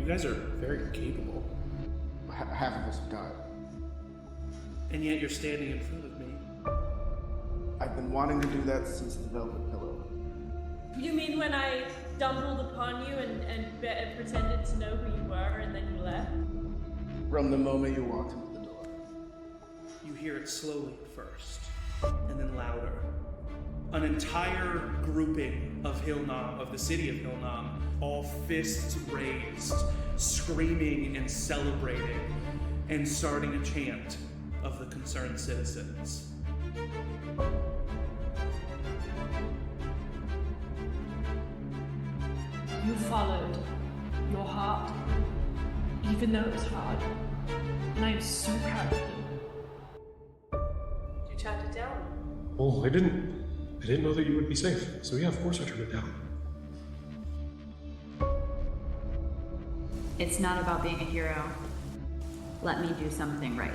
guys are very capable. Half of us have died. And yet you're standing in front of me. I've been wanting to do that since the Velvet Pillow. You mean when I stumbled upon you and pretended to know who you were and then you left? From the moment you walked into the door. You hear it slowly first, and then louder. An entire grouping of Hilnam, of the city of Hilnam, all fists raised, screaming and celebrating, and starting a chant of the concerned citizens. You followed your heart, even though it was hard. And I am so proud of you. You tracked it down? Oh, I didn't know that you would be safe. So yeah, of course I turned it down. It's not about being a hero. Let me do something right.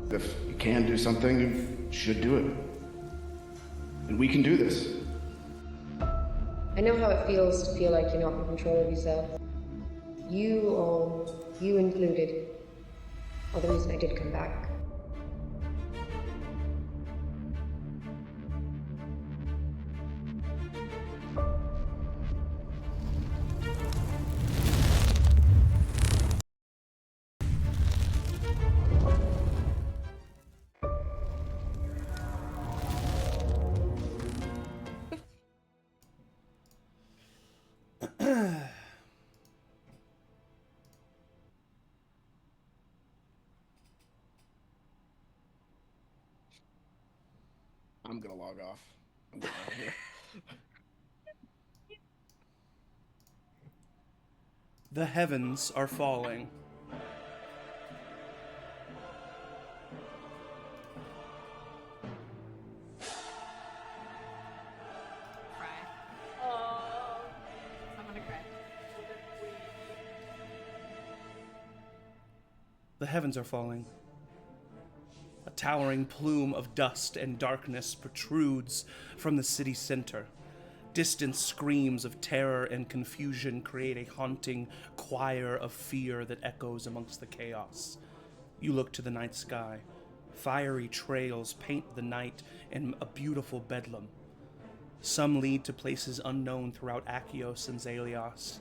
If you can do something, you should do it. And we can do this. I know how it feels to feel like you're not in control of yourself. You included, are the reason I did come back. I'm gonna log off. I'm getting out of here. The heavens are falling. Cry. Oh. I'm gonna cry. The heavens are falling. A towering plume of dust and darkness protrudes from the city center. Distant screams of terror and confusion create a haunting choir of fear that echoes amongst the chaos. You look to the night sky. Fiery trails paint the night in a beautiful bedlam. Some lead to places unknown throughout Akios and Zalios,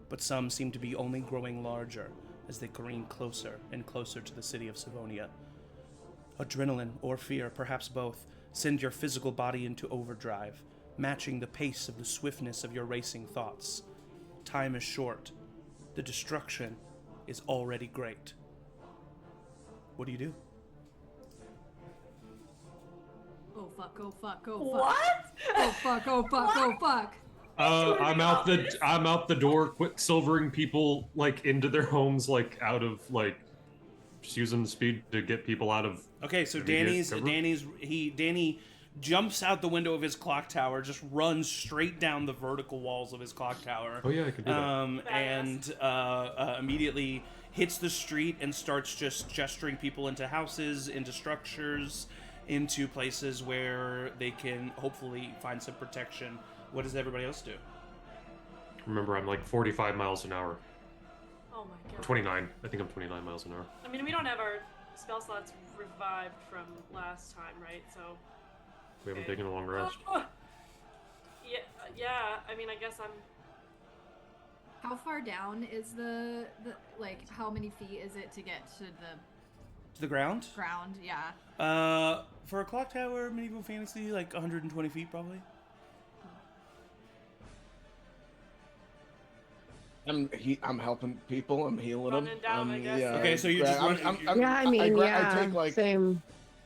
but some seem to be only growing larger as they careen closer and closer to the city of Savonia. Adrenaline or fear, perhaps both, send your physical body into overdrive, matching the pace of the swiftness of your racing thoughts. Time is short. The destruction is already great. What do you do? Oh fuck, oh fuck, oh fuck. What? Oh fuck, oh fuck, oh fuck. I'm out the door, quicksilvering people like into their homes, like out of like just using the speed to get people out of. Okay, so immediate cover. Danny jumps out the window of his clock tower, just runs straight down the vertical walls of his clock tower. Oh yeah, I could do that. And immediately hits the street and starts just gesturing people into houses, into structures, into places where they can hopefully find some protection. What does everybody else do? Remember, I'm like 45 miles an hour. Oh my god. 29. I think I'm 29 miles an hour. I mean, we don't have our spell slots revived from last time, right? So. We haven't taken a long rest. Yeah. I mean, I guess I'm. How far down is the like? How many feet is it to get to the To the ground? ground? Yeah. For a clock tower, medieval fantasy, like 120 feet probably. I'm helping people. I'm healing them. Running down, I guess. Yeah, Okay, so you just run. I take like same.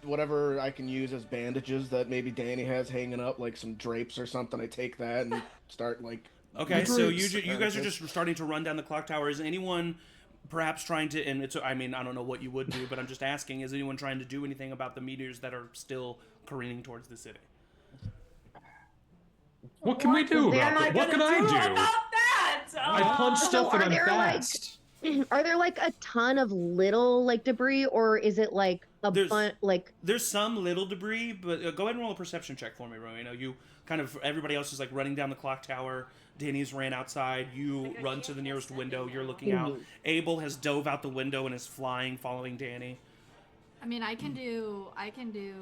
whatever I can use as bandages that maybe Danny has hanging up, like some drapes or something. I take that and start like. Okay, so you guys are just starting to run down the clock tower. Is anyone perhaps trying to? And it's. I mean, I don't know what you would do, but I'm just asking. Is anyone trying to do anything about the meteors that are still careening towards the city? What can we do about it? What can I do? About that? I punch stuff and I'm fast. Are there like a ton of little like debris, or is it like a bunch like? There's some little debris, but go ahead and roll a perception check for me, Rowina. You kind of everybody else is like running down the clock tower. Danny's ran outside. You Like, I run can't to the get nearest stuck window. in You're now. looking out. Abel has dove out the window and is flying, following Danny. I mean, I can do. I can do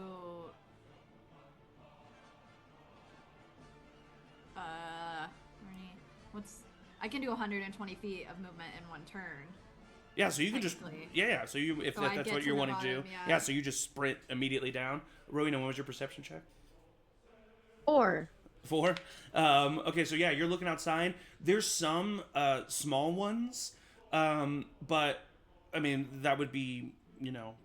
120 feet of movement in one turn. Yeah, so you can just Technically. yeah. So you if So I that's get what to you're the wanting to do. bottom, yeah. So you just sprint immediately down. Rowina, what was your perception check? 4. 4. Okay, so yeah, you're looking outside. There's some small ones, but I mean that would be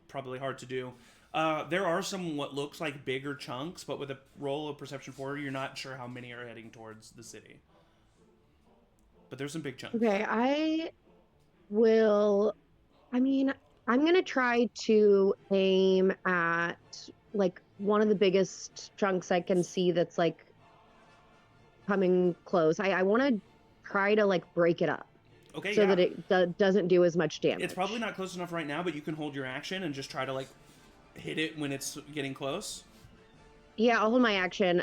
probably hard to do. There are some what looks like bigger chunks, but with a roll of perception 4, you're not sure how many are heading towards the city. But there's some big chunks. Okay, I'm gonna try to aim at like one of the biggest chunks I can see that's like coming close. I want to try to like break it up. Okay, so yeah. that it doesn't do as much damage. It's probably not close enough right now, but you can hold your action and just try to like hit it when it's getting close. Yeah, I'll hold my action.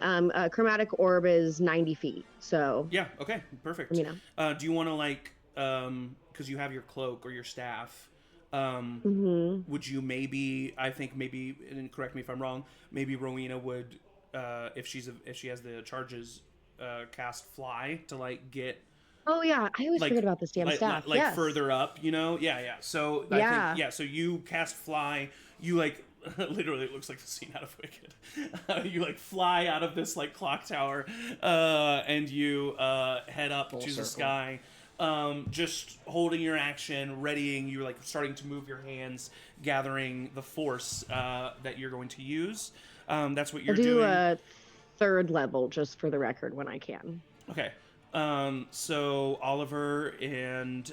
Chromatic orb is 90 feet, so yeah. Okay, perfect. Do you want to like because you have your cloak or your staff? Would you maybe? I think maybe, and correct me if I'm wrong. Maybe Rowina would, if she has the charges, cast fly to like get. Oh yeah, I always forget about this damn staff. Like further up, Yeah. So I think, so you cast fly. You like literally it looks like the scene out of Wicked. You like fly out of this like clock tower, and you head up to the sky. Just holding your action, readying. You're like starting to move your hands, gathering the force that you're going to use. That's what you're doing. I'll do a 3rd level just for the record when I can. Okay. So Oliver and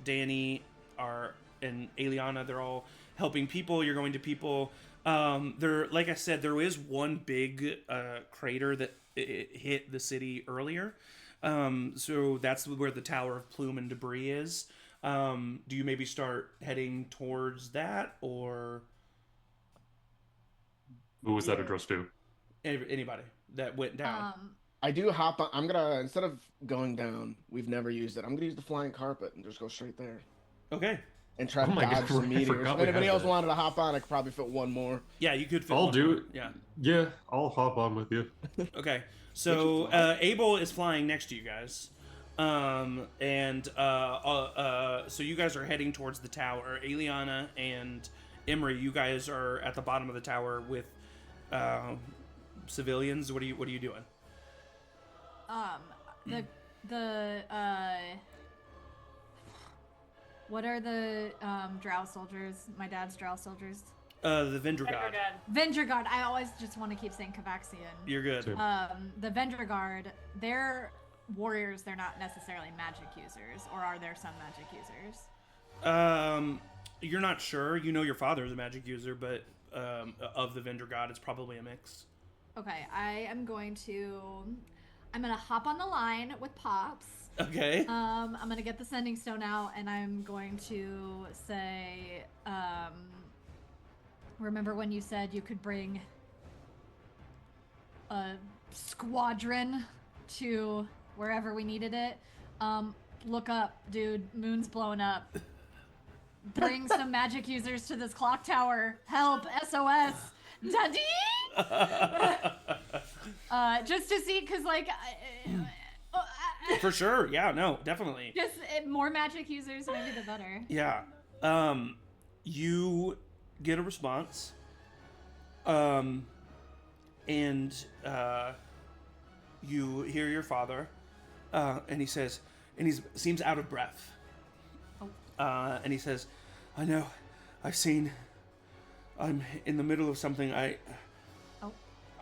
Danny and Aeliana, they're all helping people. You're going to people. Like I said, there is one big crater that hit the city earlier. So that's where the Tower of Plume and Debris is. Do you maybe start heading towards that, or who was that addressed to? Anybody that went down. I do hop on. I'm gonna, instead of going down, we've never used it. I'm gonna use the flying carpet and just go straight there. Okay. And try to dodge some meteors. If anybody else wanted to hop on, I could probably fit one more. Yeah, you could fit I'll one do more. it. Yeah. Yeah, I'll hop on with you. Okay. So Abel is flying next to you guys. So you guys are heading towards the tower. Aeliana and Emory, you guys are at the bottom of the tower with civilians. What are you doing? What are the drow soldiers? My dad's drow soldiers. The Vendor God. Vendor God. I always just want to keep saying Cavaxian. You're good. The Vendor Guard, they're warriors. They're not necessarily magic users, or are there some magic users? You're not sure. You know your father is a magic user, but of the Vendor God, it's probably a mix. Okay, I'm gonna hop on the line with Pops. Okay. I'm gonna get the sending stone out, and I'm going to say, remember when you said you could bring a squadron to wherever we needed it? Look up, dude. Moon's blowing up. Bring some magic users to this clock tower. Help! SOS! Daddy! Just to see, because, like... For sure. Yeah, no, definitely. Just more magic users, maybe the better. Yeah. You get a response. And you hear your father, and he says, and he seems out of breath. Oh. And he says, I know, I'm in the middle of something. I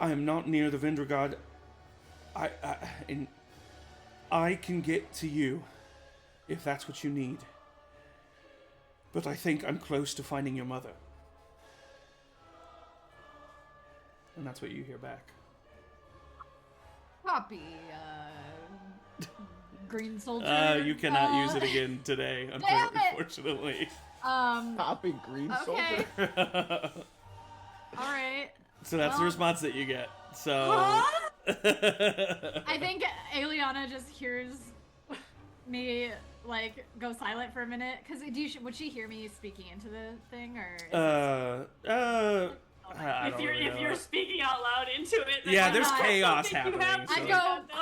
am not near the Vendor God. I can get to you if that's what you need. But I think I'm close to finding your mother. And that's what you hear back. Copy, green soldier. You cannot use it again today, unfortunately. Copy green okay. soldier. All right. So that's the response that you get. So. Huh? I think Aeliana just hears me like go silent for a minute. Cause would she hear me speaking into the thing or? I If you're speaking out loud into it, then Yeah, I there's don't chaos think you happening, have so-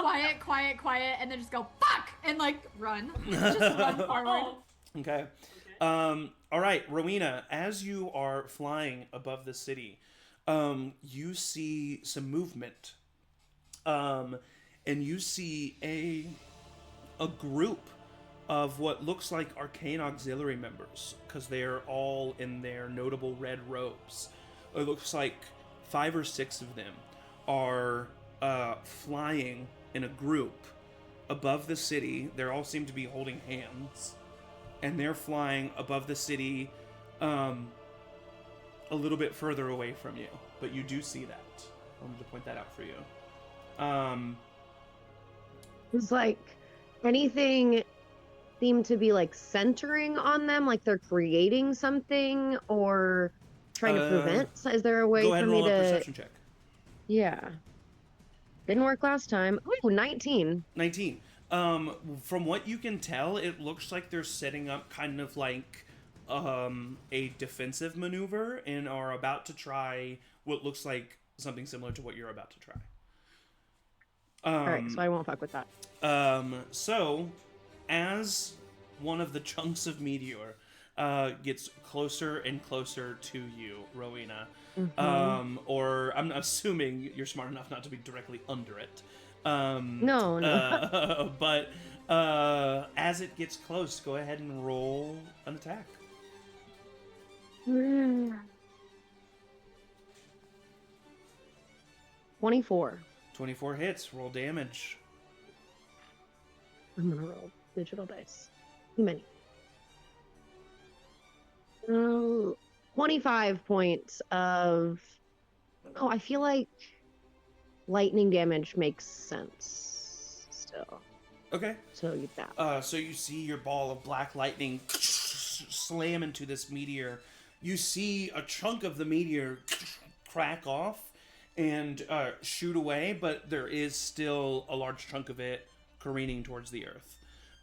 I go quiet, and then just go fuck and like run, just run forward. Oh, Okay. All right, Rowina, as you are flying above the city, you see some movement. And you see a group of what looks like arcane auxiliary members, because they're all in their notable red robes. It looks like 5 or 6 of them are flying in a group above the city. They all seem to be holding hands, and they're flying above the city a little bit further away from you, but you do see that. I wanted to point that out for you. It's like anything seem to be like centering on them, like they're creating something or trying to prevent. Is there a way Go ahead for and me roll to? a perception check. Yeah. Didn't work last time. Oh, 19. 19. From what you can tell, it looks like they're setting up kind of like a defensive maneuver and are about to try what looks like something similar to what you're about to try. All right, so I won't fuck with that. So, as one of the chunks of meteor gets closer and closer to you, Rowina, or I'm assuming you're smart enough not to be directly under it. No. But as it gets close, go ahead and roll an attack. 24. 24 hits. Roll damage. I'm gonna roll digital dice. Too many. 25 points of. Oh, I feel like lightning damage makes sense still. Okay. So you that. So you see your ball of black lightning slam into this meteor. You see a chunk of the meteor crack off and shoot away, but there is still a large chunk of it careening towards the earth.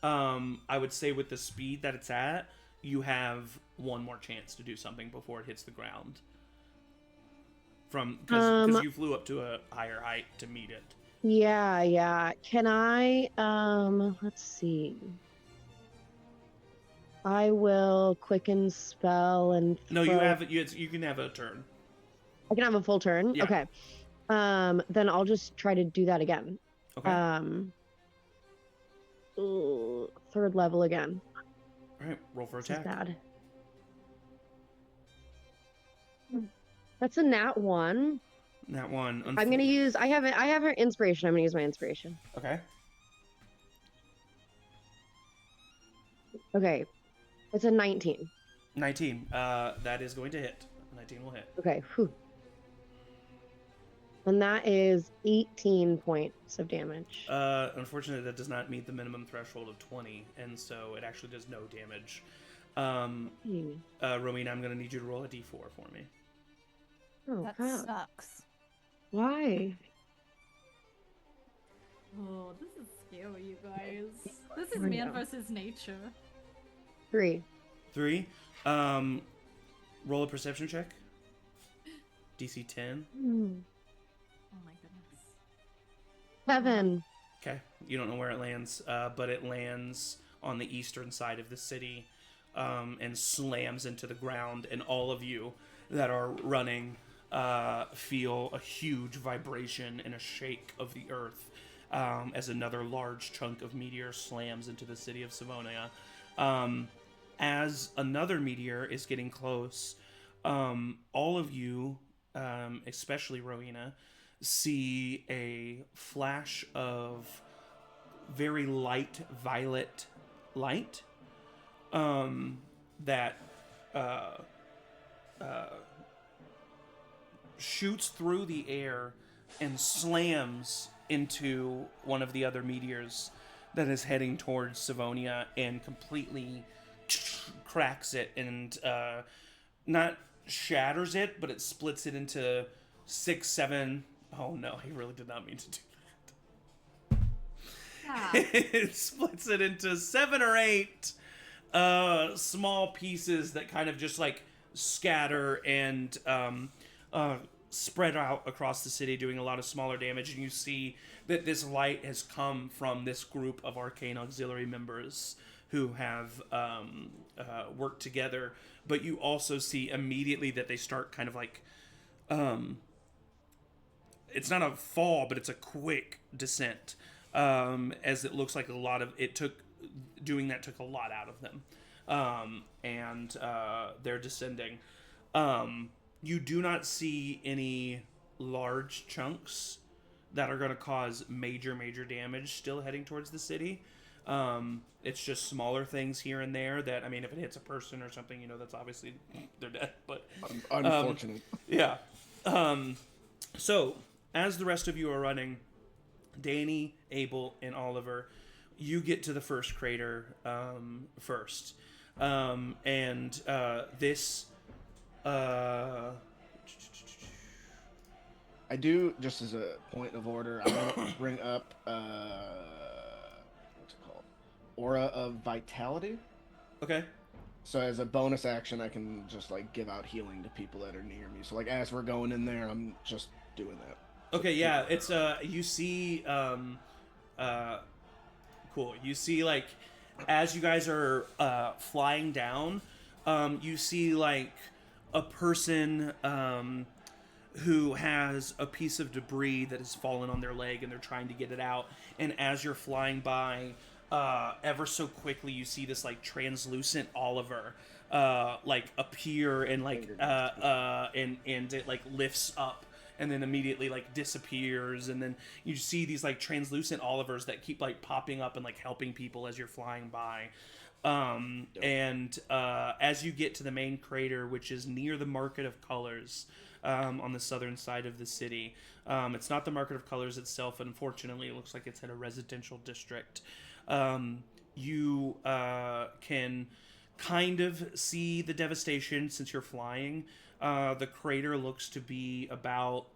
I would say with the speed that it's at, you have one more chance to do something before it hits the ground. Because you flew up to a higher height to meet it. Yeah. Can I, let's see. I will quicken spell and. No, you have you can have a turn. I can have a full turn? Yeah. Okay. Then I'll just try to do that again. Okay. Third level again. All right, roll for This is attack. bad. That's a nat 1. That one. I'm gonna use. I have her inspiration. I'm gonna use my inspiration. Okay. Okay. It's a 19. 19. That is going to hit. 19 will hit. Okay. Whew. And that is 18 points of damage. Unfortunately, that does not meet the minimum threshold of 20, and so it actually does no damage. Rowena, I'm going to need you to roll a d4 for me. Oh, That crap. sucks. Why? Oh, this is scary, you guys. This is I man know. versus nature. 3. 3. Roll a perception check. DC 10. Oh my goodness. 7. Okay. You don't know where it lands, but it lands on the eastern side of the city and slams into the ground, and all of you that are running feel a huge vibration and a shake of the earth as another large chunk of meteor slams into the city of Savonia. As another meteor is getting close, all of you, especially Rowena, see a flash of very light violet light that shoots through the air and slams into one of the other meteors that is heading towards Savonia and completely cracks it and not shatters it, but it splits it into 6, 7 Oh no, he really did not mean to do Ah. that. It splits it into 7 or 8 small pieces that kind of just like scatter and spread out across the city, doing a lot of smaller damage. And you see that this light has come from this group of arcane auxiliary members who have worked together. But you also see immediately that they start kind of like it's not a fall, but it's a quick descent, as it looks like doing that took a lot out of them, and they're descending. You do not see any large chunks that are going to cause major damage still heading towards the city. It's just smaller things here and there that, I mean, if it hits a person or something, that's obviously they're dead, but Unfortunate. yeah. So as the rest of you are running, Danny, Abel, and Oliver, you get to the first crater first. This I do, just as a point of order, I want to bring up what's it called? Aura of Vitality. okay. So as a bonus action, I can just like give out healing to people that are near me. So like as we're going in there, I'm just doing that. Okay, yeah, it's you see cool. You see, like, as you guys are flying down, you see like a person who has a piece of debris that has fallen on their leg, and they're trying to get it out. And as you're flying by, ever so quickly, you see this like translucent Oliver like appear and like and it like lifts up and then immediately like disappears, and then you see these like translucent Olivers that keep like popping up and like helping people as you're flying by. As you get to the main crater, which is near the Market of Colors, on the southern side of the city, it's not the Market of Colors itself. Unfortunately, it looks like it's in a residential district. You can kind of see the devastation since you're flying. The crater looks to be about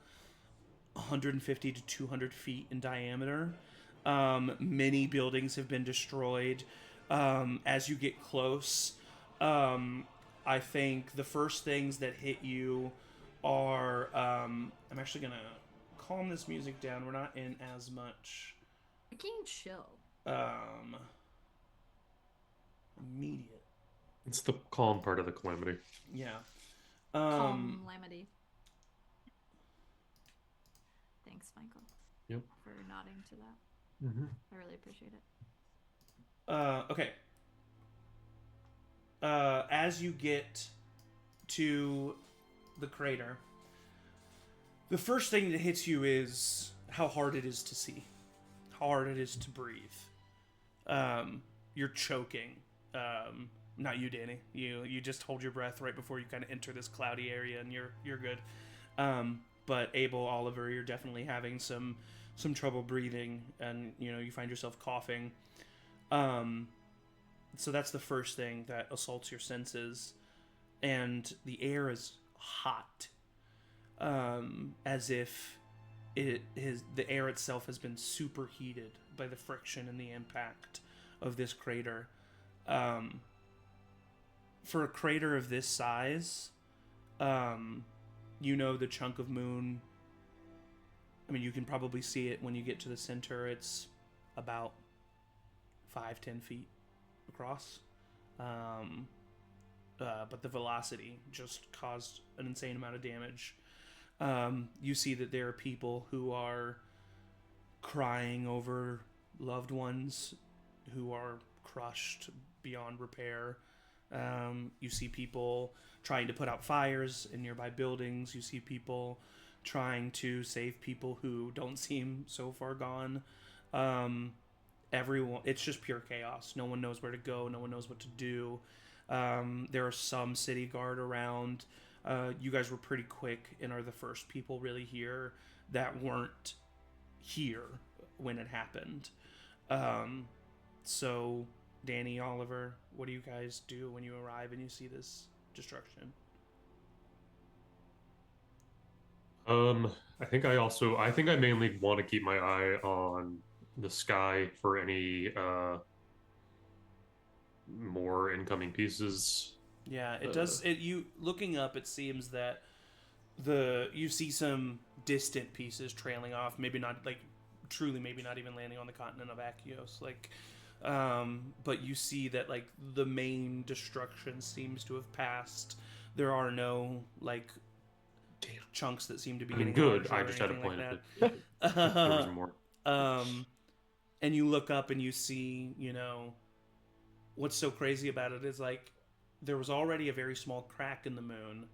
150 to 200 feet in diameter. Many buildings have been destroyed. As you get close, I think the first things that hit you are... I'm actually going to calm this music down. We're not in as much... I can't chill. Immediate. It's the calm part of the calamity. Yeah. Calamity. Thanks, Michael. Yep. For nodding to that. Mm-hmm. I really appreciate it. Okay. As you get to the crater, the first thing that hits you is how hard it is to see, how hard it is to breathe. You're choking. Not you, Danny. You just hold your breath right before you kind of enter this cloudy area, and you're good. But Abel, Oliver, you're definitely having some trouble breathing, and you find yourself coughing. So that's the first thing that assaults your senses, and the air is hot, as if the air itself has been superheated by the friction and the impact of this crater. For a crater of this size, the chunk of moon, I mean, you can probably see it when you get to the center. It's about 5-10 feet across. But the velocity just caused an insane amount of damage. You see that there are people who are crying over loved ones who are crushed beyond repair. You see people trying to put out fires in nearby buildings. You see people trying to save people who don't seem so far gone. Everyone, it's just pure chaos. No one knows where to go. No one knows what to do. There are some city guard around. You guys were pretty quick and are the first people really here that weren't here when it happened. So, Danny, Oliver, what do you guys do when you arrive and you see this destruction? I think I mainly want to keep my eye on the sky for any more incoming pieces. Yeah, it does. You looking up, it seems that you see some distant pieces trailing off. Maybe not like truly, maybe not even landing on the continent of Akios. Like, but you see that like the main destruction seems to have passed. There are no like chunks that seem to be getting Good. larger I or just had a anything plan like if there was that. more. And you look up and you see, what's so crazy about it is like there was already a very small crack in the moon,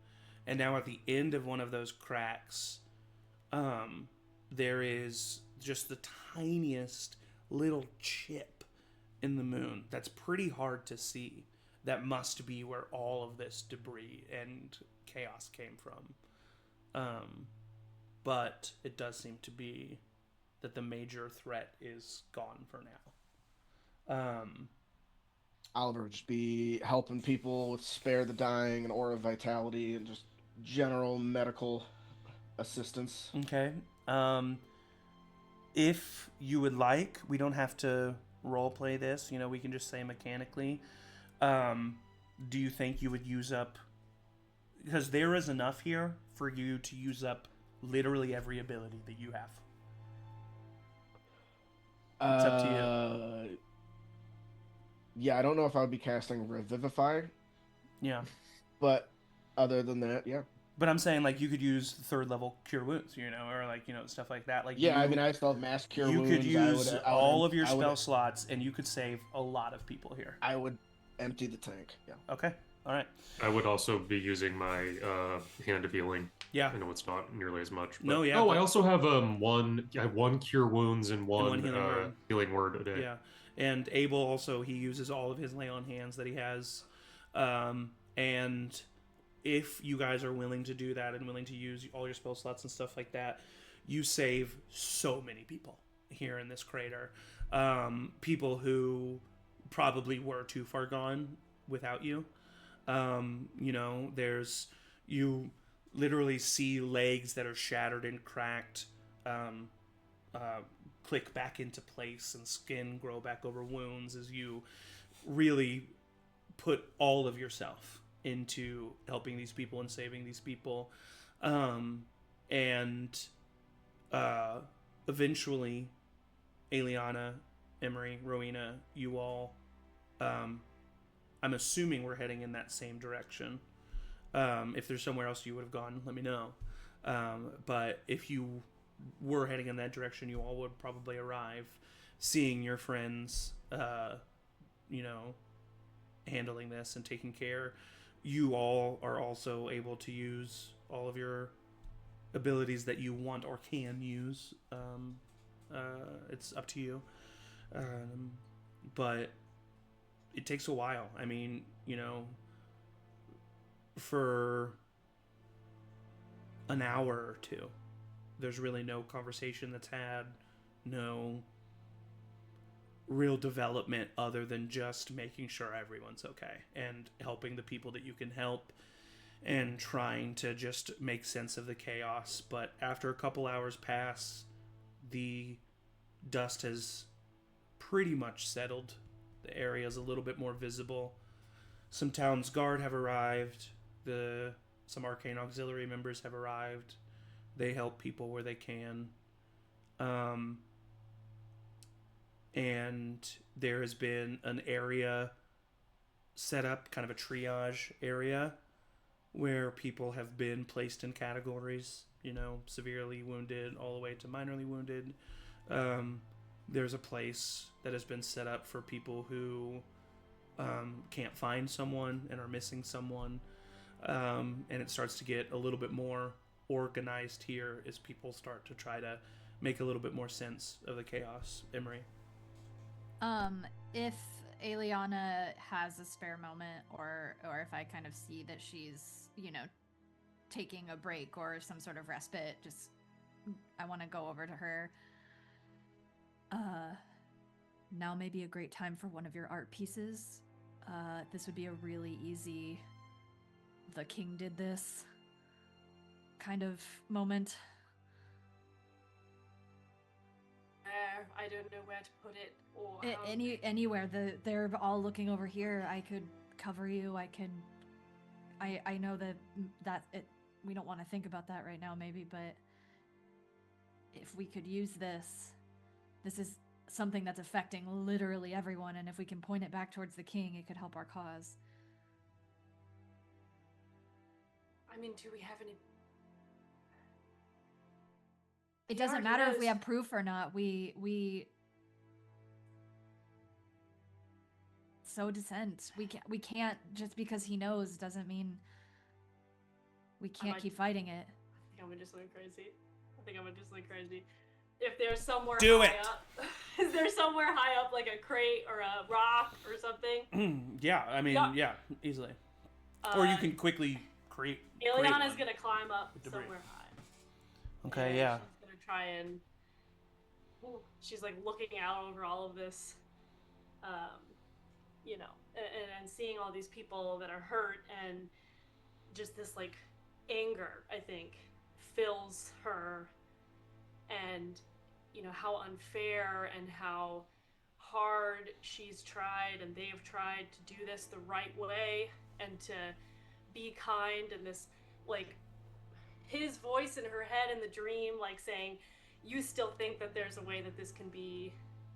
and now at the end of one of those cracks, there is just the tiniest little chip in the moon that's pretty hard to see. That must be where all of this debris and chaos came from. But it does seem to be that the major threat is gone for now. Oliver would just be helping people with spare the dying and aura vitality and just general medical assistance. Okay. If you would like, we don't have to role play this. We can just say mechanically. Do you think you would use up? Because there is enough here for you to use up literally every ability that you have. It's up to you. Yeah, I don't know if I would be casting Revivify, Yeah. but other than that, yeah. But I'm saying like you could use third level cure wounds, or like stuff like that. Like Yeah, I mean I still have mass cure you wounds. could use all of your I would- spell slots, and you could save a lot of people here. I would empty the tank. Yeah. Okay. All right. I would also be using my hand of healing. Yeah. I know it's not nearly as much. But... No, yeah. Oh, I also have one cure wounds and one healing word a day. Yeah. And Abel also, he uses all of his lay on hands that he has. And if you guys are willing to do that and willing to use all your spell slots and stuff like that, you save so many people here in this crater. People who probably were too far gone without you. You literally see legs that are shattered and cracked click back into place, and skin grow back over wounds as you really put all of yourself into helping these people and saving these people. Eventually, Aeliana, Emory, Rowina, you all, I'm assuming we're heading in that same direction. If there's somewhere else you would have gone, let me know. But if you were heading in that direction, you all would probably arrive seeing your friends, handling this and taking care. You all are also able to use all of your abilities that you want or can use. It's up to you. But it takes a while. I mean, for an hour or two, there's really no conversation that's had, no real development other than just making sure everyone's okay and helping the people that you can help and trying to just make sense of the chaos. But after a couple hours pass, the dust has pretty much settled. The area is a little bit more visible. Some town's guard have arrived. Some arcane auxiliary members have arrived. They help people where they can. And there has been an area set up, kind of a triage area, where people have been placed in categories, severely wounded all the way to minorly wounded. There's a place that has been set up for people who can't find someone and are missing someone. And it starts to get a little bit more organized here as people start to try to make a little bit more sense of the chaos. Emory? If Aeliana has a spare moment, or if I kind of see that she's, taking a break or some sort of respite, I want to go over to her. Now may be a great time for one of your art pieces. This would be a really easy... The king did this. kind of moment. I don't know where to put it or how... Anywhere. They're all looking over here. I could cover you. I know that we don't want to think about that right now, maybe, but if we could use this is something that's affecting literally everyone, and if we can point it back towards the king, it could help our cause. I mean, do we have any... It doesn't matter if we have proof or not. We sow dissent. We can't just because he knows doesn't mean we can't keep fighting it. I think I'm just going crazy. If there's somewhere up, is there somewhere high up, like a crate or a rock or something? Yeah, I mean, yeah easily. Or you can quickly create. Aeliana's gonna climb up somewhere high. Okay, and yeah. She's gonna try and. She's like looking out over all of this, you know, and seeing all these people that are hurt, and just this like anger, I think, fills her. And you know how unfair and how hard she's tried and they've tried to do this the right way and to be kind, and this like his voice in her head in the dream like saying, you still think that there's a way that this can be,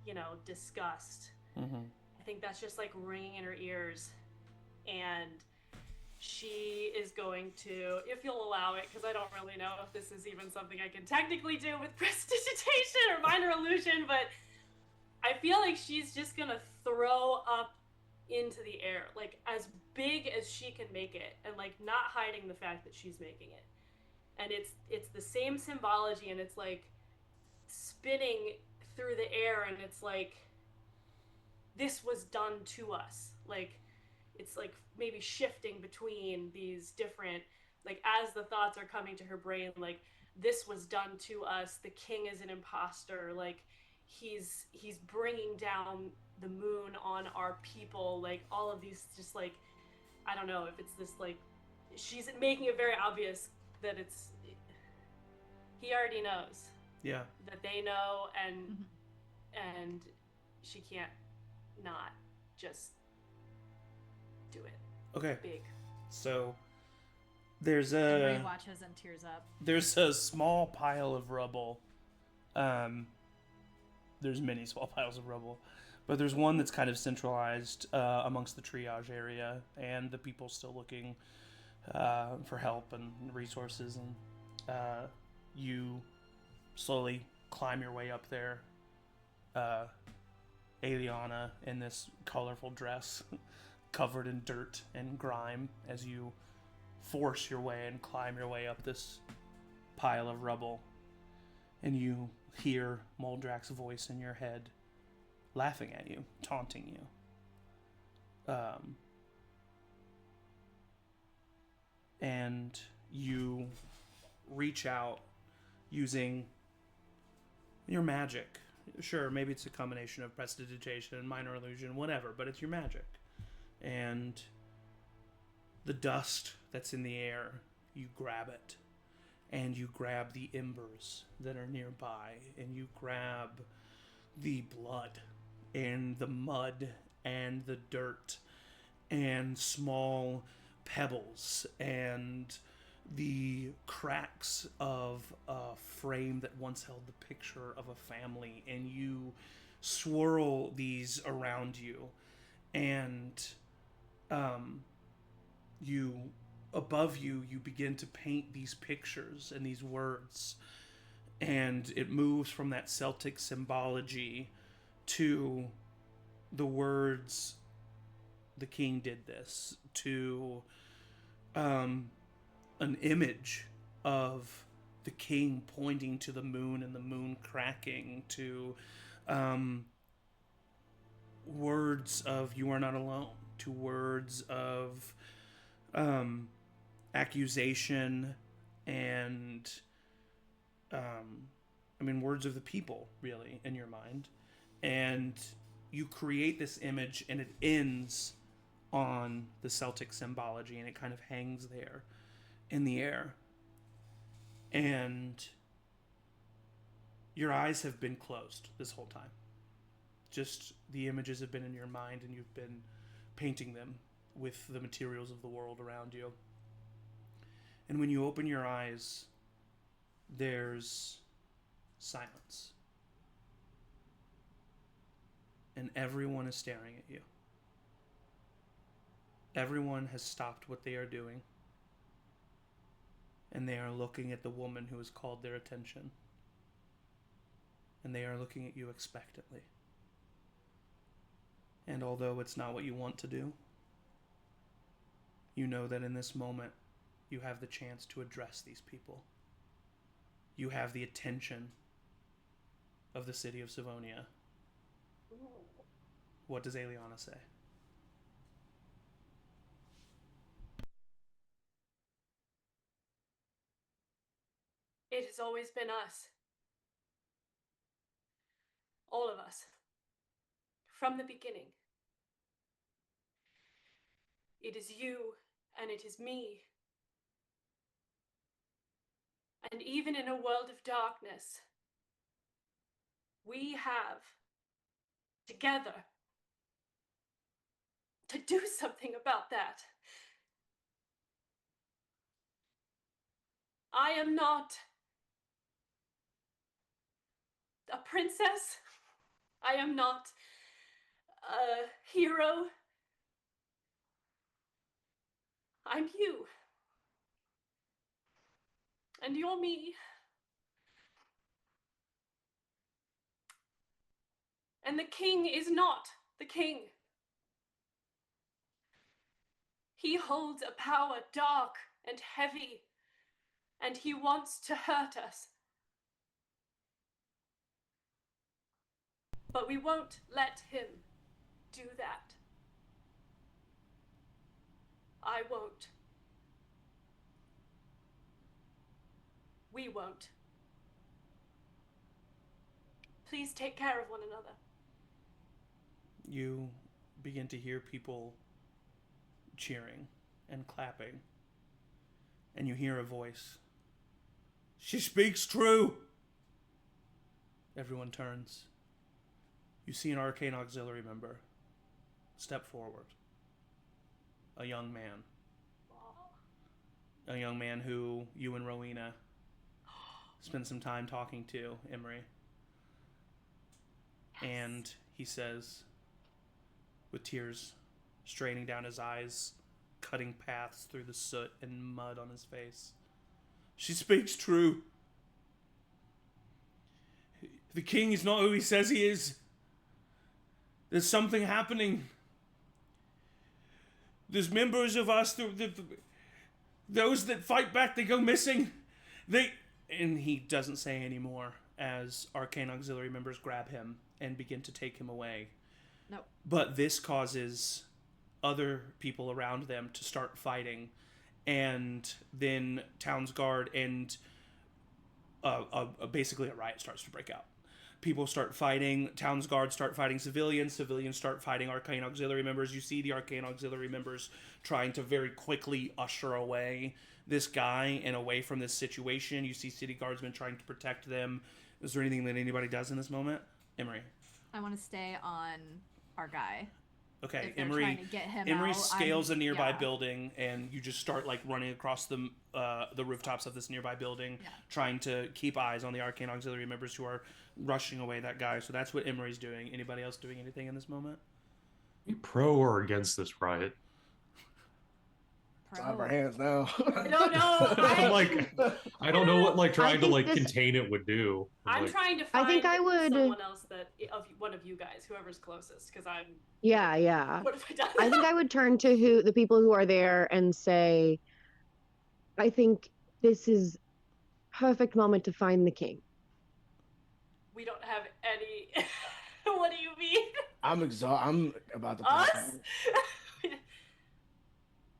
you know, discussed. I think that's just like ringing in her ears, and she is going to, if you'll allow it, because I don't really know if this is even something I can technically do with prestidigitation or minor illusion, but I feel like she's just gonna throw up into the air, like as big as she can make it, and like not hiding the fact that she's making it. And it's the same symbology, and it's like spinning through the air, and it's like, this was done to us. Like, it's like maybe shifting between these different, like as the thoughts are coming to her brain, like this was done to us, the king is an imposter, like he's bringing down the moon on our people, like all of these, just like, I don't know if it's this, like she's making it very obvious that it's, he already knows, Yeah. that they know, and she can't not just do it. Okay. Big. So there's Emory watches and tears up. There's a small pile of rubble. There's many small piles of rubble, but there's one that's kind of centralized amongst the triage area, and the people still looking for help and resources. And you slowly climb your way up there. Aeliana in this colorful dress, covered in dirt and grime, as you force your way and climb your way up this pile of rubble. And you hear Moldrak's voice in your head, laughing at you, taunting you. And you reach out using your magic. Sure, maybe it's a combination of prestidigitation and minor illusion, whatever, but it's your magic. And the dust that's in the air, you grab it. And you grab the embers that are nearby. And you grab the blood and the mud and the dirt and small pebbles and the cracks of a frame that once held the picture of a family, and you swirl these around you, and above you begin to paint these pictures and these words, and it moves from that Celtic symbology to the words, the king did this, to an image of the king pointing to the moon and the moon cracking, to words of "you are not alone," to words of accusation and words of the people, really, in your mind. And you create this image, and it ends on the Celtic symbology, and it kind of hangs there in the air. And your eyes have been closed this whole time. Just the images have been in your mind and you've been painting them with the materials of the world around you. And when you open your eyes, there's silence. And everyone is staring at you. Everyone has stopped what they are doing. And they are looking at the woman who has called their attention. And they are looking at you expectantly. And although it's not what you want to do, you know that in this moment, you have the chance to address these people. You have the attention of the city of Savonia. What does Aeliana say? It has always been us. All of us. From the beginning. It is you and it is me. And even in a world of darkness, we have, together, to do something about that. I am not a princess. I am not a hero. I'm you. And you're me. And the king is not the king. He holds a power dark and heavy, and he wants to hurt us. But we won't let him do that. I won't. We won't. Please take care of one another. You begin to hear people cheering and clapping. And you hear a voice. She speaks true! Everyone turns. You see an arcane auxiliary member step forward. A young man. A young man who you and Rowina spend some time talking to, Emory. Yes. And he says, with tears straining down his eyes, cutting paths through the soot and mud on his face. She speaks true. The king is not who he says he is. There's something happening. There's members of us, those that fight back, they go missing. And he doesn't say any more as arcane auxiliary members grab him and begin to take him away. No. But this causes other people around them to start fighting, and then Town's Guard and basically a riot starts to break out. People start fighting. Town's Guard start fighting civilians. Civilians start fighting arcane auxiliary members. You see the arcane auxiliary members trying to very quickly usher away this guy and away from this situation. You see city guardsmen trying to protect them. Is there anything that anybody does in this moment? Emory. I want to stay on our guy. Okay, Emory. To get him Emory out, scales a nearby building, and you just start like running across the rooftops of this nearby building, trying to keep eyes on the arcane auxiliary members who are rushing away that guy. So that's what Emory's doing. Anybody else doing anything in this moment? Are you pro or against this riot? It's out of our hands now. I don't know. I don't know what trying to this... contain it would do. I'm trying to find I think I would... someone else one of you guys, whoever's closest, because I'm. Yeah. What have I done? I think I would turn to the people who are there and say, I think this is perfect moment to find the king. We don't have any. What do you mean? I'm exhausted. I'm about to. Us?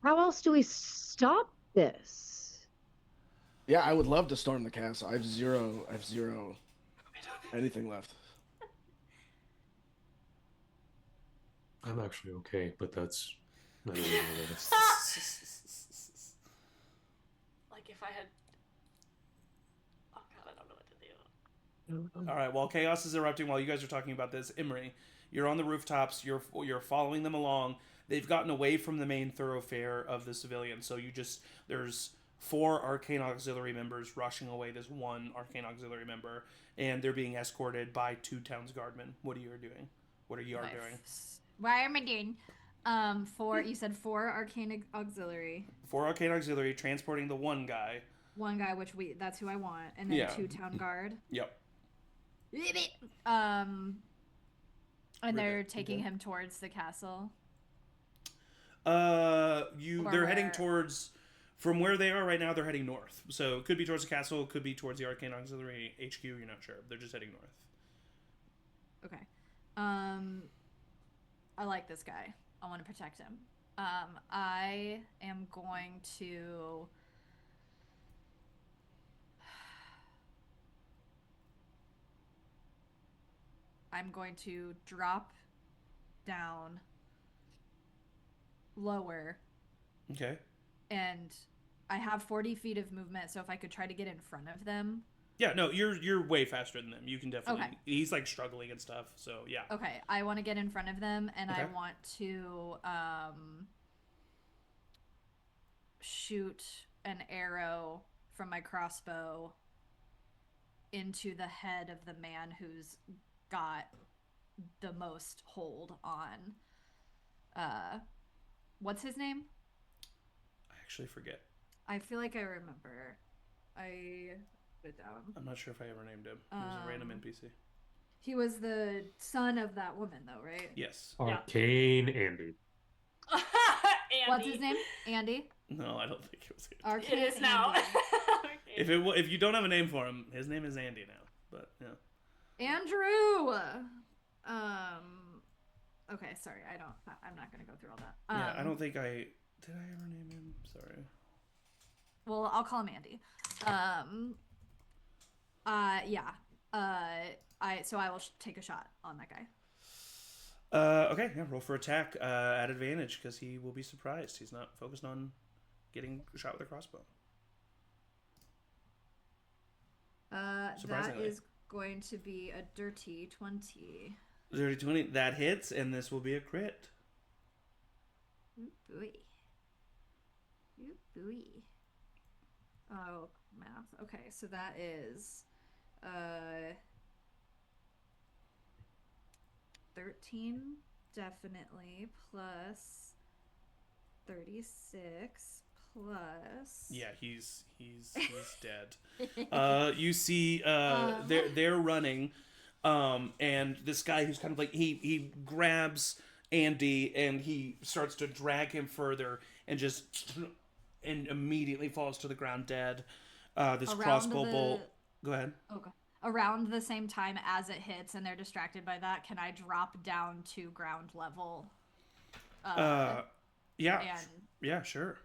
How else do we stop this? Yeah, I would love to storm the castle. I have zero anything left. I'm actually okay, but that's not really Like if I had All right. While chaos is erupting, while you guys are talking about this, Emory, you're on the rooftops. You're following them along. They've gotten away from the main thoroughfare of the civilians. So there's 4 arcane auxiliary members rushing away this one arcane auxiliary member, and they're being escorted by 2 town's guardmen. What are you doing? What are you doing? Why am I doing? You said 4 arcane auxiliary. 4 arcane auxiliary transporting the one guy. One guy, that's who I want, and then 2 town guard. Yep. And they're taking him towards the castle. They're heading towards, from where they are right now, they're heading north. So it could be towards the castle, it could be towards the Arcane Auxiliary HQ, you're not sure. They're just heading north. Okay. I like this guy. I want to protect him. I am going to... I'm going to drop down lower. Okay. And I have 40 feet of movement, so if I could try to get in front of them. Yeah, no, you're way faster than them. You can definitely. Okay. He's like struggling and stuff, so yeah. Okay, I want to get in front of them, and Okay. I want to shoot an arrow from my crossbow into the head of the man who's got the most hold on. What's his name? I actually forget. I feel like I remember. I put it down. I'm not sure if I ever named him. He was a random NPC. He was the son of that woman, though, right? Yes. Arcane Andy. Andy. What's his name? Andy? No, I don't think it was him. Arcane It is now. If you don't have a name for him, his name is Andy now. But yeah. Andrew. Okay, sorry. I'm not gonna go through all that. Yeah, I don't think did I ever name him? Sorry. Well, I'll call him Andy. So I will take a shot on that guy. Okay, yeah, roll for attack at advantage because he will be surprised. He's not focused on getting shot with a crossbow. That Surprisingly. is going to be a dirty 20. Dirty 20, that hits, and this will be a crit. Ooh, boy. Ooh, boy. Oh, math. Okay, so that is 13 definitely plus 36 plus Yeah, he's dead. You see, they're running, and this guy who's kind of like he grabs Andy and he starts to drag him further and immediately falls to the ground dead. This Around crossbow bolt. Go ahead. Okay. Around the same time as it hits and they're distracted by that, can I drop down to ground level? Yeah. And Yeah, sure.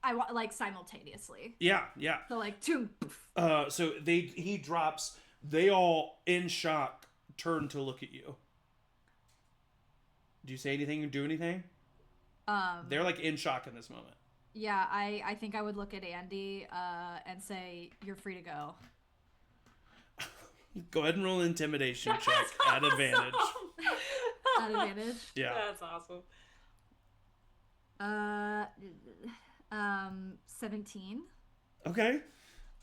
I want like simultaneously. Yeah. So like two. So he drops. They all in shock turn to look at you. Do you say anything or do anything? They're like in shock in this moment. Yeah, I think I would look at Andy and say, "You're free to go." Go ahead and roll an intimidation check at advantage. At advantage. Yeah. That's awesome. 17. Okay.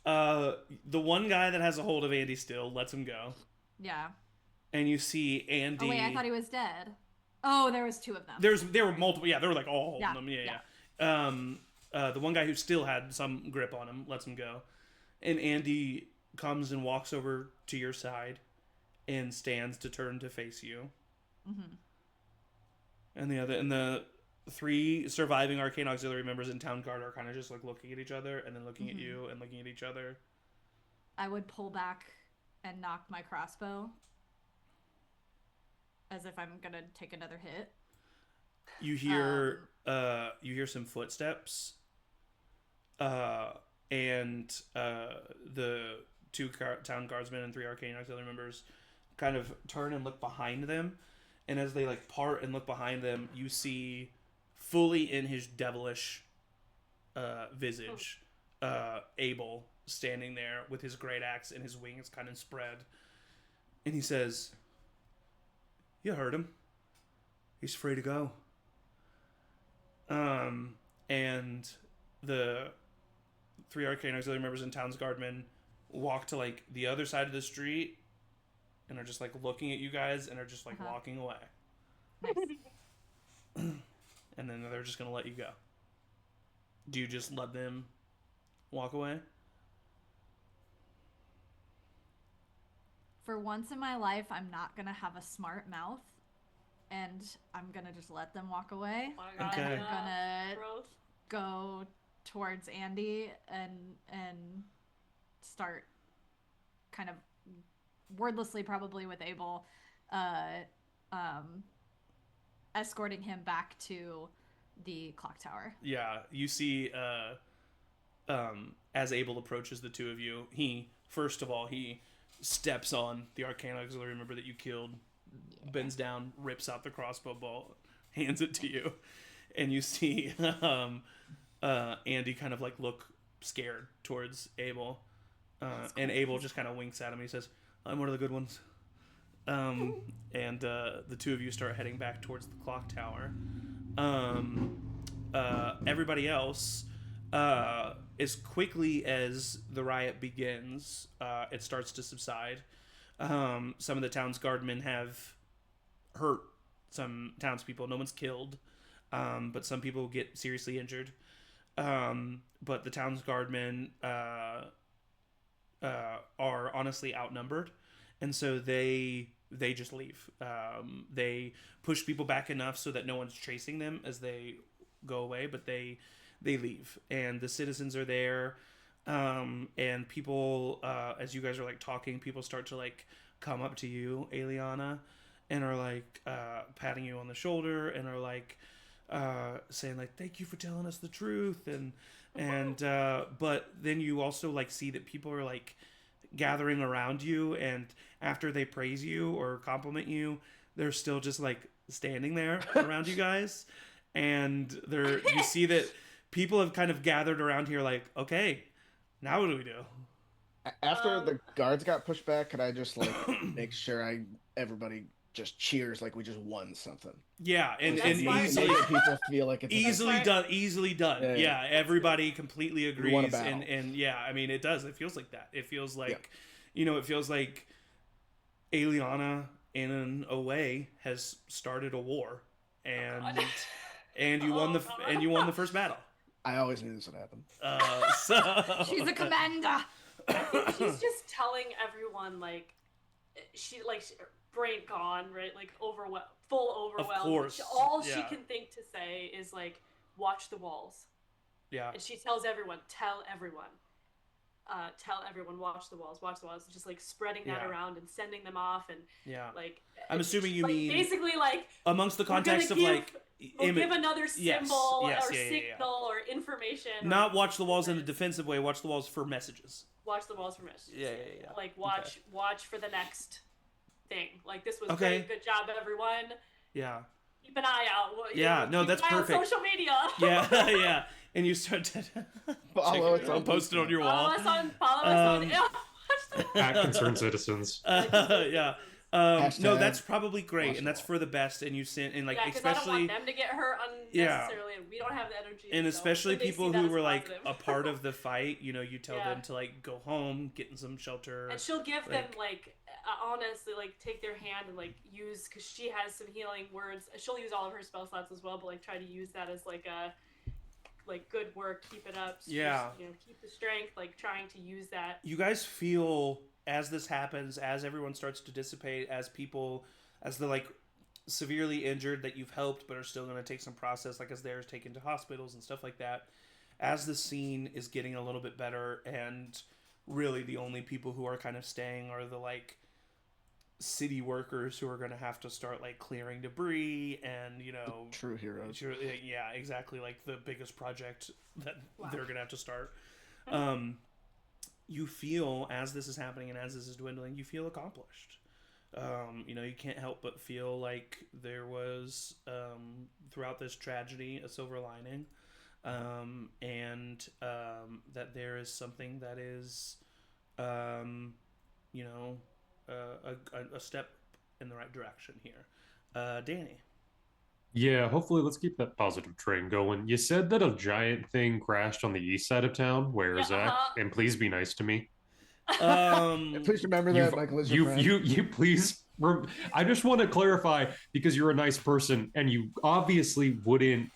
The one guy that has a hold of Andy still lets him go. Yeah. And you see Andy. Oh wait, I thought he was dead. Oh, there was 2 of them. There were multiple. Yeah, they were like all holding him. Yeah. The one guy who still had some grip on him lets him go, and Andy comes and walks over to your side, and stands to turn to face you. Mm-hmm. And the 3 surviving Arcane Auxiliary members in Town Guard are kind of just like looking at each other, and then looking at you, and looking at each other. I would pull back and knock my crossbow, as if I'm gonna take another hit. You hear some footsteps, and the 2 town guardsmen and 3 arcane auxiliary members kind of turn and look behind them, and as they like part and look behind them, you see fully in his devilish visage Abel standing there with his great axe and his wings kind of spread. And he says, "You heard him. He's free to go." And the 3 arcane auxiliary members and Town's Guardmen walk to like the other side of the street and are just like looking at you guys and are just like walking away. Nice. And then they're just gonna let you go. Do you just let them walk away? For once in my life, I'm not gonna have a smart mouth, and I'm gonna just let them walk away. Oh my God, Okay. I'm gonna growth. go towards Andy and start kind of wordlessly, probably with Abel, escorting him back to the clock tower. Yeah, you see, as Abel approaches the two of you, he steps on the arcane auxiliary member that you killed, bends down, rips out the crossbow bolt, hands it to you, and you see Andy kind of like look scared towards Abel, and Abel just kind of winks at him. He says, "I'm one of the good ones." And the two of you start heading back towards the clock tower. Everybody else, as quickly as the riot begins, it starts to subside. Some of the town's guardmen have hurt some townspeople. No one's killed, but some people get seriously injured. But the town's guardmen are honestly outnumbered, and so they just leave. They push people back enough so that no one's chasing them as they go away, but they leave, and the citizens are there. And people, as you guys are like talking, people start to like come up to you, Aeliana, and are like patting you on the shoulder and are like saying like, "Thank you for telling us the truth," and but then you also like see that people are like gathering around you, and after they praise you or compliment you, they're still just like standing there around you guys, and you see that people have kind of gathered around here like, okay, now what do we do? After the guards got pushed back, could I just like make sure everybody just cheers like we just won something? Yeah, and That's fine. easily Make people feel like it's easily done. Yeah, everybody completely We won a agrees, battle. and yeah, I mean it does. It feels like that. It feels like, it feels like Aeliana, in a way, has started a war, and you won the first battle. I always knew this would happen. So She's a commander. I think she's just telling everyone like she brain gone, right? Like full overwhelmed. Of course. All she Yeah. can think to say is like, "Watch the walls." Yeah. And she tells everyone, tell everyone, watch the walls, just like spreading that Yeah. around and sending them off, and Yeah. like I'm assuming you like, mean basically like amongst the context of like we'll give another symbol yes, or yeah, yeah, yeah. signal or information. Not watch the walls in a defensive way. Watch the walls for messages. Watch the walls for messages. Yeah. Like watch for the next thing. Like this was Okay. great. Good job, everyone. Yeah. Keep an eye out. Yeah, no, keep that's an eye perfect. On social media. Yeah, yeah. And you start to Follow us I'll on post it on your Follow wall. us on. Yeah, watch the Act concerned citizens. Yeah. No, Hashtag that's probably great, watch and the that's wall. for the best. And you send, and like yeah, because I don't especially, want them to get hurt unnecessarily, and we don't have the energy. and so especially when they see people that who as were like positive. a part of the fight. You tell Yeah. them to like go home, get in some shelter. And she'll give them like- honestly take their hand and use, because she has some healing words. She'll use all of her spell slots as well, but try to use that as a good work, keep it up. Yeah. Just, keep the strength. Trying to use that. You guys feel as this happens, as everyone starts to dissipate, as the severely injured that you've helped but are still going to take some process, as they're taken to hospitals and stuff like that, as the scene is getting a little bit better, and really the only people who are kind of staying are the city workers who are going to have to start clearing debris and True heroes. yeah, exactly, the biggest project that they're going to have to start. You feel, as this is happening and as this is dwindling, you feel accomplished. You can't help but feel like there was, throughout this tragedy, a silver lining. and that there is something that is, you know, a step in the right direction here. Danny. Yeah, hopefully let's keep that positive train going. You said that a giant thing crashed on the east side of town. Where is Zach? And please be nice to me. Please remember that Michael is your friend. You please. I just want to clarify because you're a nice person and you obviously wouldn't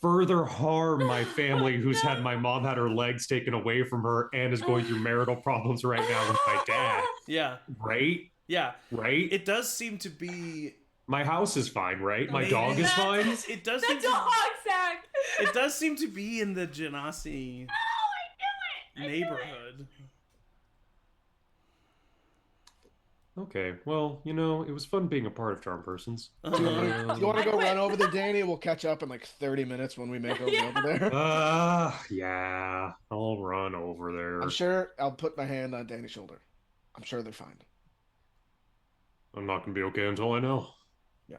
further harm my family who's had my mom had her legs taken away from her and is going through marital problems right now with my dad. Yeah. Right? Yeah. Right? It does seem to be. My house is fine, right? My dog is fine. It does. The Seem dog, Zach. It does seem to be in the Genasi neighborhood. Okay, well, you know, it was fun being a part of CharmedPersons. Do you want to go run over there, Danny? We'll catch up in like 30 minutes when we make over there. Yeah, I'll run over there. I'm sure I'll put my hand on Danny's shoulder. I'm sure they're fine. I'm not gonna be okay until I know. Yeah.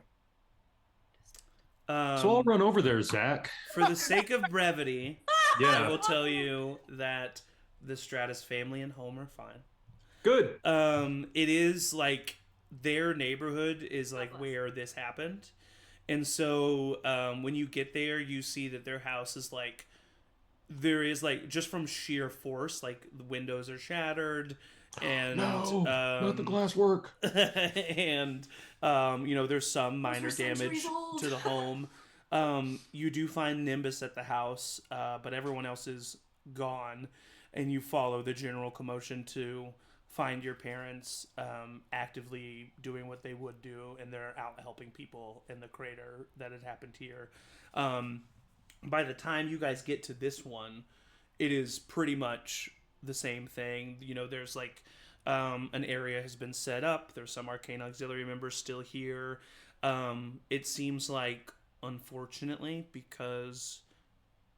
So I'll run over there, Zach. For the sake of brevity, Yeah. I will tell you that the Stratus family and home are fine. Good. It is like their neighborhood is like where this happened, and so when you get there, you see that their house is like there is like just from sheer force, like the windows are shattered, and not the glass work. and you know there's some minor damage to the home. You do find Nimbus at the house, but everyone else is gone, and you follow the general commotion to find your parents actively doing what they would do, and they're out helping people in the crater that had happened here. By the time you guys get to this one, it is pretty much the same thing. You know, there's like an area has been set up. There's some arcane auxiliary members still here. It seems like, unfortunately, because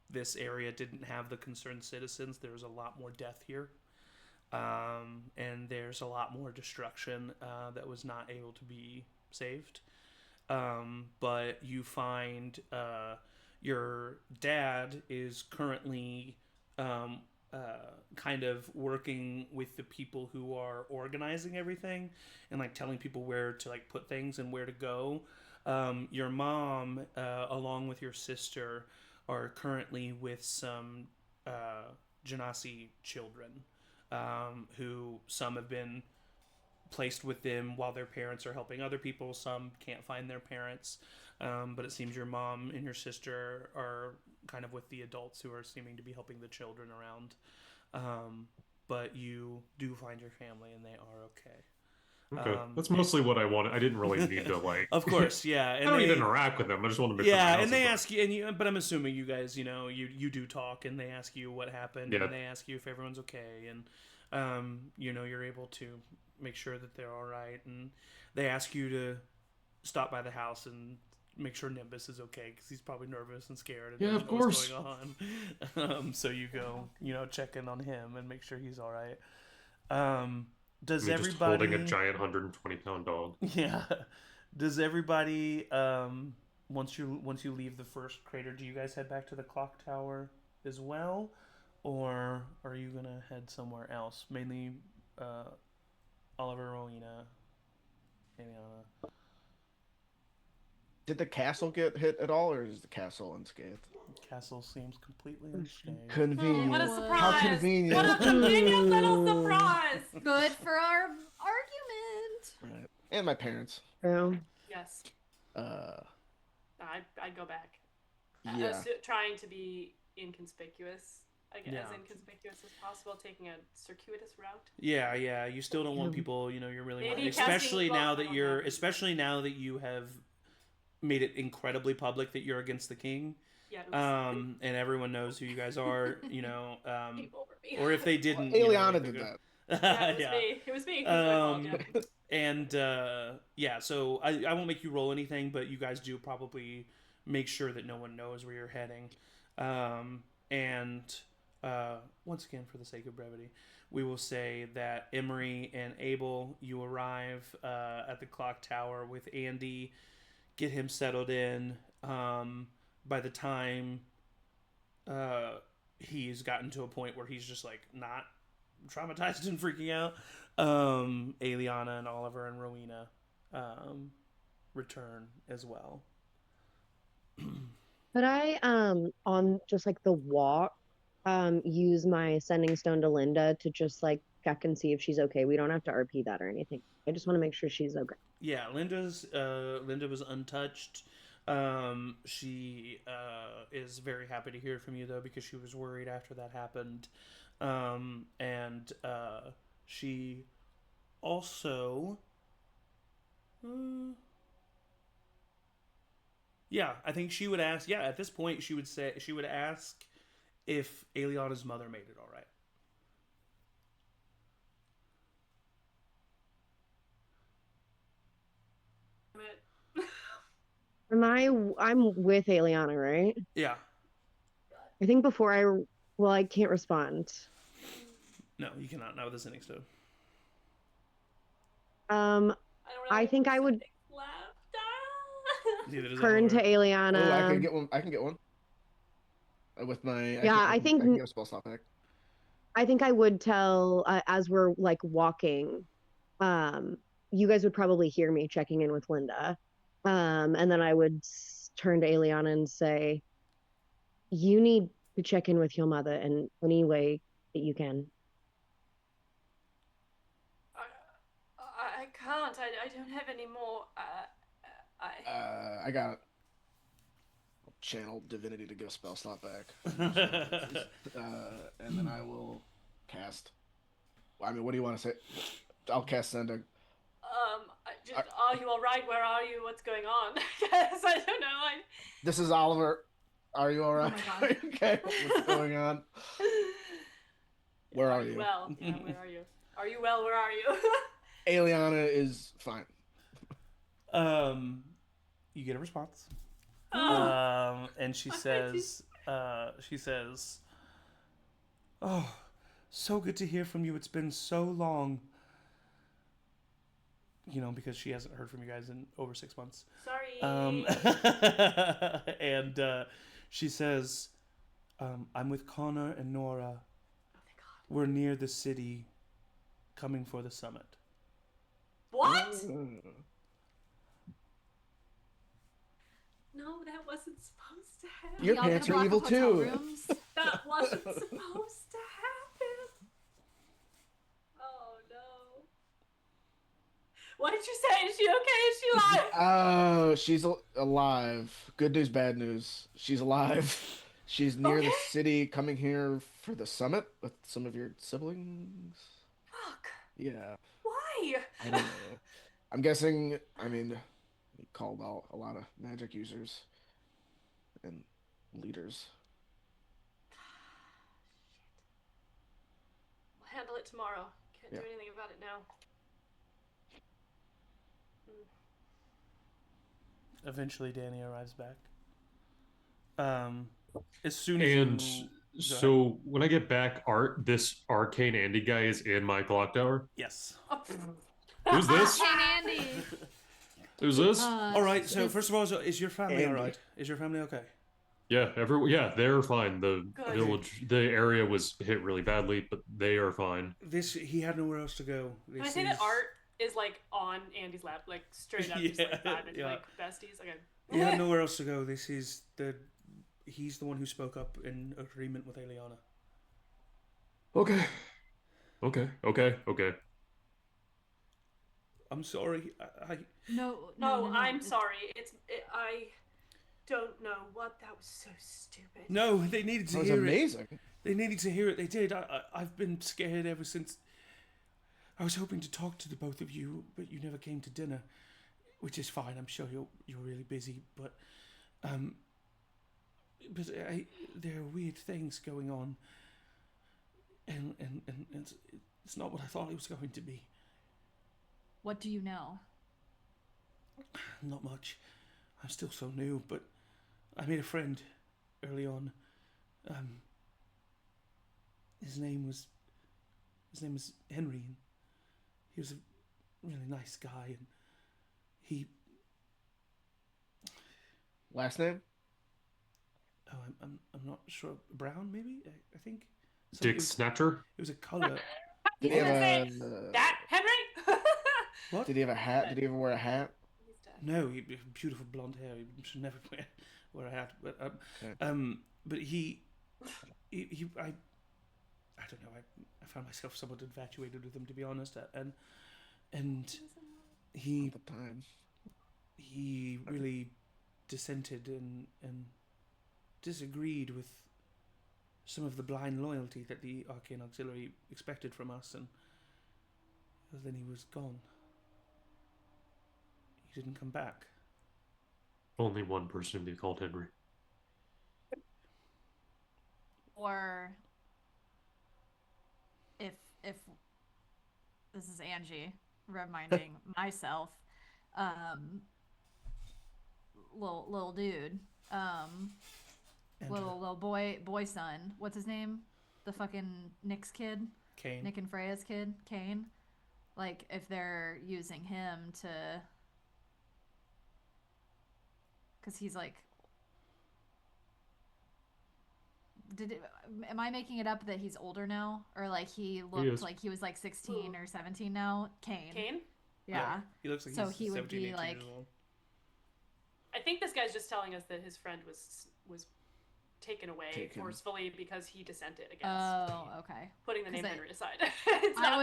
this area didn't have the concerned citizens, there's a lot more death here. And there's a lot more destruction that was not able to be saved. But you find your dad is currently kind of working with the people who are organizing everything and like telling people where to like put things and where to go. Your mom, along with your sister, are currently with some Genasi children. Who some have been placed with them while their parents are helping other people. Some can't find their parents. But it seems your mom and your sister are kind of with the adults who are seeming to be helping the children around. But you do find your family and they are okay. Okay, that's mostly what I wanted. I didn't really need to like. Of course, yeah. And I don't need to interact with them. I just want to make sure. Yeah, and they ask you, but I'm assuming you guys, you know, you do talk, and they ask you what happened, and they ask you if everyone's okay, and you know, you're able to make sure that they're all right, and they ask you to stop by the house and make sure Nimbus is okay because he's probably nervous and scared. And of course. What's going on? So you go, you know, check in on him and make sure he's all right. Does everybody just holding a giant 120-pound dog? Yeah. Does everybody once you leave the first crater, do you guys head back to the clock tower as well, or are you gonna head somewhere else? Mainly, Oliver, Rowina, Aeliana. Did the castle get hit at all, or is the castle unscathed? Castle seems completely unscathed. Convenient. What a surprise! How convenient. What a convenient little surprise! Good for our argument. Right. And my parents. True. Yes, Uh, I'd go back. yeah. Trying to be inconspicuous, as Yeah. inconspicuous as possible, taking a circuitous route. Yeah. You still don't want people, you know, you're really Maybe especially casting now block that you're on them. especially now that you have made it incredibly public that you're against the king. Yeah. And everyone knows who you guys are, you know, Came over me. or if they didn't, Aeliana did that. Yeah, it was me. It was me. And yeah, so I won't make you roll anything, but you guys do probably make sure that no one knows where you're heading. And once again, for the sake of brevity, we will say that Emory and Abel, you arrive at the clock tower with Andy, get him settled in. By the time he's gotten to a point where he's just like not traumatized and freaking out. Aeliana and Oliver and Rowina return as well. Could I, on just like the walk, use my sending stone to Linda to just like check and see if she's okay? We don't have to RP that or anything. I just want to make sure she's okay. Yeah, Linda was untouched. She is very happy to hear from you though, because she was worried after that happened. And she also yeah, I think she would ask, yeah, at this point she would ask if Aeliana's mother made it all right. I'm with Aeliana, right? Yeah. I think before I can't respond. No, you cannot. Not with the sending stone. I think I would Neither does turn to Oliver. Aeliana. Oh, I can get one. I can get one. With my I can think get a spell slot back. I think I would tell as we're like walking, you guys would probably hear me checking in with Linda. And then I would turn to Aeliana and say, you need to check in with your mother in any way that you can. I can't. I don't have any more. I got channel divinity to get a spell slot back. And then I will cast. I mean, what do you want to say? I'll cast sending. Are you all right? Where are you? What's going on? Yes, I don't know. This is Oliver. Are you all right? Oh my God. Okay, what's going on? Where are you? Well, yeah, where are you? Are you well? Where are you? Aeliana is fine. You get a response. Oh. And she says, "Oh, so good to hear from you. It's been so long." You know, because she hasn't heard from you guys in over 6 months. Sorry. And she says, "I'm with Connor and Nora. Oh, thank God. We're near the city, coming for the summit." What? No, that wasn't supposed to happen. Your Y'all gonna pants are block evil up hotel too. rooms? That wasn't supposed to happen. Oh no. What did you say? Is she okay? Is she alive? Oh, she's alive. Good news, bad news. She's alive. She's near the Okay. city, coming here for the summit with some of your siblings. Fuck. Yeah, Why? I don't know. I'm guessing. I mean, he called out a lot of magic users and leaders. We'll handle it tomorrow. Can't Yeah. do anything about it now. Eventually, Danny arrives back. As soon as And you... Go so ahead. when I get back, this arcane Andy guy is in my clock tower. Yes. Who's this? King Andy. Who's this? All right. So first of all, is your family all Andy. right? Is your family okay? Yeah, they're fine. The Good. village, the area was hit really badly, but they are fine. He had nowhere else to go. Can I say that Art is like on Andy's lap, like straight up, just like vibing, Yeah. like besties? Okay. He had nowhere else to go. He's the one who spoke up in agreement with Aeliana. Okay. I'm sorry. No, I'm sorry. I don't know what. That was so stupid. No, they needed to That was hear it. amazing. They needed to hear it. They did. I've been scared ever since. I was hoping to talk to the both of you, but you never came to dinner, which is fine. I'm sure you're really busy, but there are weird things going on, and it's not what I thought it was going to be. What do you know? Not much. I'm still so new, but I made a friend early on. His name was Henry, and he was a really nice guy, and he Last name? Oh, I'm not sure. Brown, maybe. I think. Dick Snatcher? It was a color. Did he have a that Henry? What? Did he have a hat? Did he ever wear a hat? He's dead. No, he beautiful blonde hair. He should never wear a hat. But Okay. but I don't know. I found myself somewhat infatuated with him, to be honest. And he At the time. he really dissented and disagreed with some of the blind loyalty that the Arcane Auxiliary expected from us, and then he was gone. He didn't come back. Only one person to be called Henry. Or if this is Angie reminding myself, little dude, little boy son, what's his name? The fucking Nick's kid, Kane. Nick and Freya's kid, Kane. Like if they're using him to, because he's like. Am I making it up that he's older now, or like he looked like he was like 16 or 17 now? Kane. Yeah. He looks like So he's he would 17, be 18 like. years old. I think this guy's just telling us that his friend was taken away forcefully because he dissented against. Oh, okay. Putting the name Henry aside. I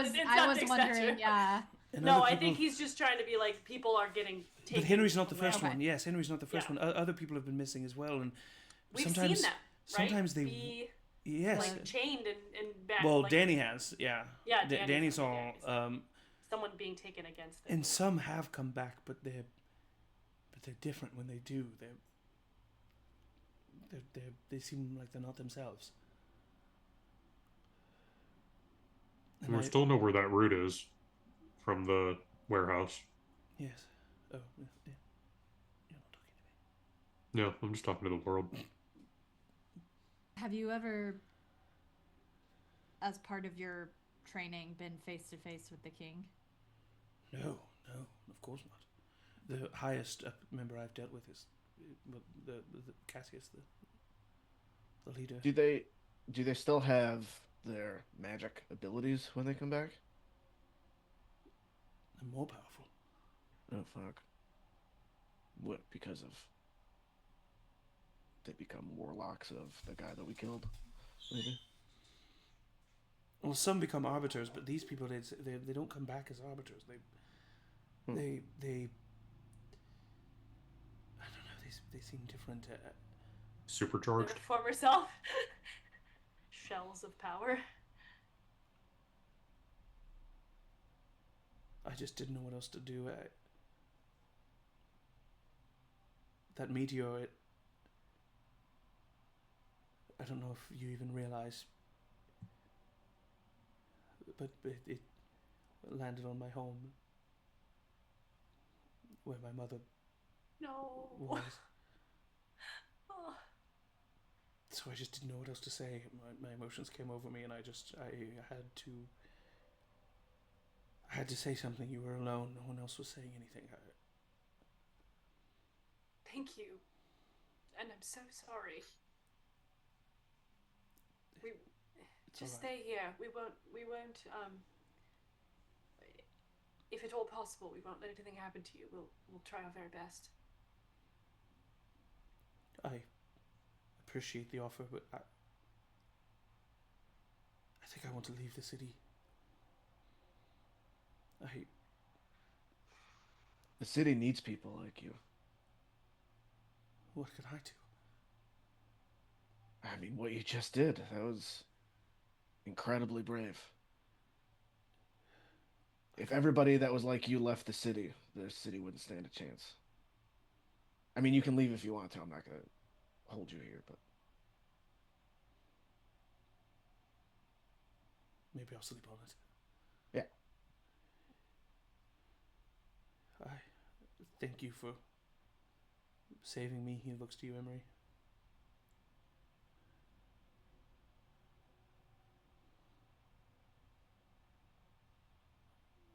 was wondering, yeah. And no, I think he's just trying to be like, people are getting taken. But Henry's not the away. first one. Yes, Henry's not the first one. Other people have been missing as well, and We've sometimes seen them. Right? sometimes they be, yes. like chained and back. Well, like, Danny has, yeah. Yeah, Danny saw. Someone being taken against them. And some have come back, but they're different when they do. They seem like they're not themselves. And We still know where that route is from the warehouse. Yes. Oh, yeah. You're not talking to me. No, I'm just talking to the world. Have you ever, as part of your training, been face to face with the king? No, of course not. The highest member I've dealt with is the Cassius, the leader. Do they still have their magic abilities when they come back? They're more powerful. Oh fuck. What? Because of they become warlocks of the guy that we killed, maybe. Well, some become arbiters, but these people they don't come back as arbiters. They I don't know. They seem different. Supercharged. Their former self. Shells of power. I just didn't know what else to do. That meteor. I don't know if you even realize, but it landed on my home, where my mother was. Oh. So I just didn't know what else to say. My emotions came over me, and I had to say something. You were alone. No one else was saying anything. Thank you, and I'm so sorry. Just stay here. We won't. If at all possible, we won't let anything happen to you. We'll try our very best. I appreciate the offer, but I think I want to leave the city. The city needs people like you. What can I do? I mean, what you just did, that was incredibly brave. If everybody that was like you left the city wouldn't stand a chance. I mean, you can leave if you want to. I'm not going to hold you here, but... Maybe I'll sleep on it. Yeah. I thank you for saving me. He looks to you, Emory.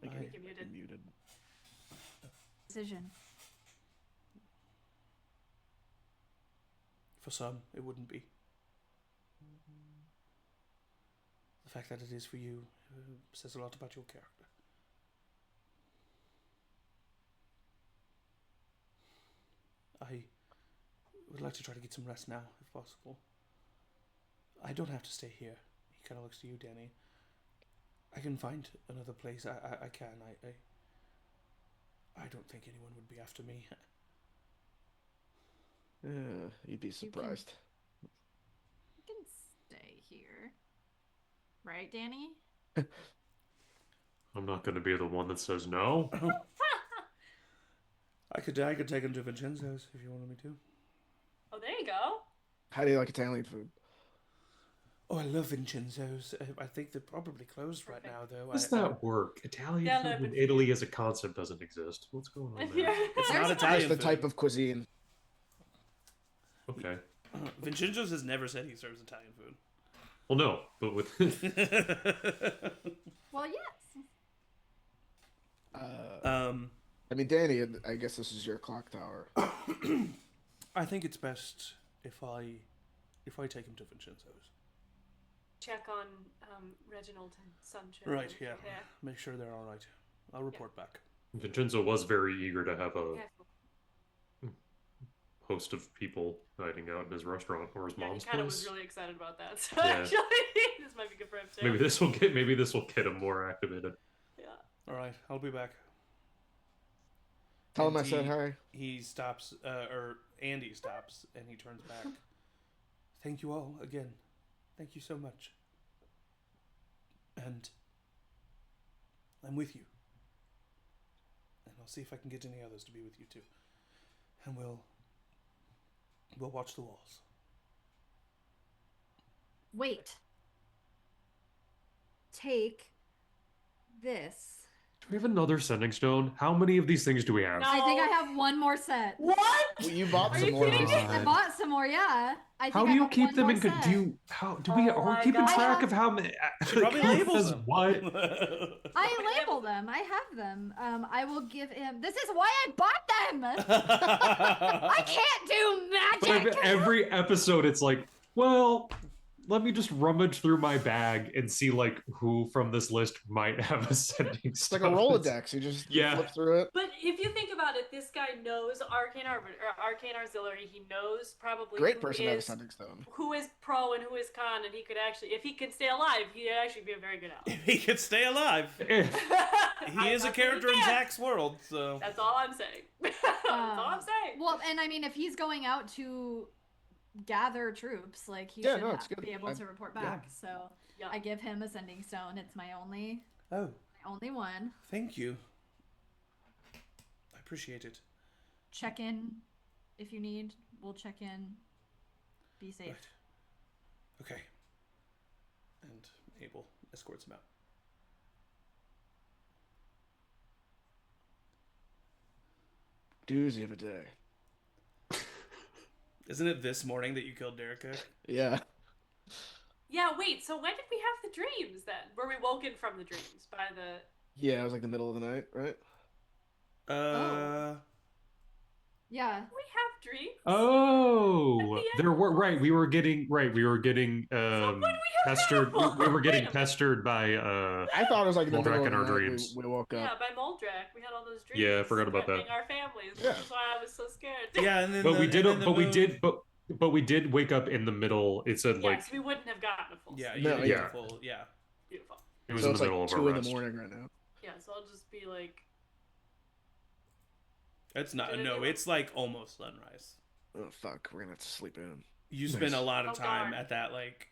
I think you're muted. Decision. For some, it wouldn't be. The fact that it is for you says a lot about your character. I would like to try to get some rest now, if possible. I don't have to stay here. He kind of looks to you, Danny. I can find another place. I can. I don't think anyone would be after me. Yeah, you'd be surprised. You can stay here. Right, Danny? I'm not going to be the one that says no. I could take him to Vincenzo's if you wanted me to. Oh, there you go. How do you like Italian food? Oh, I love Vincenzo's. I think they're probably closed right now, though. How does that work? Italian Yeah, food no, in but- Italy as a concept doesn't exist. What's going on there? Yeah. It's There's not a- Italian It's the food. type of cuisine. Okay. Vincenzo's has never said he serves Italian food. Well, no, but with Well, yes. I mean, Danny, I guess this is your clock tower. I think it's best if I take him to Vincenzo's. Check on Reginald and Sunshine. Right, yeah. Make sure they're all right. I'll report back. Vincenzo was very eager to have a Yeah. host of people dining out in his restaurant or his Yeah, he mom's kind of place. was really excited about that. So Yeah. actually, this might be good for him too. Maybe this will get him more activated. Yeah. All right, I'll be back. Tell him I And said hi. He stops, or Andy stops, and he turns back. Thank you all again. Thank you so much. And I'm with you. And I'll see if I can get any others to be with you too. And we'll watch the walls. Wait. Take this. Do we have another sending stone? How many of these things do we have? No. I think I have one more set. What? Well, you bought Are some you more. kidding me? I bought some more, yeah. I think How I do you have keep one them more in? set. Oh are we my keeping God. track of how many? Should probably label As them. what? I label them. I have them. I will give him. This is why I bought them. I can't do But magic. every episode, it's like, well, let me just rummage through my bag and see like who from this list might have a sending It's like a stone. Rolodex. You just Yeah. flip through it. But if you think about it, this guy knows Arcane Arbiter, or Arcane Auxiliary. He knows probably Great who person to have a is, sending stone. who is pro and who is con, and he could actually, if he can stay alive, he'd actually be a very good ally. He could stay alive. He is a character in Zach's world, so. That's all I'm saying. That's all I'm saying. Well, and I mean, if he's going out to gather troops, like he Yeah, should no, it's good. be able to report back. So Yeah. I give him a sending stone. It's my only Oh, one. thank you. I appreciate it. Check in if you need. We'll check in. Be safe. Right. Okay. And Abel escorts him out. Doozy of a day. Isn't it this morning that you killed Danrek? Yeah. Yeah, wait, so when did we have the dreams then? Were we woken from the dreams by the... Yeah, it was like the middle of the night, right? Yeah. We have dreams? Oh, At the end. there were we were getting when we have pestered. animals. We were getting Wait a minute. pestered by I thought it was like the Moldrak middle of in the our night dreams. we woke Yeah, up. by Moldrak, we had all those dreams. Yeah, I forgot about that. threatening our families. Yeah. That's why I was so scared. Yeah, and then but the, we did and then the moon- but we did wake up in the middle. It said like Yes, we wouldn't have gotten a full Yeah, sleep. you No, didn't get yeah. a full. Yeah. Beautiful. it was So in it's the middle like of 2 our in the rest. morning right now. Yeah, so I'll just be like, It's not. Did No, anyone- it's like almost sunrise. Oh fuck, we're gonna have to sleep in. You Nice. spend a lot of Oh, time darn. at that, like,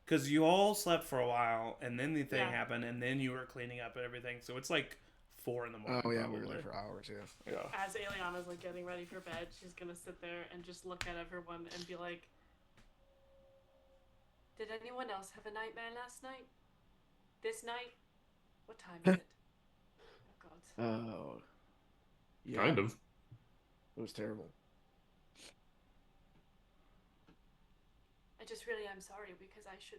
because you all slept for a while, and then the thing Yeah. happened, and then you were cleaning up and everything. So it's like 4 in the morning. Oh yeah, we probably. were there for hours. Yeah. Yeah. as Aeliana's like getting ready for bed, she's gonna sit there and just look at everyone and be like, did anyone else have a nightmare last night? This night? What time is it? Oh god. Oh. Yeah. Kind of. It was terrible. I just really am sorry because I should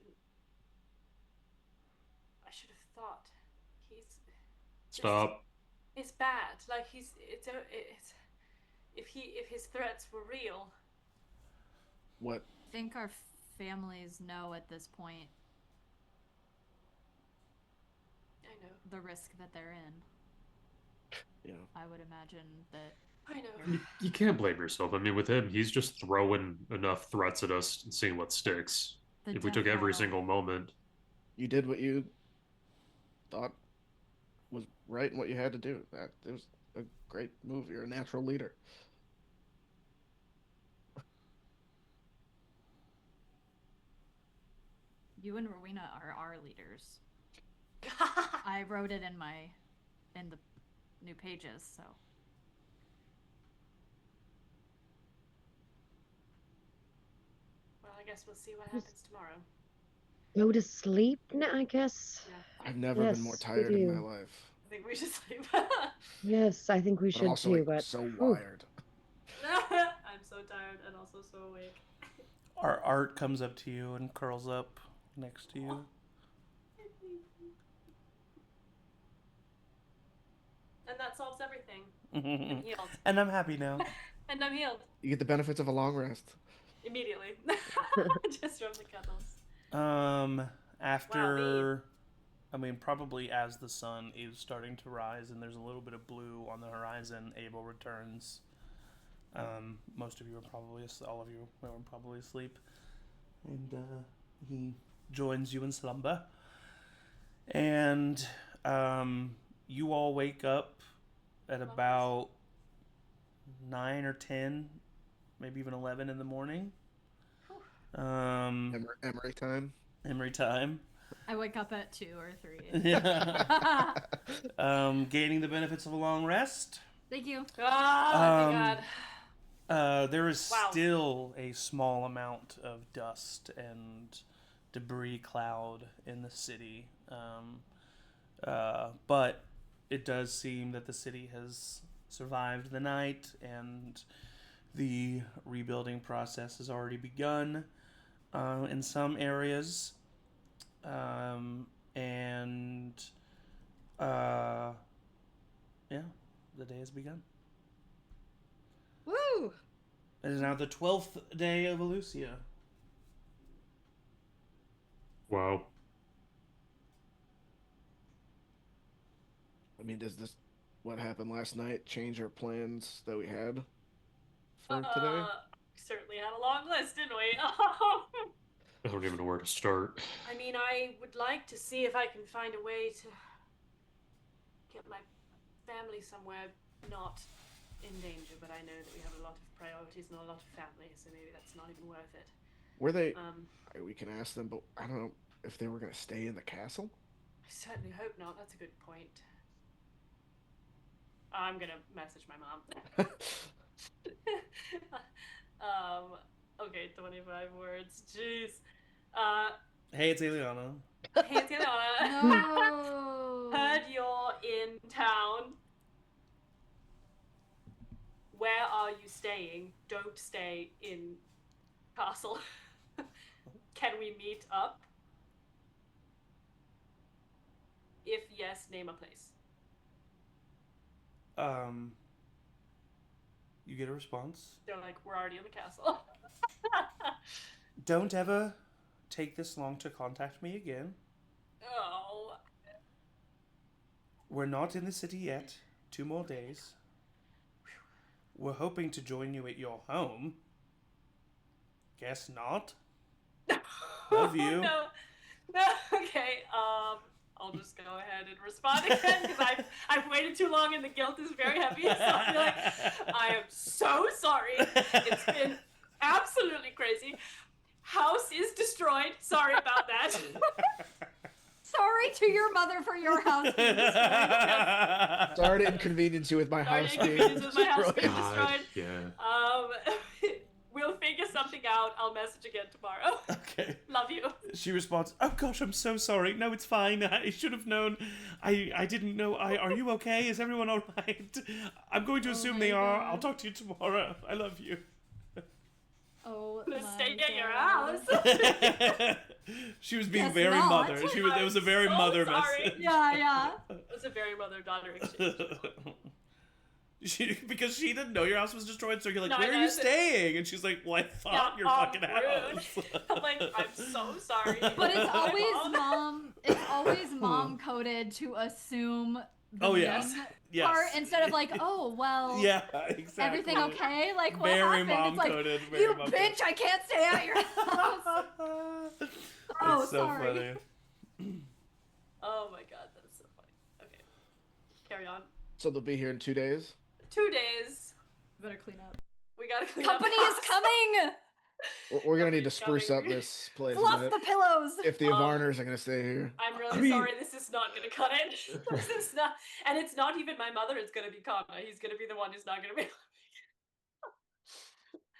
have thought he's Stop. it's bad. Like it's if his threats were real, What? I think our families know at this point I know. the risk that they're in. Yeah. I would imagine that. I know. You can't blame yourself. I mean, with him, he's just throwing enough threats at us and seeing what sticks. The If we death took every rattle. single moment. You did what you thought was right and what you had to do. That it was a great move. You're a natural leader. You and Rowina are our leaders. I wrote it in the new pages, so. Well, I guess we'll see what happens tomorrow. Go to sleep now, I guess. Yeah. I've never been more Yes, we tired in my do. life. I think we should sleep. Yes, I think we But I'm should also too, like but so whew. wired. I'm so tired and also so awake. Our art comes up to you and curls up next to you. And that solves everything. I'm healed. And I'm happy now. And I'm healed. You get the benefits of a long rest. Immediately. Just from the cuddles. After, I mean, probably as the sun is starting to rise and there's a little bit of blue on the horizon, Abel returns. Most of you are probably, all of you are probably asleep. And he joins you in slumber. And you all wake up at about 9 or 10, maybe even 11 in the morning. Emory time. Emory time. I wake up at 2 or 3. Yeah. Gaining the benefits of a long rest. Thank you. Oh, thank God. There is Wow. still a small amount of dust and debris cloud in the city. But it does seem that the city has survived the night and the rebuilding process has already begun in some areas. Yeah, the day has begun. Woo! It is now the 12th day of Elucia. Wow. I mean, does this what happened last night change our plans that we had for today? Certainly had a long list, didn't we? I don't even know where to start. I mean, I would like to see if I can find a way to get my family somewhere not in danger, but I know that we have a lot of priorities and a lot of family, so maybe that's not even worth it. Were they? We can ask them, but I don't know if they were going to stay in the castle. I certainly hope not. That's a good point. I'm gonna message my mom. Okay, 25 words. Jeez. Hey, it's Aeliana. Hey, it's Aeliana. No. Heard you're in town. Where are you staying? Don't stay in castle. Can we meet up? If yes, name a place. You get a response. They're like, we're already in the castle. Don't ever take this long to contact me again. Oh. We're not in the city yet. 2 more days. We're hoping to join you at your home. Guess not. Love you. No, okay, I'll just go ahead and respond again because I've waited too long and the guilt is very heavy. So I'll be like, I am so sorry. It's been absolutely crazy. House is destroyed. Sorry about that. Sorry to your mother for your house being destroyed. Sorry to inconvenience you with my Sorry house to being inconvenience with my house being destroyed. destroyed. Yeah. We'll figure something out. I'll message again tomorrow. Okay. Love you. She responds, "Oh gosh, I'm so sorry. No, it's fine. I should have known. I didn't know. Are you okay? Is everyone all right? I'm going to assume they are. I'll talk to you tomorrow. I love you." Oh, I'm gonna my stay at your God. house. She was being Guess very not. mother. It was a very I'm so mother sorry. message. Yeah, yeah. It was a very mother-daughter exchange. Because she didn't know your house was destroyed, so you're like, No, where I are you know. staying? And she's like, well, I thought your fucking rude. house. I'm like, I'm so sorry. But it's always mom. It's always mom coded to assume the Oh, mean yes. Yes. part instead of like, oh well, Yeah, exactly. everything okay? Like what Very happened? It's like, mom-coded, very you mom-coded. bitch! I can't stay at your house. Oh, It's so sorry. funny. Oh my god, that's so funny. Okay, carry on. So they'll be here in 2 days. 2 days. Better clean up. We gotta clean Company up. is coming. We're gonna need to Company's spruce up coming. this place a Fluff bit. the pillows. If the Avarners are gonna stay here. I'm really I mean- sorry. This is not gonna cut it. This is not, and it's not even my mother. It's gonna be Kana. He's gonna be the one who's not gonna be.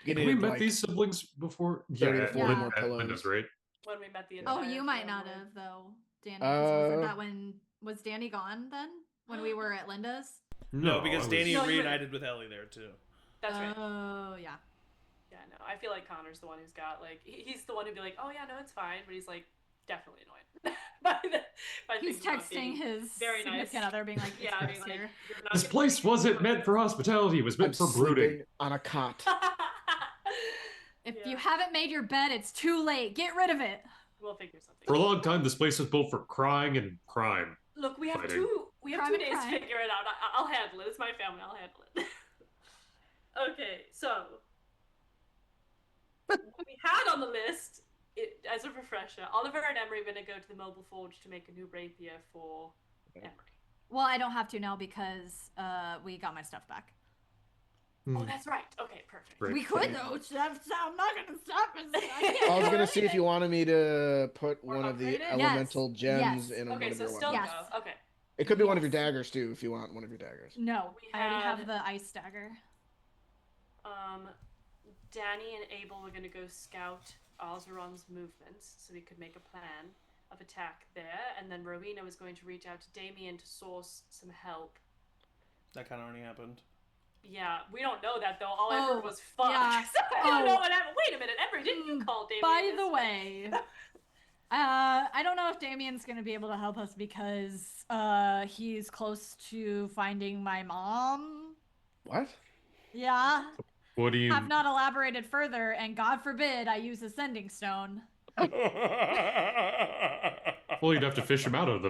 You Have we need, met like, these siblings before? 30 to at 40 more at pillows. Linda's, right? When we met the Oh, entire you might not family. have though, Danny. 'Cause wasn't Uh, that when was Danny gone then? When we were at Linda's? No, because I was- Danny No, you wouldn't. reunited with Ellie there, too. That's right. Oh yeah. Yeah, no, I feel like Connor's the one who's got like he's the one who'd be like, oh yeah, no, it's fine, but he's like definitely annoyed by He's things not texting being his very nice. significant other, being like, Yeah, "It's I Chris mean, like, here." you're not This gonna- place wasn't meant for hospitality. It was meant I'm for brooding. sleeping on a cot. If Yeah. you haven't made your bed, it's too late. Get rid of it. We'll figure something. For a long time, this place was built for crying and crime. Look, we have Fighting. two. We have Crime 2 and days crime. to figure it out. I'll handle it. It's my family. I'll handle it. Okay, so what we had on the list, as a refresher, Oliver and Emory are going to go to the mobile forge to make a new rapier for Emory. Well, I don't have to now because we got my stuff back. Oh, that's right. Okay, perfect. Right. We could though. I'm not gonna stop it. I was gonna see if you wanted me to put Or one of the upgrade it? elemental Yes. gems Yes. in one Okay, of so your still weapons. Yes. go. Okay. It could be one of your Yes. daggers too, if you want one of your daggers. No, We I already have had- the ice dagger. Danny and Abel were going to go scout Alzeron's movements so we could make a plan of attack there, and then Rowina was going to reach out to Damien to source some help. That kind of already happened. Yeah, we don't know that though. All I Oh, heard was fuck. yeah. So I don't Oh. know what happened. Wait a minute, Emory, didn't you call Damien? By this the way? way, I don't know if Damien's gonna be able to help us because he's close to finding my mom. What? Yeah. What do you? Have not elaborated further, and God forbid I use a sending stone. Well, you'd have to fish him out of the.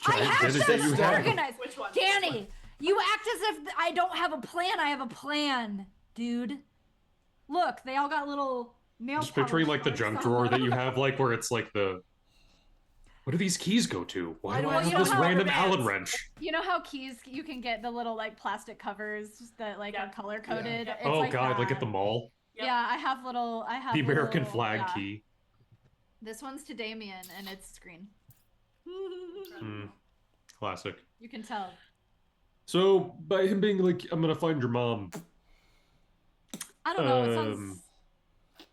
I have Then them you have- organized. Which one? Danny, you act as if I don't have a plan. I have a plan, dude. Look, they all got little nail Just picturing like the polish junk marks drawer on that you them. have, like where it's like the. What do these keys go to? Why do I Well, you have know this how random rubber bands- Allen wrench? You know how keys you can get the little like plastic covers that like Yeah. are color coded. Yeah. It's Oh like god, like that. at the mall, Yep. Yeah, I have little. I have the American little- flag yeah. key. This one's to Damien, and it's green. Hmm. Classic. You can tell. So by him being like, "I'm gonna find your mom," I don't know. It Um, sounds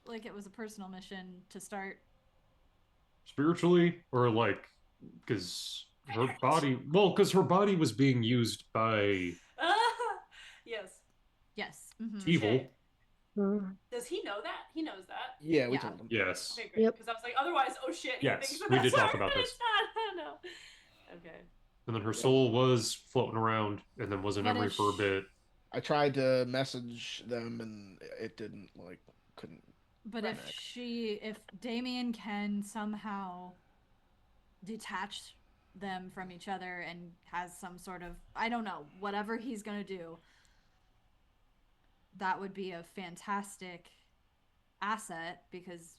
like it was a personal mission to start. spiritually or like, because her body, because her body was being used by Yes. Yes. Mhm. evil. Does he know that? He knows that. Yeah, we Yeah. told them. Yes. Okay, great. Yep. Because I was like, otherwise, oh shit. He Yes, thinks that we that's did talk her, about but this. it's not. I don't know. Okay. And then her soul was floating around, and then was in What memory if for a bit. I tried to message them and it didn't couldn't. But Right. if Damien can somehow detach them from each other and has some sort of, I don't know, whatever he's gonna do, that would be a fantastic asset because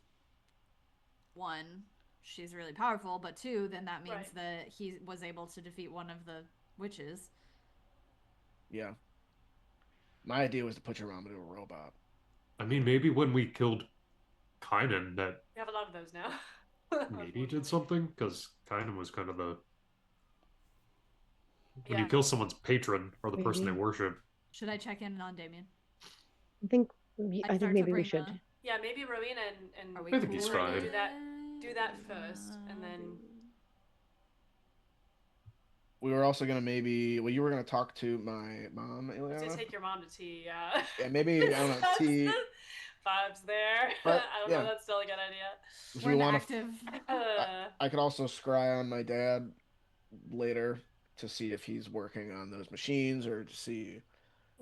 one, she's really powerful, but two, then that means Right. that he was able to defeat one of the witches. Yeah. My idea was to put your mom into a robot. I mean, maybe when we killed Kynan, that We have a lot of those now. maybe did something, because Kynan was kind of the. When Yeah. you kill someone's patron or the person they Maybe. worship, Should I check in on Damien? I think I'd I think start to maybe we bring should. the- Yeah, maybe Rowena and Are we I think he's cool with fine. Do that first, and then We were also gonna you were gonna talk to my mom, to Aeliana. take your mom to tea. Yeah. Yeah, maybe I don't know tea. Vibes there. But, I don't yeah. know. That's still a good idea. If We're we an want active. I could also scry on my dad later to see if he's working on those machines or to see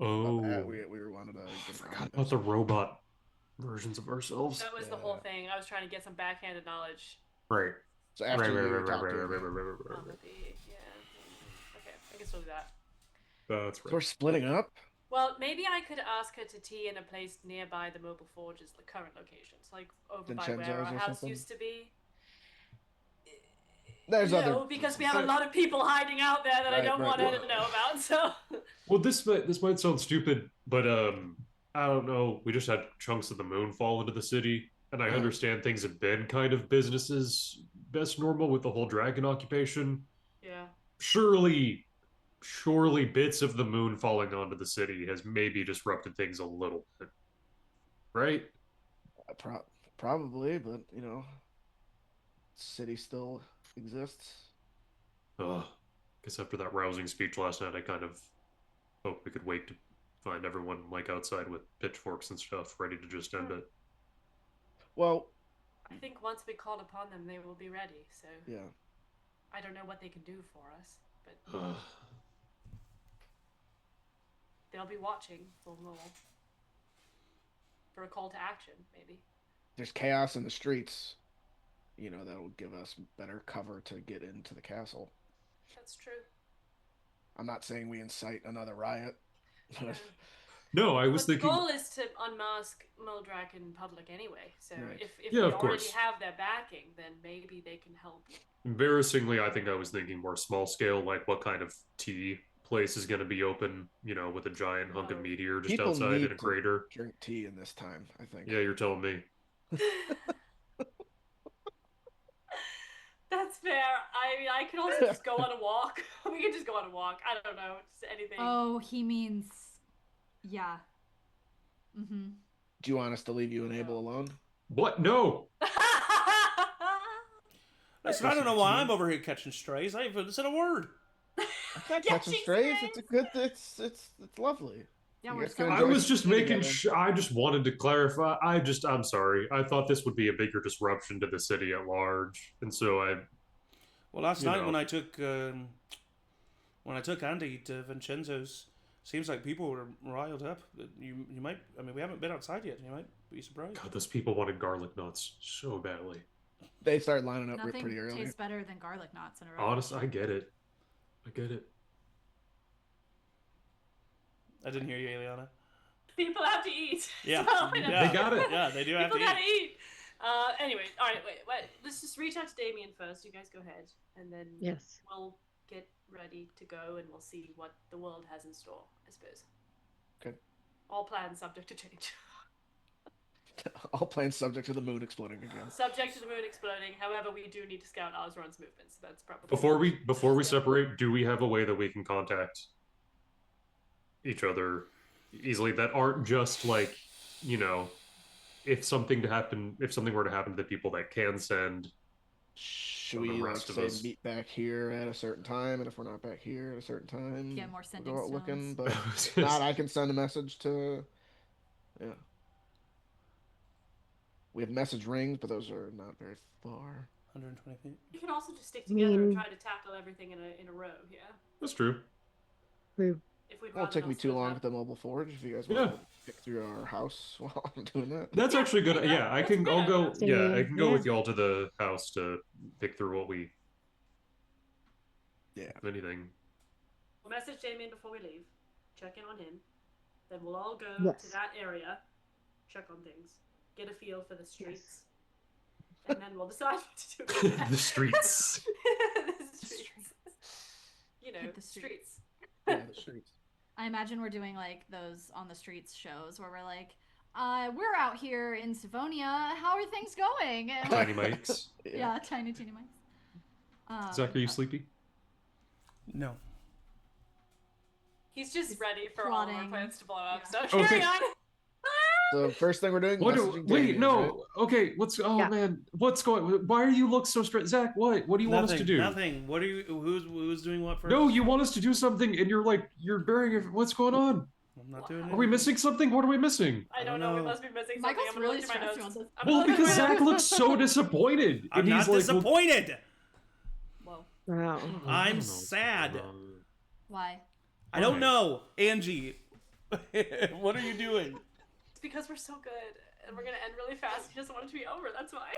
Oh, we wanted to I get forgot around about it. the robot versions of ourselves. That was the whole thing. I was trying to get some backhanded knowledge. Right. So after Right. you talk to him, On the B, yeah. Okay, I can still do that. That's so we're right. splitting up. Well, maybe I could ask her to tea in a place nearby the mobile forges, the current locations, like over by where Vincenzo's our or house something? used to be. There's other No, because we have a lot of people hiding out there that I don't want her to know about. So. Well, this might sound stupid, but I don't know. We just had chunks of the moon fall into the city, and I understand things have been kind of business's best normal with the whole dragon occupation. Yeah. Surely bits of the moon falling onto the city has maybe disrupted things a little bit, right? Probably, but city still exists. Guess after that rousing speech last night, I kind of hoped we could wait to find everyone like outside with pitchforks and stuff, ready to just end it. Well, I think once we call upon them, they will be ready. So yeah. I don't know what they can do for us, but they'll be watching for a call to action, maybe. There's chaos in the streets. That'll give us better cover to get into the castle. That's true. I'm not saying we incite another riot. But No, I was thinking. The goal is to unmask Muldrak in public anyway. So Right. if Yeah, we of already course. have their backing, then maybe they can help. Embarrassingly, I think I was thinking more small scale, like what kind of tea place is going to be open, with a giant hunk of meteor just people outside need in a crater. to drink tea in this time, I think. Yeah, you're telling me. That's fair. I mean, I could also just go on a walk. We could just go on a walk. I don't know. Just anything. Oh, he means, yeah. Mm-hmm. Do you want us to leave you and Abel alone? What? No. Listen, I don't know why I'm over here catching strays. I haven't said a word. I'm not catching strays. It's a good. It's lovely. Yeah, You we're guys can so. I enjoy was just tea making together. I just wanted to clarify. I'm sorry. I thought this would be a bigger disruption to the city at large. And so Well, last night when I took Andy to Vincenzo's, seems like people were riled up. You might. I mean, we haven't been outside yet. You might be surprised. God, those people wanted garlic nuts so badly. They started lining up Nothing pretty early. tastes better than garlic knots in a row. Honestly, I get it. I didn't hear you, Aeliana. People have to eat. Yeah, So, yeah. They got it. Yeah, they do have People to gotta eat. eat. Anyway, all right, wait. Let's just reach out to Damien first. You guys go ahead, and then Yes. we'll get ready to go, and we'll see what the world has in store. I suppose. Okay. All plans subject to change. All plans subject to the moon exploding again. Subject to the moon exploding. However, we do need to scout Osron's movements. So that's probably Before we separate, do we have a way that we can contact each other easily that aren't just like, if something were to happen to the people that can send? Should the we rest of say us. meet back here at a certain time, and if we're not back here at a certain time, Get more we'll sending go out looking. stones. But if not, I can send a message to. Yeah. We have message rings, but those are not very far. 120 feet. You can also just stick together and try to tackle everything in a row. Yeah. That's true. True. If we'd It won't rather take me not too split long up. at the mobile forge. If you guys want to pick through our house while I'm doing that. That's actually good. Yeah, I That's a can. good I'll go. idea. Yeah, I can go Yeah. with y'all to the house to pick through what we. Yeah. If anything. We'll message Damien before we leave. Check in on him. Then we'll all go Yes. to that area. Check on things. Get a feel for the streets. And then we'll decide what to do with that. The streets. The streets. You know, Hit the the streets. streets. Yeah, the streets. I imagine we're doing like those on the streets shows where we're like, we're out here in Savonia. How are things going? And Tiny mics. yeah, tiny mics. Zach, are you sleepy? No. He's just ready for all of our plotting. plans to blow up. Yeah. So Okay. carry on. So first thing we're doing. What? messaging Wait, Damien, no. right? Okay. Oh Yeah. man, what's going? Why are you look so straight, Zach? What? What do you want us to do? Nothing. What are you? Who's doing what first? No, you want us to do something, and you're bearing. What's going on? I'm not doing it. Are we missing something? What are we missing? I don't know. We must be missing something. Michael's I'm gonna really look through my stressed notes. about this. I'm Well, gonna look because through my Zach notes. looks so disappointed. I'm and not he's like, disappointed. Whoa. Wow. I'm sad. Why? I don't Why? know, Angie. What are you doing? It's because we're so good, and we're gonna end really fast. He doesn't want it to be over. That's why.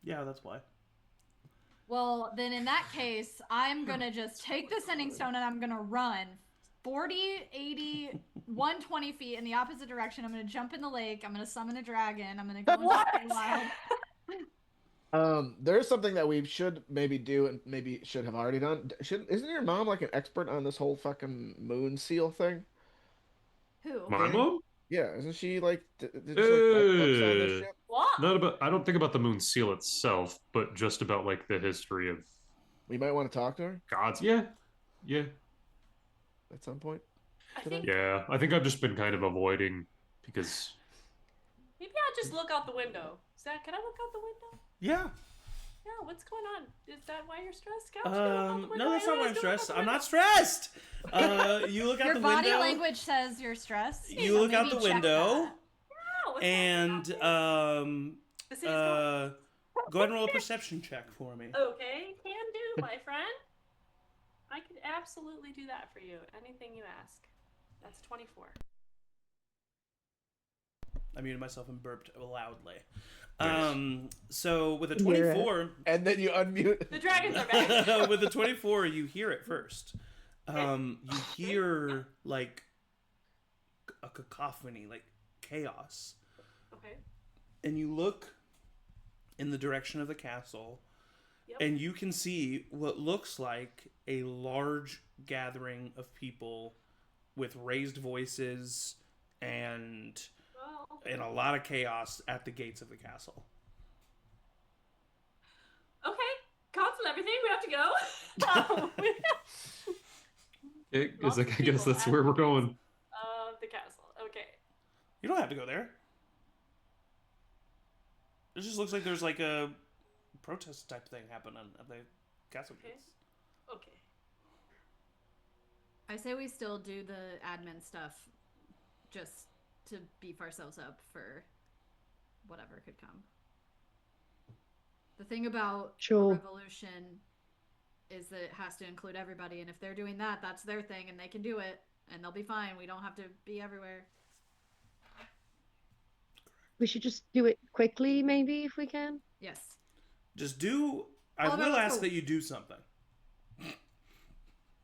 Yeah, that's why. Well, then in that case, I'm gonna just take the sending stone and I'm gonna run 40, 80, 120 feet in the opposite direction. I'm gonna jump in the lake. I'm gonna summon a dragon. I'm gonna go into the wild. There's something that we should maybe do and maybe should have already done. Isn't your mom like an expert on this whole fucking moon seal thing? Who? My mom? Yeah, isn't she like? Did she like write books on this shit? What? Not about. I don't think about the moon seal itself, but just about like the history of We might want to talk to her gods. Yeah, yeah, at some point. I think yeah. I think I've just been kind of avoiding because maybe I'll just look out the window. Zach, can I look out the window? Yeah. Yeah, what's going on? Is that why you're stressed? Can I just look out the window? No, that's not why I'm Everyone's looking out stressed. the I'm window. not stressed. You look out Your the body window. language says you're stressed. You so look out maybe the check window, that. Yeah, what's and happening? The city's going. go ahead and roll a perception check for me. Okay, can do, my friend. I could absolutely do that for you. Anything you ask. That's 24. I muted myself and burped loudly. Nice. So with a Hear it. 24, And then you unmute. The dragons are back. with the 24, you hear it first. You hear like a cacophony, like chaos, Okay. and you look in the direction of the castle, Yep. and you can see what looks like a large gathering of people with raised voices and Well, a lot of chaos at the gates of the castle. okay. Cancel everything. We have to go. I guess that's where we're going. The castle. Okay. You don't have to go there. It just looks like there's like a protest type thing happening at the castle Okay. gates. Okay. I say we still do the admin stuff just to beef ourselves up for whatever could come. The thing about Sure. a revolution is that it has to include everybody, and if they're doing that, that's their thing, and they can do it, and they'll be fine. We don't have to be everywhere. We should just do it quickly, maybe, if we can. Yes. Just do. I Oliver, will let's ask go. that you do something.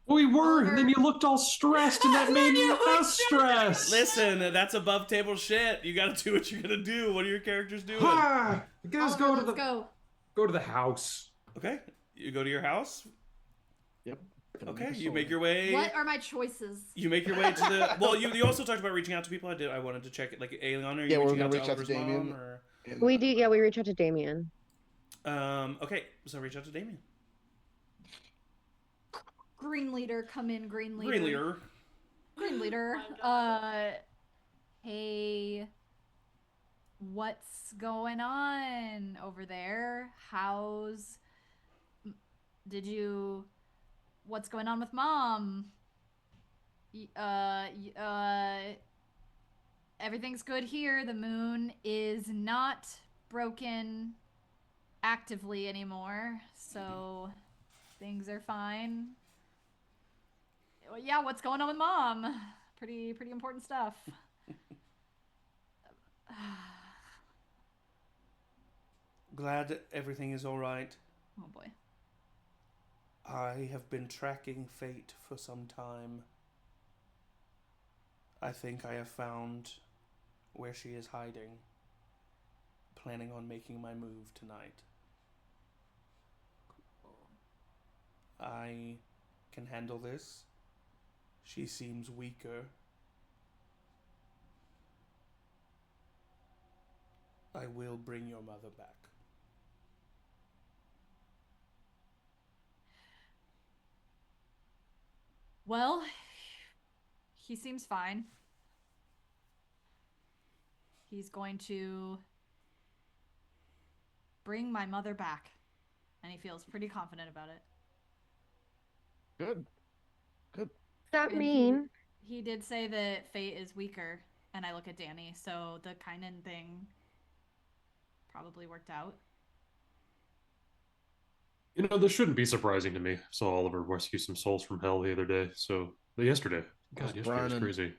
We were, Oliver. and then you looked all stressed, and that made you less stressed. Listen, that's above table shit. You gotta do what you're gonna do. What are your characters doing? Ah, you guys Oliver, go to let's go. go to the house. Okay, you go to your house. Yep. Okay, you make your way. What are my choices? You make your way to the. Well, you also talked about reaching out to people. I wanted to check it. Like Aeliana, are you Yeah, we're reaching gonna out to reach out to Oliver's Damien. mom, or? We do, yeah, we reach out to Damien. Okay, so reach out to Damien. Green leader, come in, green leader. Green leader. Green leader. Oh my God. Hey, what's going on over there? What's going on with mom? Everything's good here. The moon is not broken actively anymore, so things are fine. Well, yeah, what's going on with mom? Pretty important stuff. Glad everything is all right. Oh boy. I have been tracking fate for some time. I think I have found where she is hiding. Planning on making my move tonight. I can handle this. She seems weaker. I will bring your mother back. Well, he seems fine. He's going to bring my mother back. And he feels pretty confident about it. Good. Good. Does that And mean? He did say that fate is weaker. And I look at Danny, so the Cullinan thing probably worked out. You know, this shouldn't be surprising to me. Saw Oliver rescue some souls from hell the other day. Yesterday. God, Was yesterday was Brian- crazy.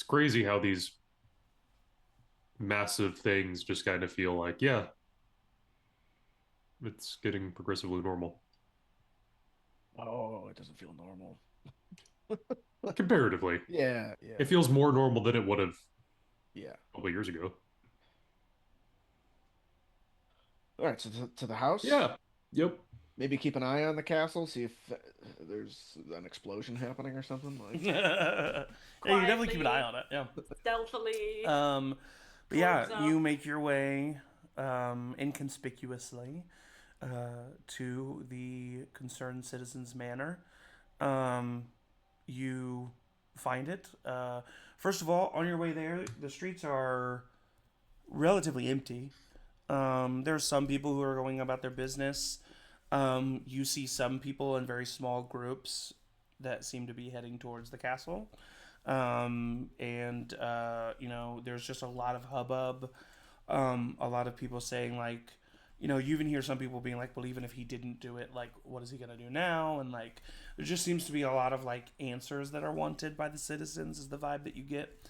It's crazy how these massive things just kind of feel like, yeah, it's getting progressively normal. Oh, it doesn't feel normal. Comparatively. Yeah. It feels more normal than it would have Yeah. a couple years ago. All right, so to the house. Yeah. Yep. Maybe keep an eye on the castle, see if there's an explosion happening or something. Like, Yeah, you can definitely keep an eye on it. Yeah. Stealthily. But yeah, Towards, you make your way inconspicuously to the concerned citizens' manor. You find it. First of all, on your way there, the streets are relatively empty. There are some people who are going about their business. You see some people in very small groups that seem to be heading towards the castle. There's just a lot of hubbub. A lot of people saying, like, you even hear some people being like, well, even if he didn't do it, like, what is he going to do now? And, like, there just seems to be a lot of, like, answers that are wanted by the citizens is the vibe that you get.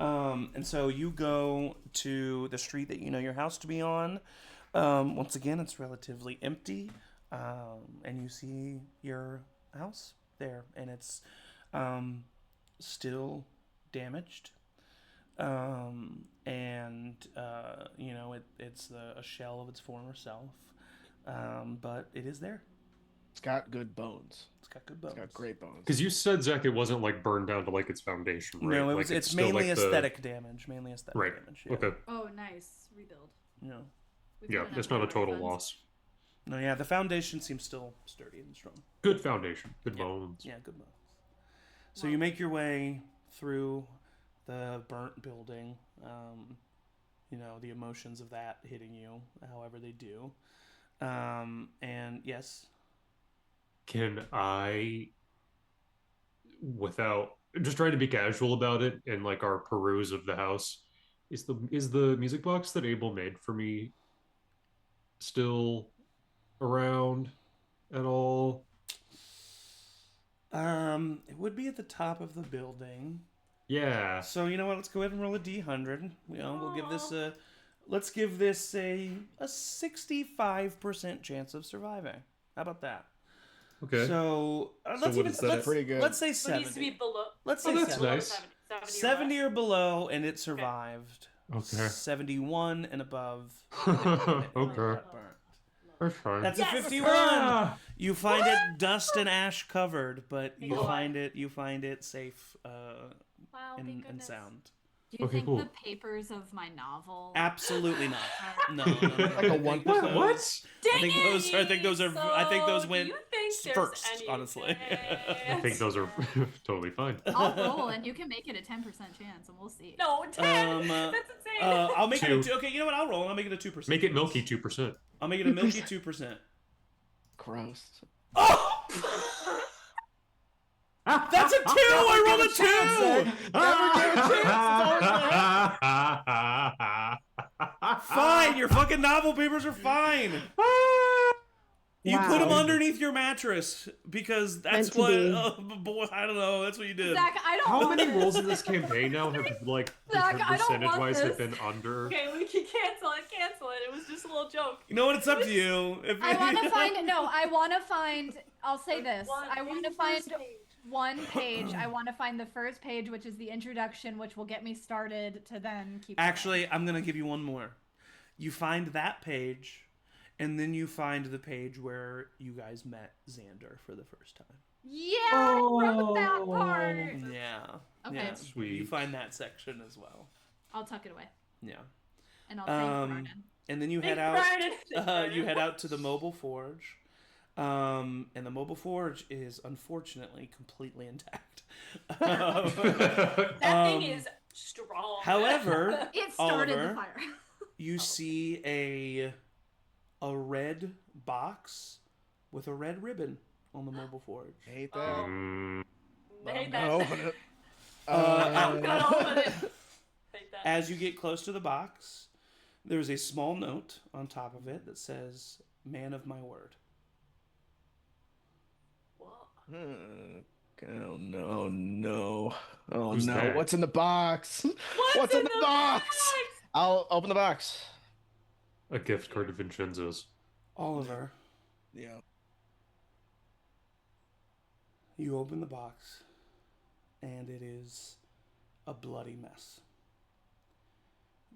And so you go to the street that you know your house to be on. Once again, it's relatively empty. And you see your house there, and it's still damaged. It's a shell of its former self. But it is there. it's got good bones. It's got good bones. It's got great bones. Because you said, Zach, it wasn't like burned down to like its foundation, right? No, like, it's still, mainly like, aesthetic damage. Mainly aesthetic Right. damage. Yeah. Okay. Oh, nice. Rebuild. Yeah. We've Yeah, got it's enough not a total funds. loss. No, yeah, the foundation seems still sturdy and strong. Good foundation. Good Yeah. bones. Yeah, good bones. So you make your way through the burnt building. The emotions of that hitting you, however they do. And yes. Can I, without just trying to be casual about it and like our peruse of the house, is the music box that Abel made for me still around at all? It would be at the top of the building. Yeah. So you know what? Let's go ahead and roll a d100. We'll give this a. Let's give this a 65% chance of surviving. How about that? Okay. So let's what is that? let's, Pretty good. let's say It 70. needs to be below. Let's Oh, say that's 70. nice. 70 or below, and it survived. Okay. 71 and above. Okay. That's fine. That's Yes! a 51. Ah! You find it dust and ash covered, but you Thank find it safe Wow, thank and goodness. sound. Do you Okay, think cool. the papers of my novel? Absolutely not. No. Like a 1%. What? I think those are. I think those went do you think there's first. any Honestly. I think those are totally fine. I'll roll, and you can make it a 10% chance, and we'll see. No, 10. That's insane. I'll make it Two. a 2. Okay, you know what? I'll roll. I'll make it a 2%. Make it milky 2%. I'll make it a milky 2%. Gross. Oh! That's a 2! I rolled a 2! Fine, your fucking novel papers are fine. You put them Wow. underneath your mattress because that's Meant to what. be. Boy, I don't know. That's what you did. Zach, I don't How want many this. rolls in this campaign now have like Zach, I don't want percentage-wise have this. been under? Okay, we can cancel it. Cancel it. It was just a little joke. You know what? It's up to you. If I want to find. No, I want to find. I'll say this. One I want to first find page. one page. I want to find the first page, which is the introduction, which will get me started to then keep. Actually, I'm gonna give you one more. You find that page, and then you find the page where you guys met Xander for the first time. Yeah, I wrote that part. Yeah. Okay. Yeah. Sweet. You find that section as well. I'll tuck it away, Yeah. and I'll thank Ronan. And then you Thank head out. Brian. You head out to the mobile forge. And the mobile forge is unfortunately completely intact. That thing is strong. However, It started Oliver, the fire. you see a red box with a red ribbon on the mobile forge. Hate that. Oh. Mm, Hate I'm that. gonna open it. I'm gonna open it. Hate that. As you get close to the box, there's a small note on top of it that says, "Man of my word." Whoa. Oh no, no. Oh Who's no. there? What's in the box? What's in in the the box? I'll open the box. A gift card to Vincenzo's. Oliver, Yeah. you open the box, and it is a bloody mess.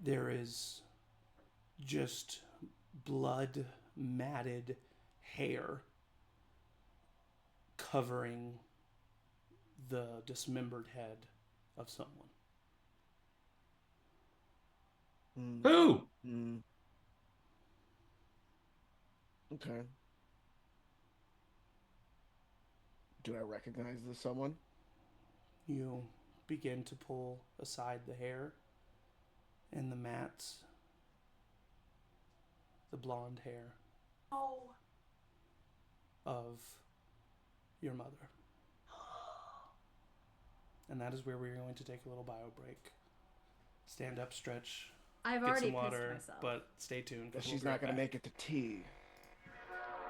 There is just blood matted hair covering the dismembered head of someone. Who? Mm. Okay. Do I recognize this someone? You begin to pull aside the hair and the mats, the blonde hair Oh. of your mother. And that is where we're going to take a little bio break. Stand up, stretch, I've get already some water, pissed myself. but stay tuned. But 'cause she's we'll be not going to right make it to tea.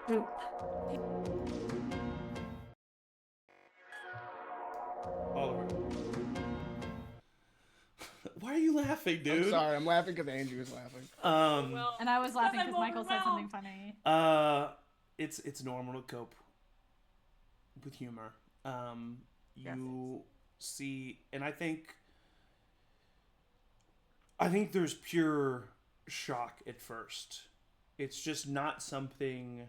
back. Oliver. Why are you laughing, dude? I'm sorry. I'm laughing because Angie was laughing. Well, And I was laughing I'm because Michael said something overwhelmed. funny. It's normal to cope with humor. You see, and I think there's pure shock at first. It's just not something.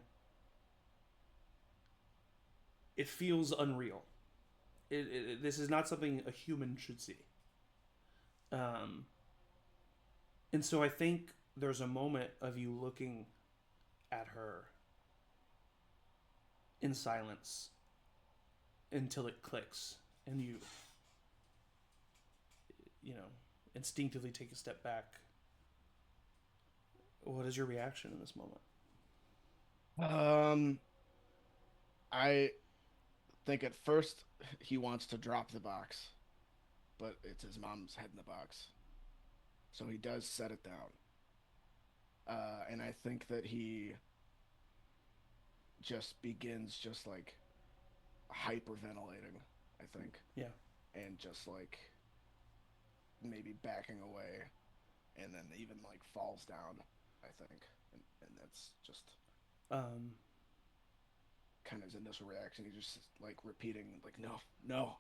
It feels unreal. This is not something a human should see. And so I think there's a moment of you looking at her in silence until it clicks and you instinctively take a step back. What is your reaction in this moment? I think at first he wants to drop the box, but it's his mom's head in the box. So he does set it down. And I think that he just begins just like hyperventilating, I think. Yeah. And just like maybe backing away and then even like falls down, I think. And that's just kind of his initial reaction. He's just like repeating like no, no.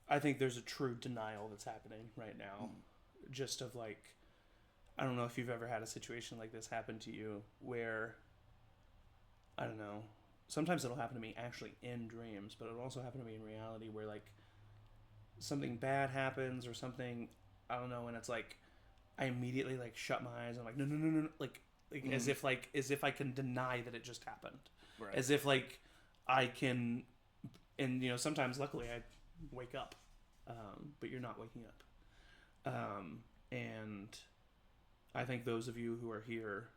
I think there's a true denial that's happening right now. Just of like, I don't know if you've ever had a situation like this happen to you where, I don't know, sometimes it'll happen to me actually in dreams, but it'll also happen to me in reality where like something bad happens or something, I don't know, and it's like I immediately like shut my eyes and I'm like no, like as if I can deny that it just happened. Right. As if like I can, and sometimes luckily I wake up, but you're not waking up. And I think those of you who are here,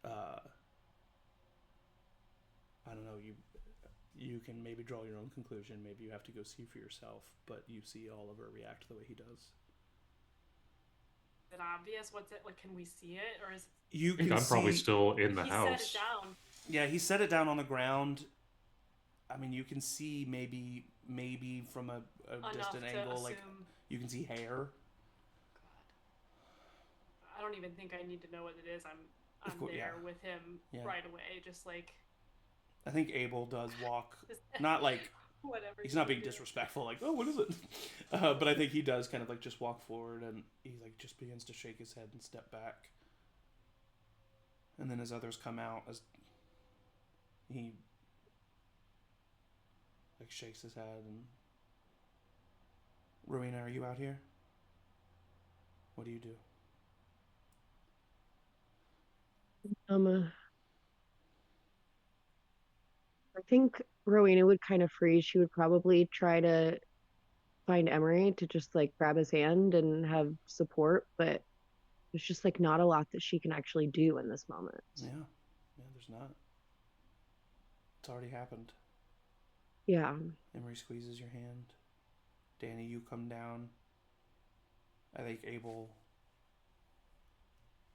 I don't know, you can maybe draw your own conclusion. Maybe you have to go see for yourself, but you see Oliver react the way he does. Is it obvious? What's it like? Can we see it, or is You I think can I'm probably see- still in the he house. set it down? Yeah, he set it down on the ground. I mean, you can see maybe from a Enough distant to angle, assume. like you can see hair. I don't even think I need to know what it is. I'm course, there yeah. with him Yeah. right away. Just like I think Abel does walk, not like whatever. he's you not being do. disrespectful, like, oh, what is it? But I think he does kind of like just walk forward and he like just begins to shake his head and step back. And then as others come out, as he like shakes his head and Rowina, are you out here? What do you do? I think Rowena would kind of freeze. She would probably try to find Emory to just like grab his hand and have support, but there's just like not a lot that she can actually do in this moment. Yeah, there's not. It's already happened. Yeah. Emory squeezes your hand. Danny, you come down. I think Abel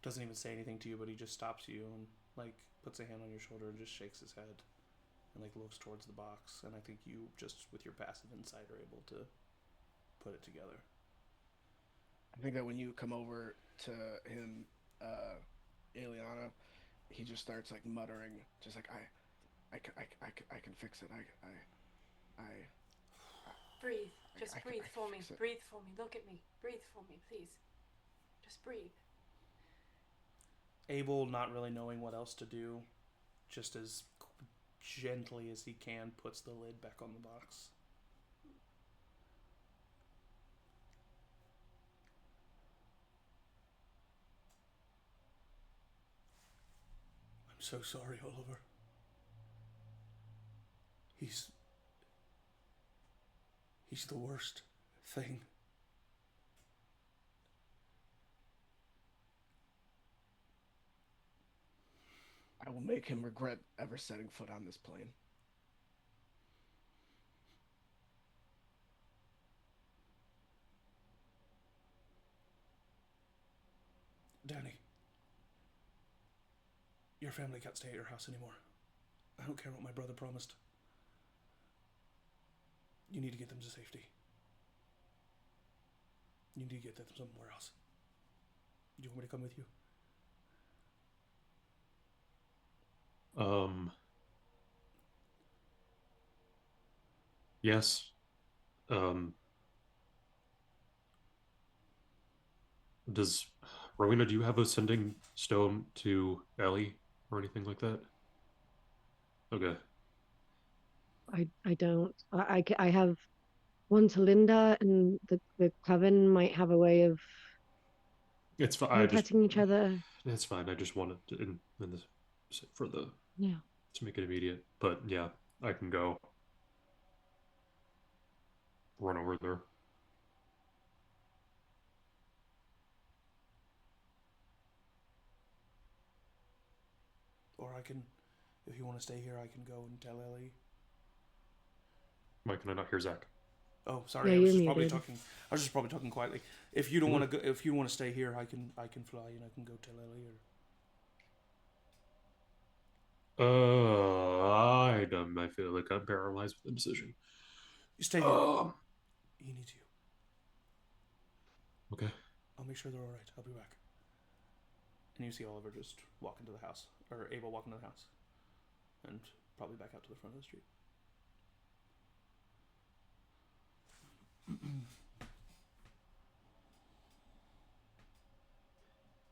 doesn't even say anything to you, but he just stops you and like puts a hand on your shoulder and just shakes his head and like looks towards the box, and I think you just with your passive insight are able to put it together. I think that when you come over to him, Aeliana, he just starts like muttering, just like I can fix it. I Breathe. Just I breathe can for me. fix it. Breathe for me. Look at me. Breathe for me, please. Just breathe. Abel, not really knowing what else to do, just as gently as he can, puts the lid back on the box. I'm so sorry, Oliver. He's the worst thing. I will make him regret ever setting foot on this plane. Danny, your family can't stay at your house anymore. I don't care what my brother promised. You need to get them to safety. You need to get them somewhere else. Do you want me to come with you? Yes. Does Rowina, do you have a sending stone to Ellie or anything like that? Okay. I don't. I have one to Linda, and the coven might have a way of It's fine. contacting each other. It's fine. I just wanted to in this for the Yeah. to make it immediate. But yeah, I can go run over there. Or I can, if you want to stay here, I can go and tell Ellie. Why can I not hear Zach? Oh, sorry. Yeah, I was you're just probably muted. talking. I was just probably talking quietly. If you don't want to go, if you want to stay here, I can fly and I can go tell Ellie. I feel like I'm paralyzed with indecision. You stay here. He needs you. Okay. I'll make sure they're all right. I'll be back. And you see Oliver just walk into the house, or Abel walk into the house, and probably back out to the front of the street.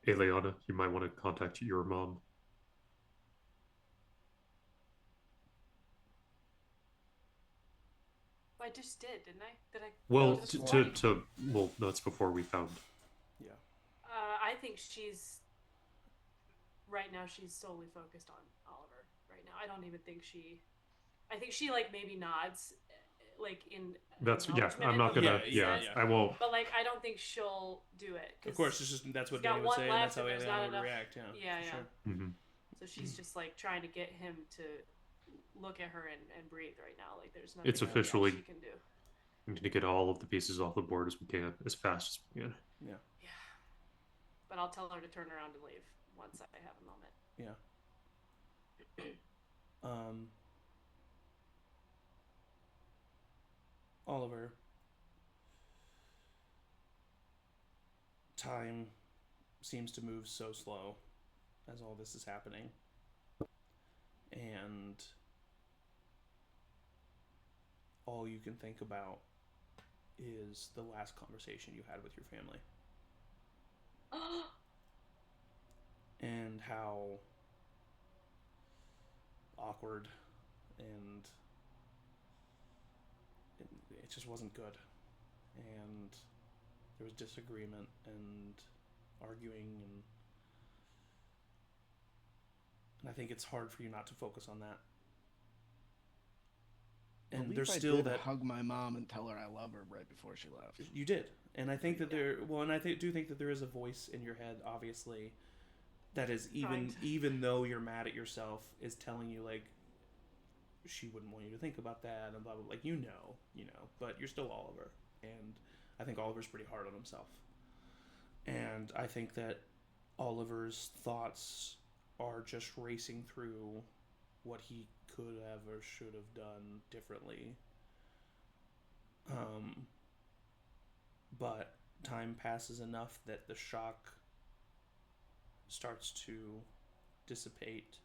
Aeliana, you might want to contact your mom. I just did, didn't I? Did I? Well, Just right. well, that's before we found. Yeah. I think she's right now. She's solely focused on Oliver right now. I don't even think she. I think she like maybe nods, like in. That's yeah. acknowledgement I'm not of gonna. what he Yeah, says, I won't. But like, I don't think she'll do it. Of course, it's just that's what got Danny would one say, and left that's how and there's not Aeliana would enough- react. Yeah. Yeah, yeah. Sure. Mm-hmm. So she's just like trying to get him to look at her and breathe right now. Like there's nothing It's really officially- else she can do. We need to get all of the pieces off the board as we can, as fast as we can. Yeah. Yeah. But I'll tell her to turn around and leave once I have a moment. Yeah. Oliver. Time seems to move so slow as all this is happening. And all you can think about is the last conversation you had with your family. And how awkward and it just wasn't good. And there was disagreement and arguing and I think it's hard for you not to focus on that. And there's still that hug my mom and tell her I love her right before she left. you did. And I think that do think that there is a voice in your head, obviously, that is even though you're mad at yourself, is telling you like she wouldn't want you to think about that and blah blah, like you know, but you're still Oliver, and I think Oliver's pretty hard on himself. And I think that Oliver's thoughts are just racing through what he could have or should have done differently. But time passes enough that the shock starts to dissipate.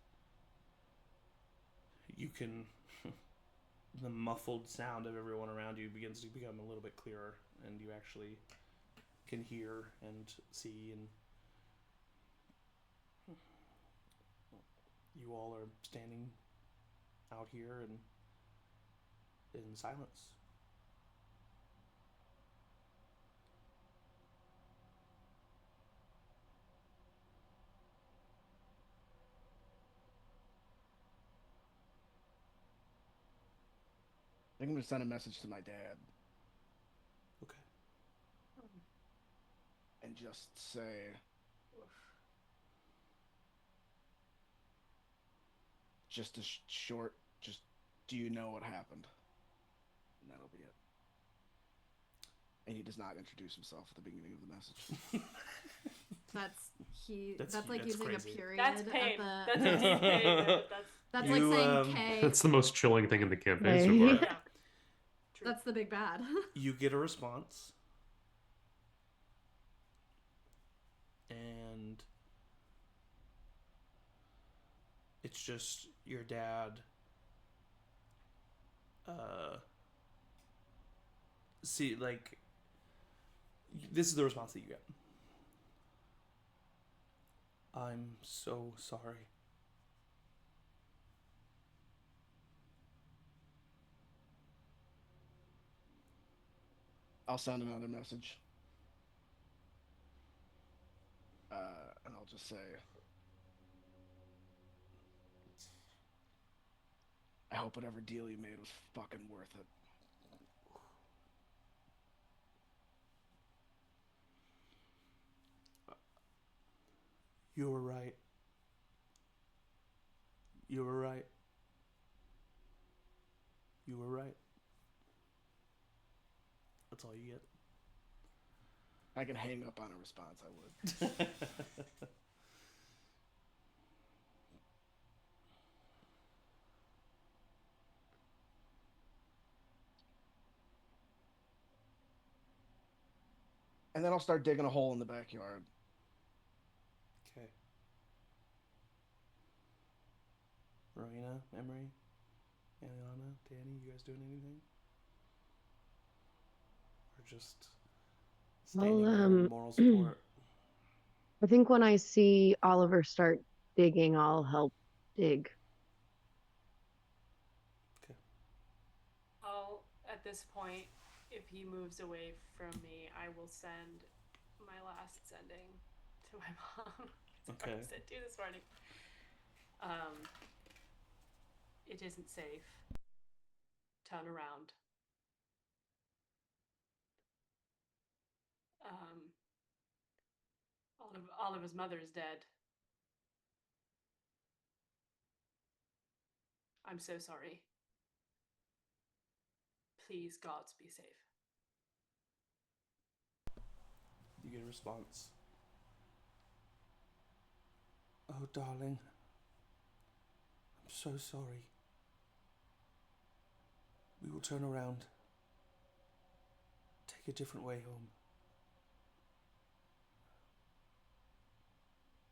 You can... the muffled sound of everyone around you begins to become a little bit clearer, and you actually can hear and see, and you all are standing out here and in silence. I think I'm gonna send a message to my dad Okay. and just say, just a short, just, do you know what happened? And that'll be it. And he does not introduce himself at the beginning of the message. That's like that's using crazy. a period. That's pain. At the, That's a deep pain. that's You, like saying K. That's the most chilling thing in the campaign so Hey. far. Yeah. True. That's the big bad. You get a response. And it's just your dad see, like, this is the response that you get. I'm so sorry. I'll send another message. And I'll just say, I hope whatever deal you made was fucking worth it. You were right. You were right. You were right. That's all you get. If I could hang up on a response, I would. And then I'll start digging a hole in the backyard. Okay. Rowina, Emory, Aeliana, Danny, you guys doing anything? Or just standing there in moral support? I think when I see Oliver start digging, I'll help dig. Okay. I'll, at this point, if he moves away from me, I will send my last sending to my mom. Okay. I said to this morning. It isn't safe. Turn around. Oliver's mother is dead. I'm so sorry. Please, gods, be safe. You get a response. Oh, darling. I'm so sorry. We will turn around. Take a different way home.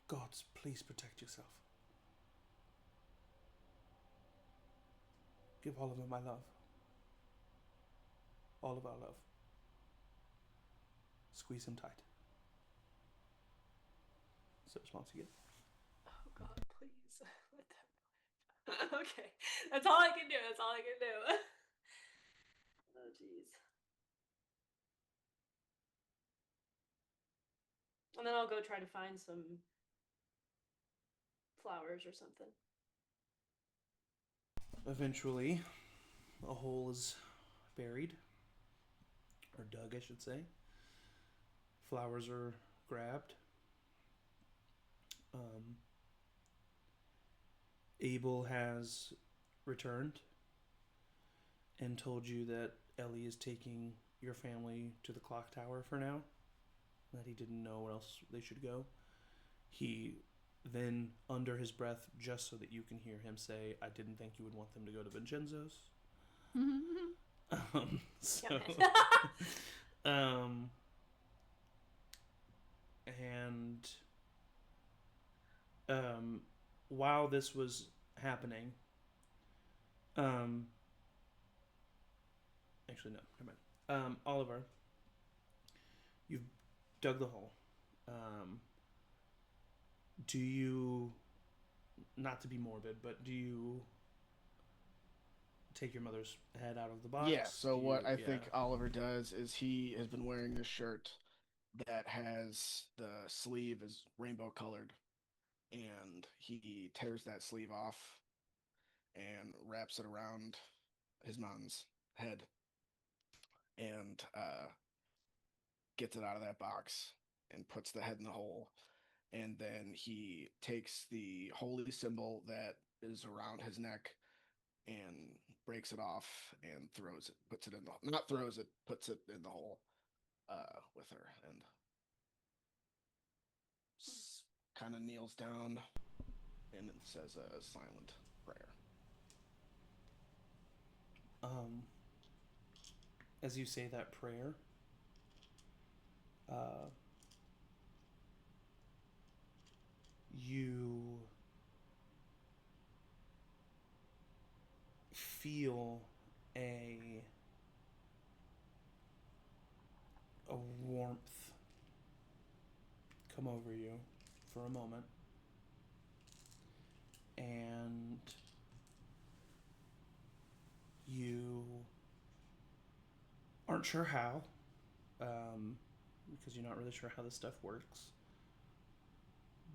Gods, please protect yourself. Give Oliver my love. All of our love. Squeeze him tight. That's the response you get. Oh God, please let them live. Okay, that's all I can do. That's all I can do. Oh jeez. And then I'll go try to find some flowers or something. Eventually, a hole is buried. Or dug, I should say. Flowers are grabbed. Abel has returned and told you that Ellie is taking your family to the clock tower for now. That he didn't know where else they should go. He Then, under his breath, just so that you can hear him say, "I didn't think you would want them to go to Vincenzo's." So, and while this was happening, actually no, never mind. Oliver, you've dug the hole. Do you, not to be morbid, but do you take your mother's head out of the box? Yeah, so what I think Oliver does is he has been wearing this shirt that has the sleeve is rainbow colored, and he tears that sleeve off and wraps it around his mom's head and gets it out of that box and puts the head in the hole. And then he takes the holy symbol that is around his neck and breaks it off and throws it, puts it in the, not throws it, puts it in the hole with her, and kind of kneels down and says a silent prayer. As you say that prayer, you feel a warmth come over you for a moment, and you aren't sure how, because you're not really sure how this stuff works,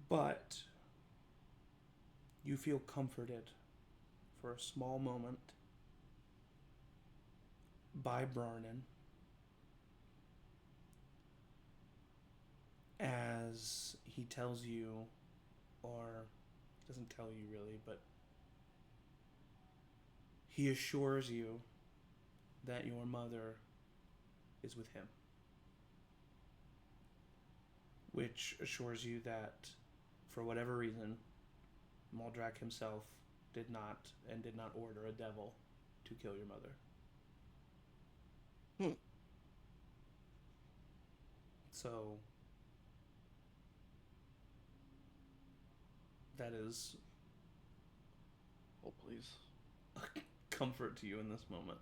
but you feel comforted for a small moment by Brarnan as he tells you, or doesn't tell you really, but he assures you that your mother is with him, which assures you that for whatever reason Muldrak himself did not order a devil to kill your mother. So that is, Oh, please. comfort to you in this moment.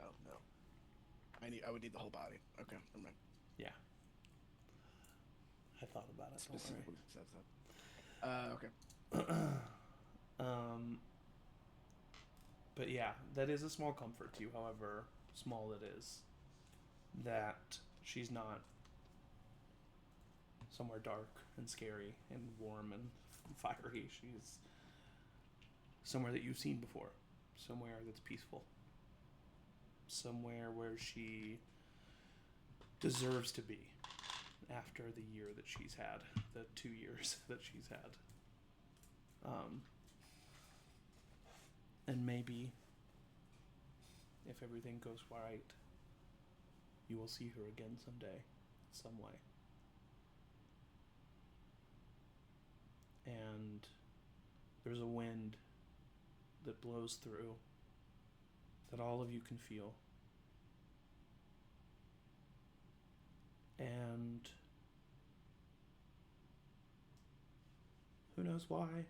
Oh no. I would need the whole body. Okay, never mind. Yeah. I thought about it. Specifically says that. Okay. But yeah, that is a small comfort to you, however small it is, that she's not somewhere dark and scary and warm and fiery. She's somewhere that you've seen before, somewhere that's peaceful, somewhere where she deserves to be after the year that she's had, the 2 years that she's had. And maybe, if everything goes right, you will see her again someday, some way. And there's a wind that blows through that all of you can feel. And who knows why?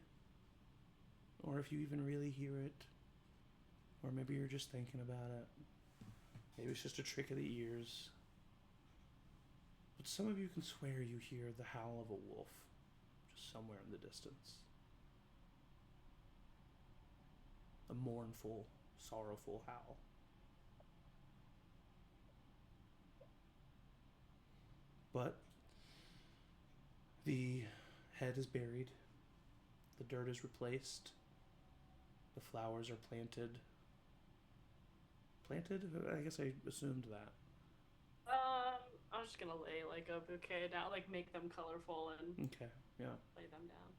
Or if you even really hear it. Or maybe you're just thinking about it. Maybe it's just a trick of the ears. But some of you can swear you hear the howl of a wolf just somewhere in the distance. A mournful, sorrowful howl. But the head is buried. The dirt is replaced. The flowers are planted. Planted? I guess I assumed that. I was just gonna lay like a bouquet down, like make them colorful and Okay, yeah. lay them down.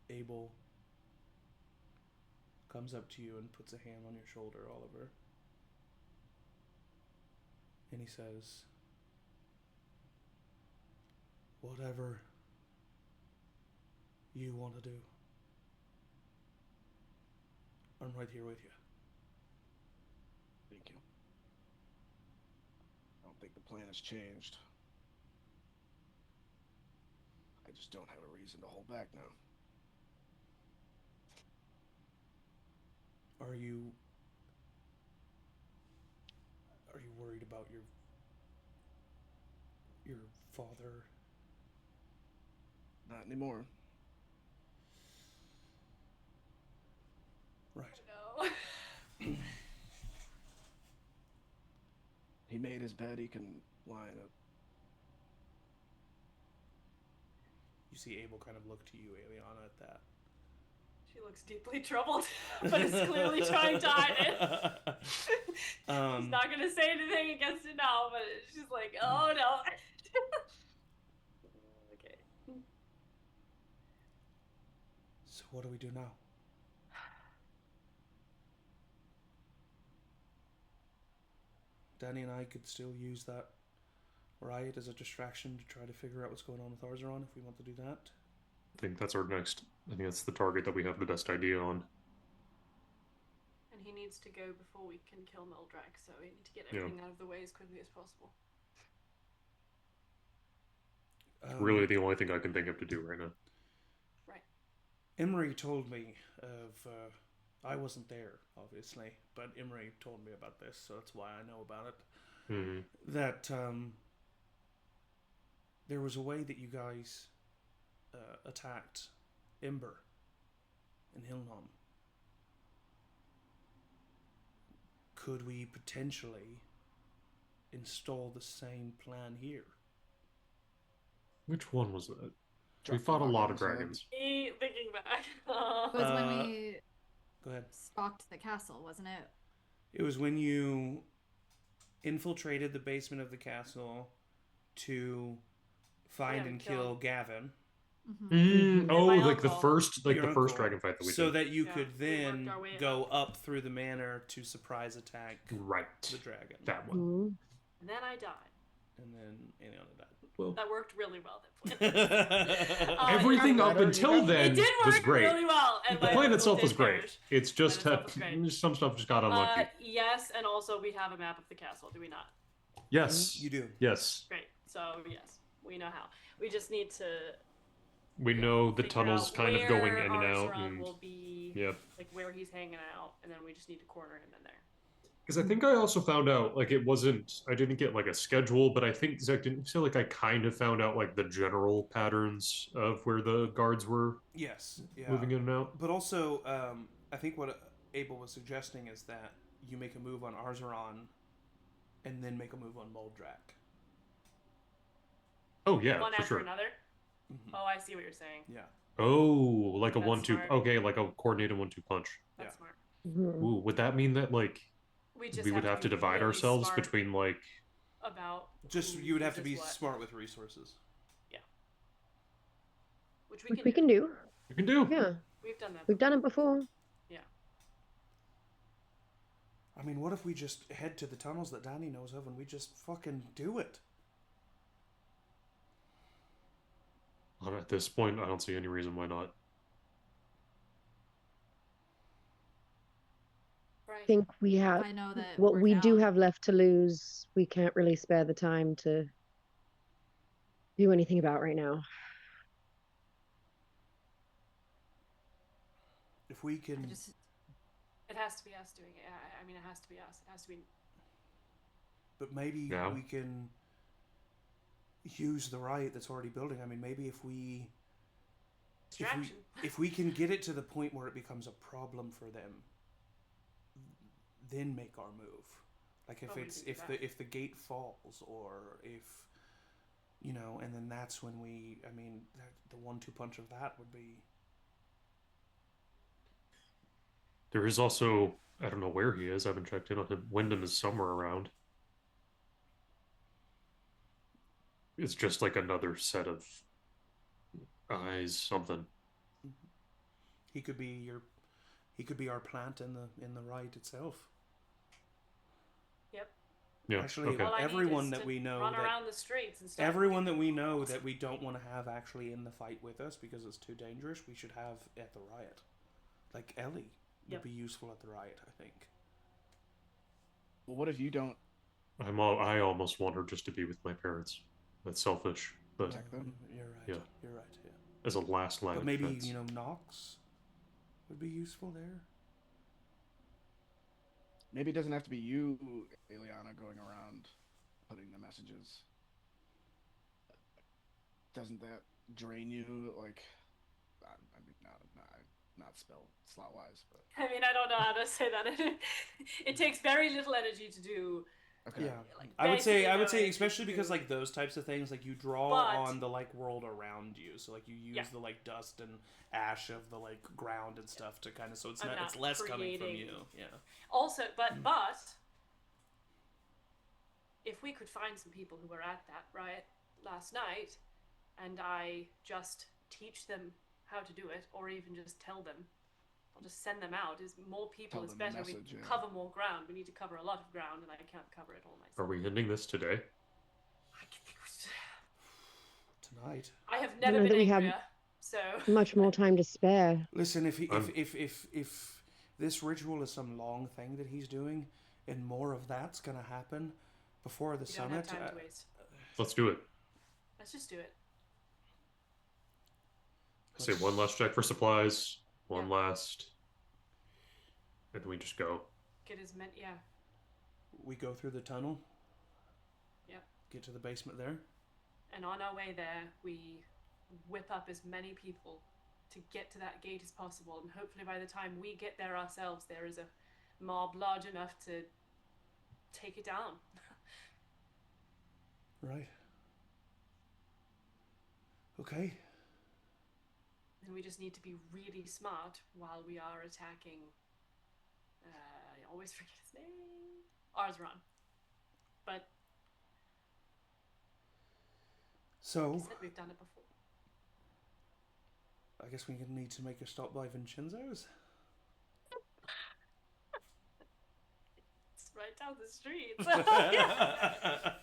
Abel, comes up to you and puts a hand on your shoulder, Oliver. And he says, "Whatever you want to do, I'm right here with you." Thank you. I don't think the plan has changed. I just don't have a reason to hold back now. Are you worried about your father? Not anymore. Right. No. He made his bed, he can lie in it. You see Abel kind of look to you, Aeliana, at that. She looks deeply troubled, but is clearly trying to hide it. She's not going to say anything against it now, but she's like, oh no. Okay. So what do we do now? Danny and I could still use that riot as a distraction to try to figure out what's going on with Arzeron if we want to do that. I think that's our next. I think that's the target that we have the best idea on. And he needs to go before we can kill Mildrak, so we need to get everything out of the way as quickly as possible. Really the only thing I can think of to do right now. Right. Emory told me of... I wasn't there, obviously, but Emory told me about this, so that's why I know about it. Mm-hmm. That there was a way that you guys attacked Ember in Hilnom. Could we potentially install the same plan here? Which one was that? We Drop fought a the lot of rock on his dragons. Thinking back. It was when we Go ahead. stalked the castle, wasn't it? It was when you infiltrated the basement of the castle to find and kill Gavin. Oh, my like the uncle. first, like Your the first uncle. dragon fight that we So did. that you Yeah, could we then worked our way go up through the manor to surprise attack Right. the dragon. That one. Mhm. And then I died. And then Aeliana died. Well, That worked really well, that plan. everything you're- up until then It did work was great. really well. And The my plan uncle itself did was great. perish. It's just Plan itself was great. some stuff just got unlucky. Yes, and also we have a map of the castle, do we not? Yes. You do. Yes. Great. So, yes, we know how. We just need to We know the figure tunnels out kind of going where in and out. Arzeron And, will be, yeah. like where he's hanging out, and then we just need to corner him in there. Because I think I also found out, like, it wasn't, I didn't get, like, a schedule, but I think, Zach, didn't you say, like, I kind of found out, like, the general patterns of where the guards were Yes. Yeah. moving in and out? But also, I think what Abel was suggesting is that you make a move on Arzeron and then make a move on Muldrak. Oh, yeah, One for after sure. another? Mhm. Oh, I see what you're saying. Yeah. Oh, like a That's 1-2. smart. Okay, like a coordinated 1-2 punch. That's Yeah. smart. Mhm. Ooh, would that mean that, like, We just we would have to be divide really ourselves smart between, like, about Just who you would have to does be what, smart with resources. which Which we can do. you can do? Yeah, We've done that. we've done it before. I mean, what if we just head to the tunnels that Danny knows of and we just fucking do it? At this point, I don't see any reason why not. Right. I think we have I know that what we're we do down. have left to lose. We can't really spare the time to do anything about right now. If we can... It has to be us doing it. I mean, it has to be us. It has to be. But maybe Yeah. we can use the riot that's already building. I mean, maybe if we Distraction. if we can get it to the point where it becomes a problem for them, then make our move. Like if Oh, we it's can do that. if the gate falls, or if, you know, and then that's when we. I mean, the 1-2 punch of that would be. There is also, I don't know where he is. I haven't checked in on him. Wyndham is somewhere around. It's just like another set of eyes, something. He could be your He could be our plant in the riot itself. Yep. Yeah. Actually, okay. All I everyone need is that to we know run that around the streets and stuff. everyone that we know that we don't want to have actually in the fight with us because it's too dangerous, we should have at the riot. Like Ellie would Yep. be useful at the riot, I think. Well, what if you don't I almost want her just to be with my parents. That's selfish, but protect them? You're right. Yeah. You're right. Yeah. as a last line But of maybe defense. Nox would be useful there. Maybe it doesn't have to be you, Aeliana, going around putting the messages. Doesn't that drain you? Like, I mean, not spell slot wise, but I mean, I don't know how to say that. It takes very little energy to do. okay. Yeah. Like, I would say basically no energy especially to because do. like those types of things, like you draw But- on the like world around you, so like you use Yeah. the like dust and ash of the like ground and stuff to kind of, so it's I'm not not it's less coming from creating- you. Yeah. Also, but if we could find some people who were at that riot last night, and I just teach them how to do it, or even just tell them, I'll just send them out. Is more people Tell is them the better. message, We yeah. cover more ground. We need to cover a lot of ground, and I can't cover it all myself. Are we ending this today? I can think Tonight. I have know never that been we have- angrier, so Much more time to spare. Listen, if I'm- if this ritual is some long thing that he's doing, and more of that's gonna happen before the we don't have summit, time to waste. Let's do it. Let's just do it. I say one last check for supplies, one Yeah. last, and then we just go. Get as many. Yeah. we go through the tunnel. Yep. Get to the basement there. And on our way there, we whip up as many people to get to that gate as possible. And hopefully by the time we get there ourselves, there is a mob large enough to take it down. Right. Okay. And we just need to be really smart while we are attacking. I always forget his name. Arzron. But So like I said, we've done it before. I guess we need to make a stop by Vincenzo's. It's right down the street.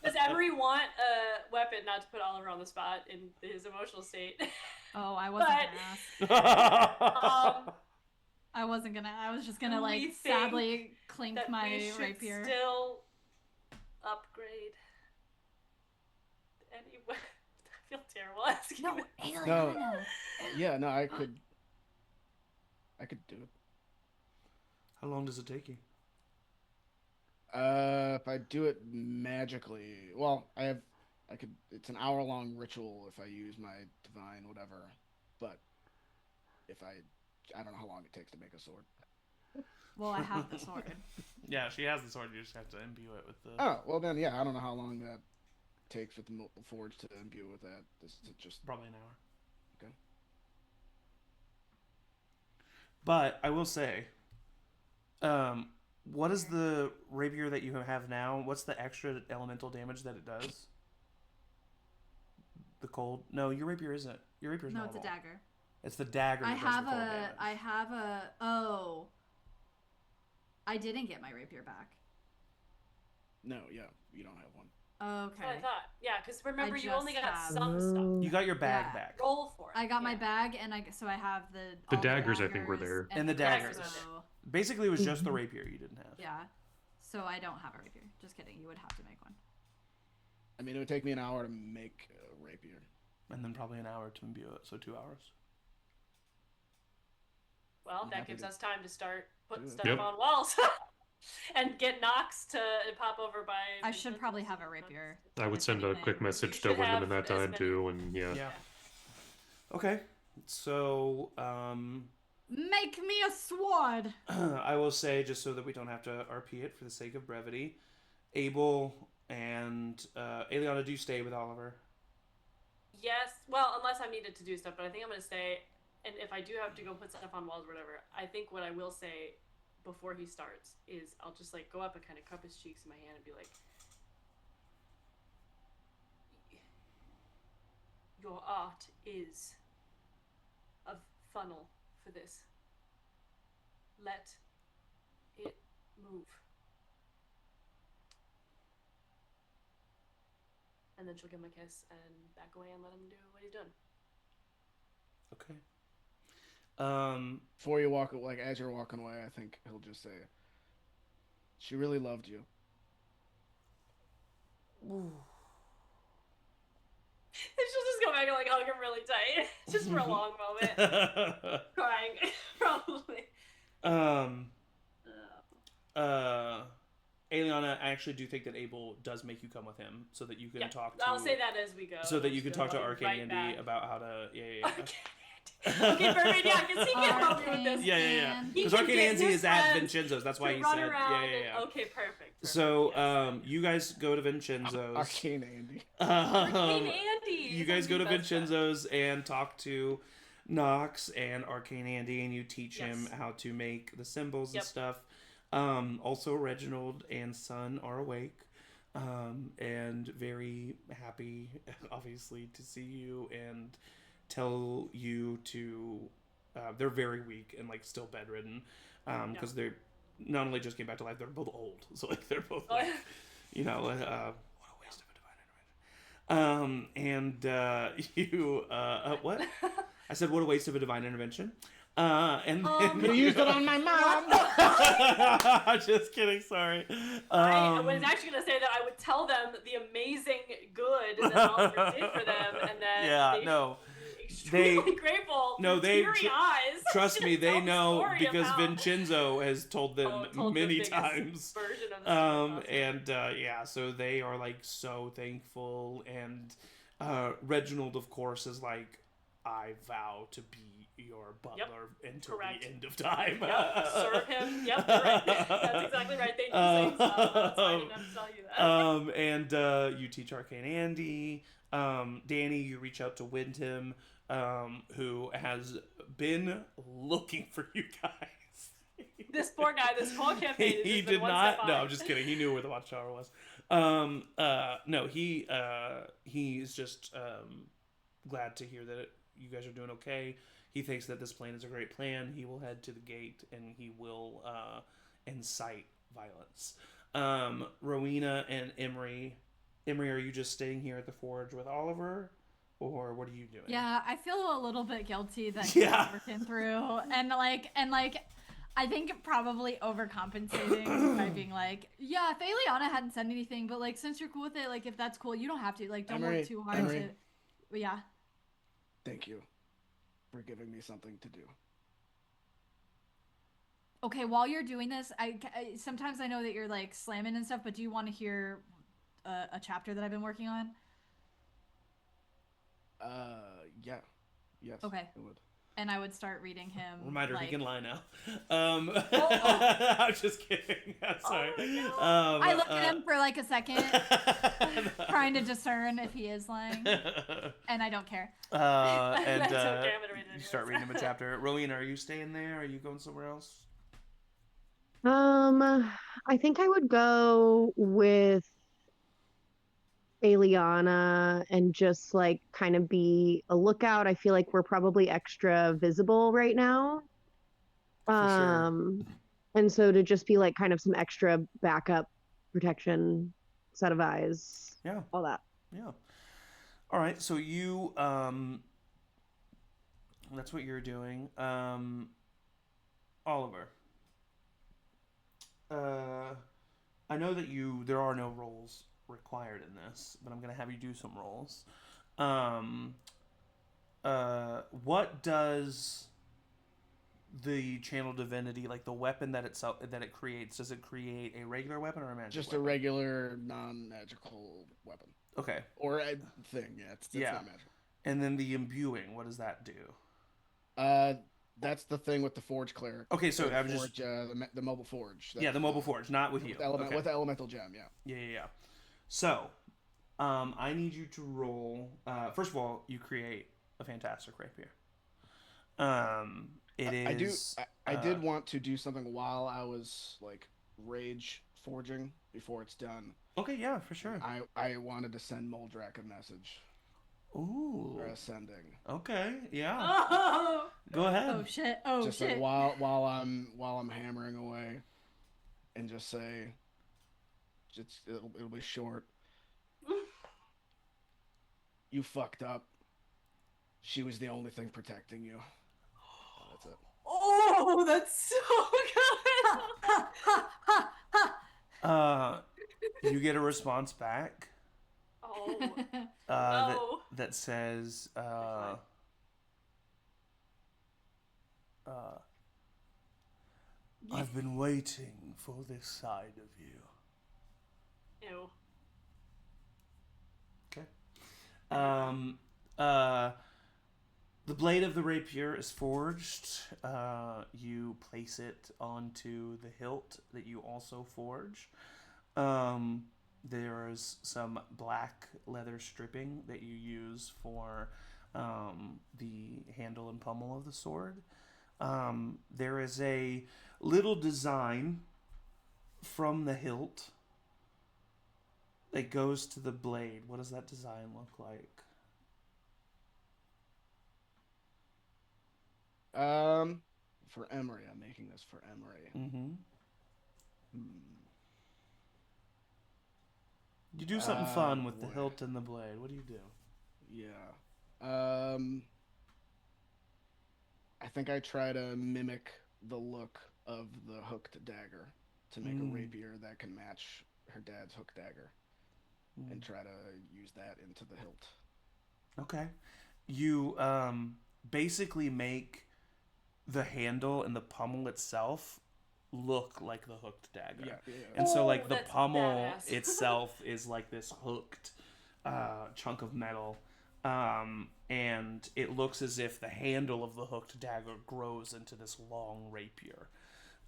Does Emory want a weapon, not to put Oliver on the spot in his emotional state? Oh, I wasn't But- gonna ask. um, I wasn't gonna. I was just gonna We like think sadly clink that my we should rapier. still upgrade. Anyway, I feel terrible asking. No, this. Aeliana. Yeah, no, I could do it. How long does it take you? If I do it magically, well, it's an hour-long ritual if I use my divine whatever, but if I don't know how long it takes to make a sword. Well, I have the sword. Yeah, she has the sword. You just have to imbue it with the. Oh, well then, yeah, I don't know how long that takes with the forge to imbue with that. This is just Probably an hour. Okay. But I will say, what is the rapier that you have now? What's the extra elemental damage that it does? The cold? No, your rapier isn't. Your rapier's No, normal. it's a dagger. It's the dagger. I That does have the cold a. damage. I have a. Oh. I didn't get my rapier back. no, yeah, you don't have one. That's what I Okay. thought. Yeah, because remember, you just only got have- some stuff. You got your bag Yeah. back. Roll for it. I got my Yeah. bag, and so I have the. The all daggers, I think, were daggers there. And the daggers. so- Basically, it was just the rapier you didn't have. Yeah. So I don't have a rapier. Just kidding. You would have to make one. I mean, it would take me an hour to make a rapier. And then probably an hour to imbue it, so 2 hours. Well, I'm that happy gives to us time to start putting do it. stuff Yep. on walls. And get Nox to pop over by. I should probably have a rapier. I would if send a anything. quick message You to should Wyndham in have that as time many- too, and yeah. Yeah. Okay. So, Make me a sword. I will say, just so that we don't have to RP it for the sake of brevity, Abel and Aeliana do stay with Oliver. Yes, well, unless I'm needed to do stuff, but I think I'm going to stay. And if I do have to go put stuff on walls or whatever, I think what I will say before he starts is I'll just like go up and kind of cup his cheeks in my hand and be like, your art is a funnel for this. let it move. And then she'll give him a kiss and back away and let him do what he's doing. Okay. Before you walk, like as you're walking away, I think he'll just say, "She really loved you." And she'll just go back and like hug him really tight, just for a long moment, crying probably. Aeliana, I actually do think that Abel does make you come with him so that you can talk to. I'll say that as we go. So that you can talk to Arcane right Andy back. about how to. Yeah. Okay, perfect. Yeah, because he can help you with this. Yeah. He Because can Arcane get Andy his is at friends Vincenzo's. That's why to he run said. around Yeah. and- Okay, perfect. So, Yes. you guys go to Vincenzo's. Arcane Andy. Arcane Andy. You guys go to Vincenzo's and talk to Nox and Arcane Andy, and you teach him how to make the symbols and stuff. Also, Reginald and Son are awake and very happy, obviously, to see you and tell you to. They're very weak and like still bedridden because they're not only just came back to life, they're both old. So like they're both like, you know, what a waste of a divine intervention. And you what? I said what a waste of a divine intervention. And then You used it on my mom. Just kidding, sorry. I was actually going to say that I would tell them the amazing good that Oliver did for them, and that they should be extremely grateful. No, they eyes. Trust me, they know because about... Vincenzo has told them many times. Version of the and so they are like so thankful, and Reginald, of course, is like, I vow to be your butler until the end of time. Serve him. Yep, you're right. That's exactly right. Thank you. That's why I didn't have to tell you that. And you teach Arcane Andy. Danny, you reach out to Wyndham, who has been looking for you guys. This poor guy, this whole campaign. He did not. No, I'm just kidding. He knew where the watchtower was. No, he's just glad to hear that you guys are doing okay. He thinks that this plan is a great plan. He will head to the gate and he will incite violence. Rowina and Emory. Emory, are you just staying here at the forge with Oliver, or what are you doing? Yeah, I feel a little bit guilty that he's working through, and like, I think probably overcompensating by being like, yeah, if Aeliana hadn't said anything, but like, since you're cool with it, like, if that's cool, you don't have to, like, don't work too hard to. But yeah. Thank you for giving me something to do. Okay, while you're doing this, I sometimes I know that you're like slamming and stuff, but do you want to hear a chapter that I've been working on? Yeah. Yes. Okay. I would. And I would start reading him. Reminder, like... he can lie now. I'm just kidding. I'm sorry. I look at him for like a second, trying to discern if he is lying, and I don't care. And That's okay, I'm gonna read it you start reading him a chapter. Rowena, are you staying there? Are you going somewhere else? I think I would go with Aeliana and just like kind of be a lookout. I feel like we're probably extra visible right now. For And so to just be like kind of some extra backup protection, set of eyes. Yeah. All that. Yeah. All right. So you, that's what you're doing. Oliver. I know that there are no roles required in this, but I'm going to have you do some roles. What does the channel divinity, like the weapon that it creates, does it create a regular weapon or a magic Just weapon? a regular non-magical weapon. Okay. Or a thing, yeah. It's not magical. And then the imbuing, what does that do? That's the thing with the forge cleric. Okay, so I'm just the mobile forge. the mobile forge, not with you. With the elemental gem, yeah. Yeah. So, I need you to roll. First of all, you create a fantastic rapier. It is. I did want to do something while I was like rage forging before it's done. Okay, yeah, for sure. I wanted to send Moldrak a message. Ooh. For ascending. Okay, yeah. Oh! Go ahead. Oh shit! Oh just shit! like while I'm hammering away, and just say, it'll be short. You fucked up. She was the only thing protecting you. That's it. Oh, that's so good. You get a response back Oh, that, no. that says, I've been waiting for this side of you. Ew. Okay. The blade of the rapier is forged. You place it onto the hilt that you also forge. There's some black leather stripping that you use for the handle and pommel of the sword. There is a little design from the hilt that goes to the blade. What does that design look like? For Emory, I'm making this for Emory. Mm-hmm. You do something fun with the boy. hilt and the blade. What do you do? Yeah. I think I try to mimic the look of the hooked dagger to make a rapier that can match her dad's hooked dagger, and try to use that into the hilt. Okay. You basically make the handle and the pommel itself look like the hooked dagger. Yeah. And so like the that's pommel badass. itself is like this hooked chunk of metal. And it looks as if the handle of the hooked dagger grows into this long rapier.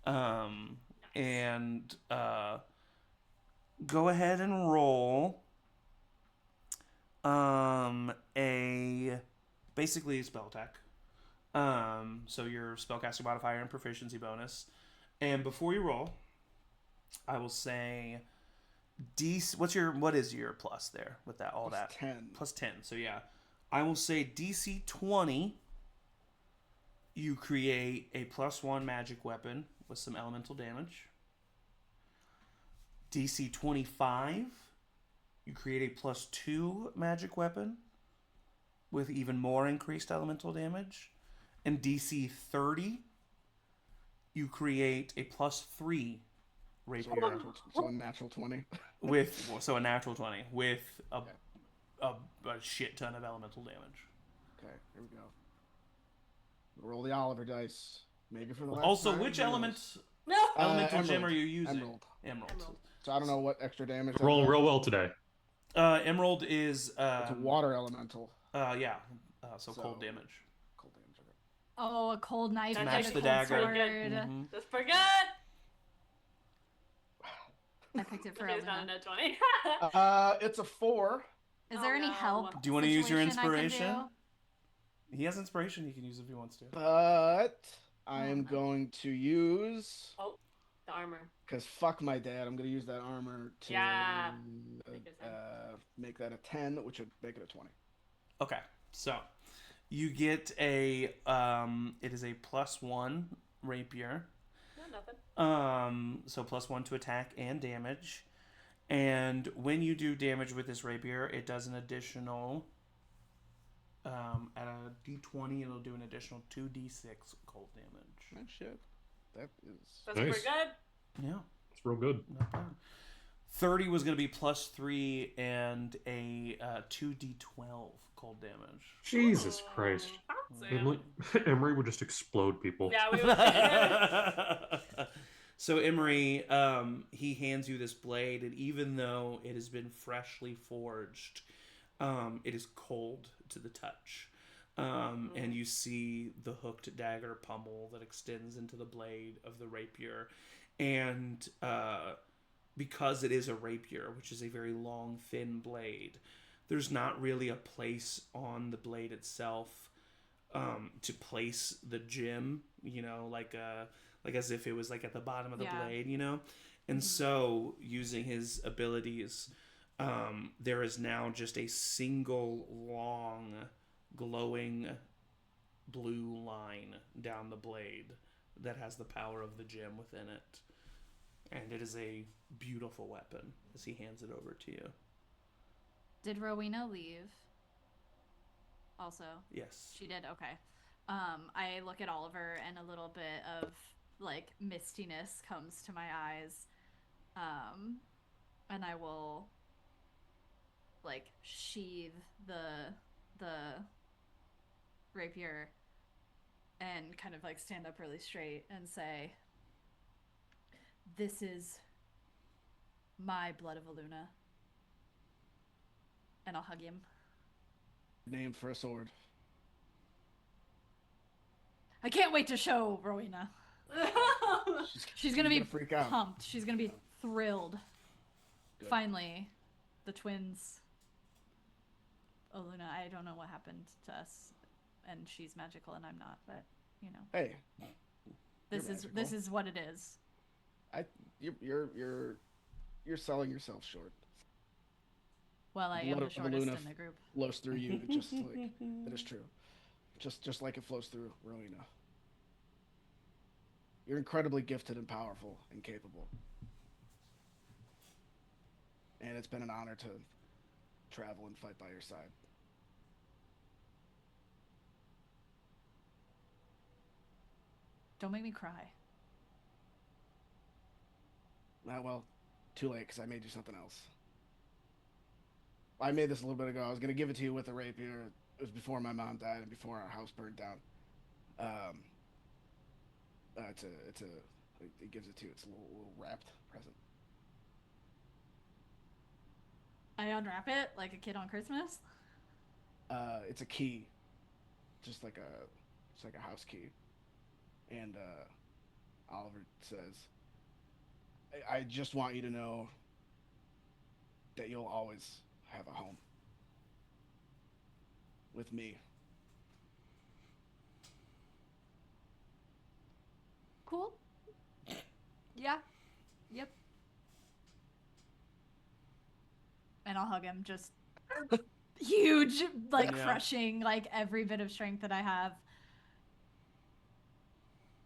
And go ahead and roll basically a spell attack. So your spellcasting modifier and proficiency bonus. And before you roll, I will say what is your plus there with that all Plus that? 10. Plus 10. So yeah. I will say DC 20, you create a +1 magic weapon with some elemental damage. DC 25, you create a +2 magic weapon with even more increased elemental damage. And DC 30, you create a +3 rapier So a natural 20. so a natural 20 with a shit ton of elemental damage. Okay, here we go. Roll the Oliver dice. Maybe for the last Also, time, which who knows? elemental gem Emerald. are you using? Emerald. Emerald. So I don't know what extra damage. that Rolling does. real well today. Emerald is It's a water elemental. yeah. So So- cold damage. Cold damage. Okay. Oh, a cold knife. To and match a the cold dagger. sword. Mhm. That's pretty good. I picked it for Okay, it's not a Elena. net 20. It's a 4. Is there Oh, any no. help? Do you want to use your situation I can inspiration? do? He has inspiration he can use if he wants to. But I am Oh, no. going to use, Oh, the armor. because fuck my dad, I'm going to use that armor to Yeah. Make it 10. make that a 10, which would make it a 20. Okay. So you get a it is a +1 rapier. No, nothing. So +1 to attack and damage. And when you do damage with this rapier, it does an additional at a D20 it'll do an additional 2d6 cold damage. Oh, shit. That is... That's Nice. pretty good. Yeah, It's real good. not bad. 30 was going to be +3 and a 2d12 cold damage. Jesus Oh, Christ. fancy. Emory would just explode people. Yeah, we would. So Emory, he hands you this blade, and even though it has been freshly forged, it is cold to the touch. And you see the hooked dagger pommel that extends into the blade of the rapier. And because it is a rapier, which is a very long, thin blade, there's not really a place on the blade itself to place the gem, like as if it was like at the bottom of the Yeah. blade, And so, using his abilities, there is now just a single long, glowing blue line down the blade that has the power of the gem within it. And it is a beautiful weapon as he hands it over to you. Did Rowina leave? Also? Yes. She did? Okay. I look at Oliver and a little bit of, like, mistiness comes to my eyes. And I will, like, sheathe the rapier and kind of, like, stand up really straight and say, "This is my blood of Aluna." And I'll hug him. Name for a sword. I can't wait to show Rowina. She's gonna be freak out. pumped. She's gonna be thrilled. Good. Finally, the twins. Oh, Luna, I don't know what happened to us, and she's magical and I'm not. But you know, Hey, this is what it is. You're selling yourself short. Well, I am Blood the of shortest Luna in the group. Flows through you, just like that is true. Just like it flows through Rowina. You're incredibly gifted and powerful and capable. And it's been an honor to travel and fight by your side. Don't make me cry. Well, too late, because I made you something else. I made this a little bit ago. I was going to give it to you with a rapier. It was before my mom died and before our house burned down. It gives it to you. It's a little wrapped present. I unwrap it like a kid on Christmas. It's a key, just like a house key. And Oliver says, I just want you to know that you'll always have a home with me. Cool. Yeah. Yep. And I'll hug him, just huge, like crushing, like every bit of strength that I have.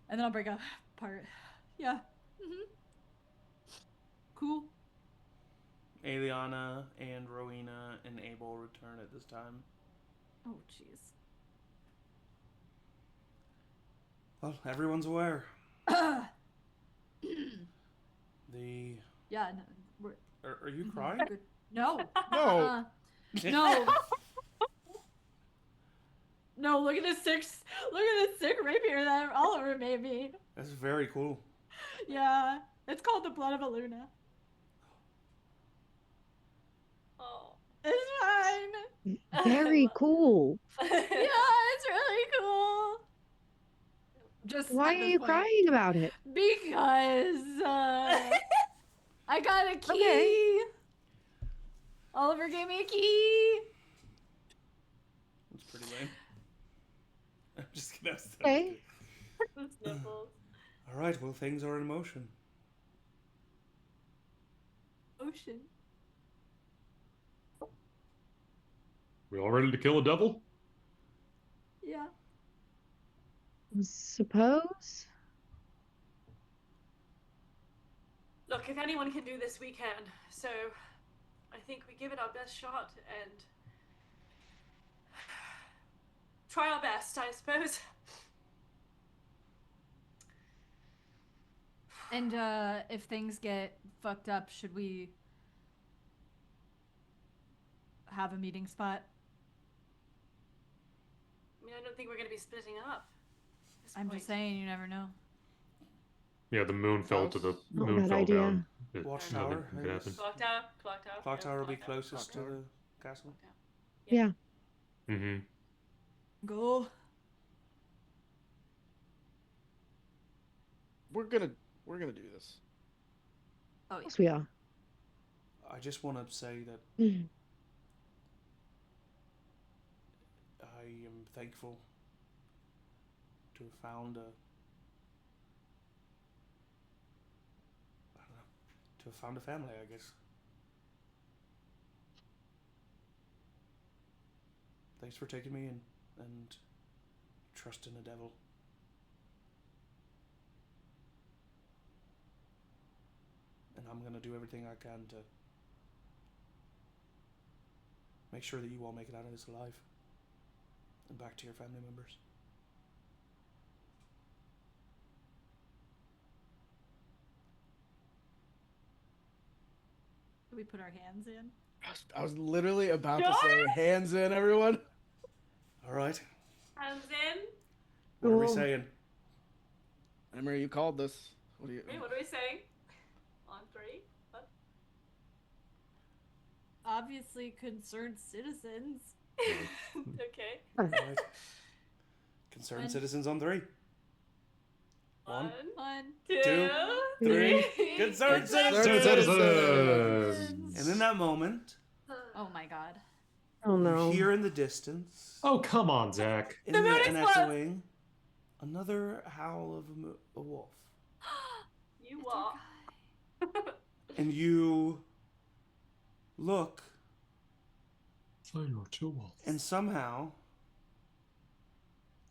And then I'll break up part. Yeah. Mm-hmm. Cool. Aeliana and Rowina and Abel return at this time. Oh, jeez. Well, everyone's aware. Yeah. No, Are you crying? No. No. No. No, look at this sick rapier that Oliver made me. That's very cool. Yeah. It's called the Blood of Aluna. Oh. It's fine. Very cool. Yeah, it's really cool. Just Why at are this you point, crying about it? Because I got a key. Okay. Oliver gave me a key. That's pretty lame. I'm just gonna ask that. Okay. Sniffles. All right. Well, things are in motion. Ocean. We all ready to kill a devil? Yeah. Suppose. Look, if anyone can do this, we can. So, I think we give it our best shot and try our best, I suppose. And if things get fucked up, should we have a meeting spot? I mean, I don't think we're going to be splitting up. at this I'm point. just saying, you never know. Yeah, the moon fell to the Not a moon bad fell idea. down. Watchtower, Nothing could I happen. guess. Clock tower. Clock tower will be Clock tower. closest to Clock tower. the castle. Yeah. Mm-hmm. Go. We're gonna do this. Oh, Of yeah. course we are. I just want to say that Mhm. I am thankful to have found a family, I guess. Thanks for taking me and trust in a devil. And I'm going to do everything I can to make sure that you all make it out of this alive and back to your family members. Do we put our hands in? I was literally about to say, hands in, everyone. All right. Hands in. What are we Cool. saying? Emory, you called this. What do you? Wait, what are we saying? On 3? What? Obviously concerned citizens. Okay. All right. Concerned One. citizens on 3. 1, 1, 2, 2, 3. Concerned Concerned citizens! citizens! And in that moment, Oh my god. Oh no. you hear in the distance, Oh, come on, Zach. in The the moon an explodes! echoing, another howl of a wolf. You It's our walk. guy. And you look, and somehow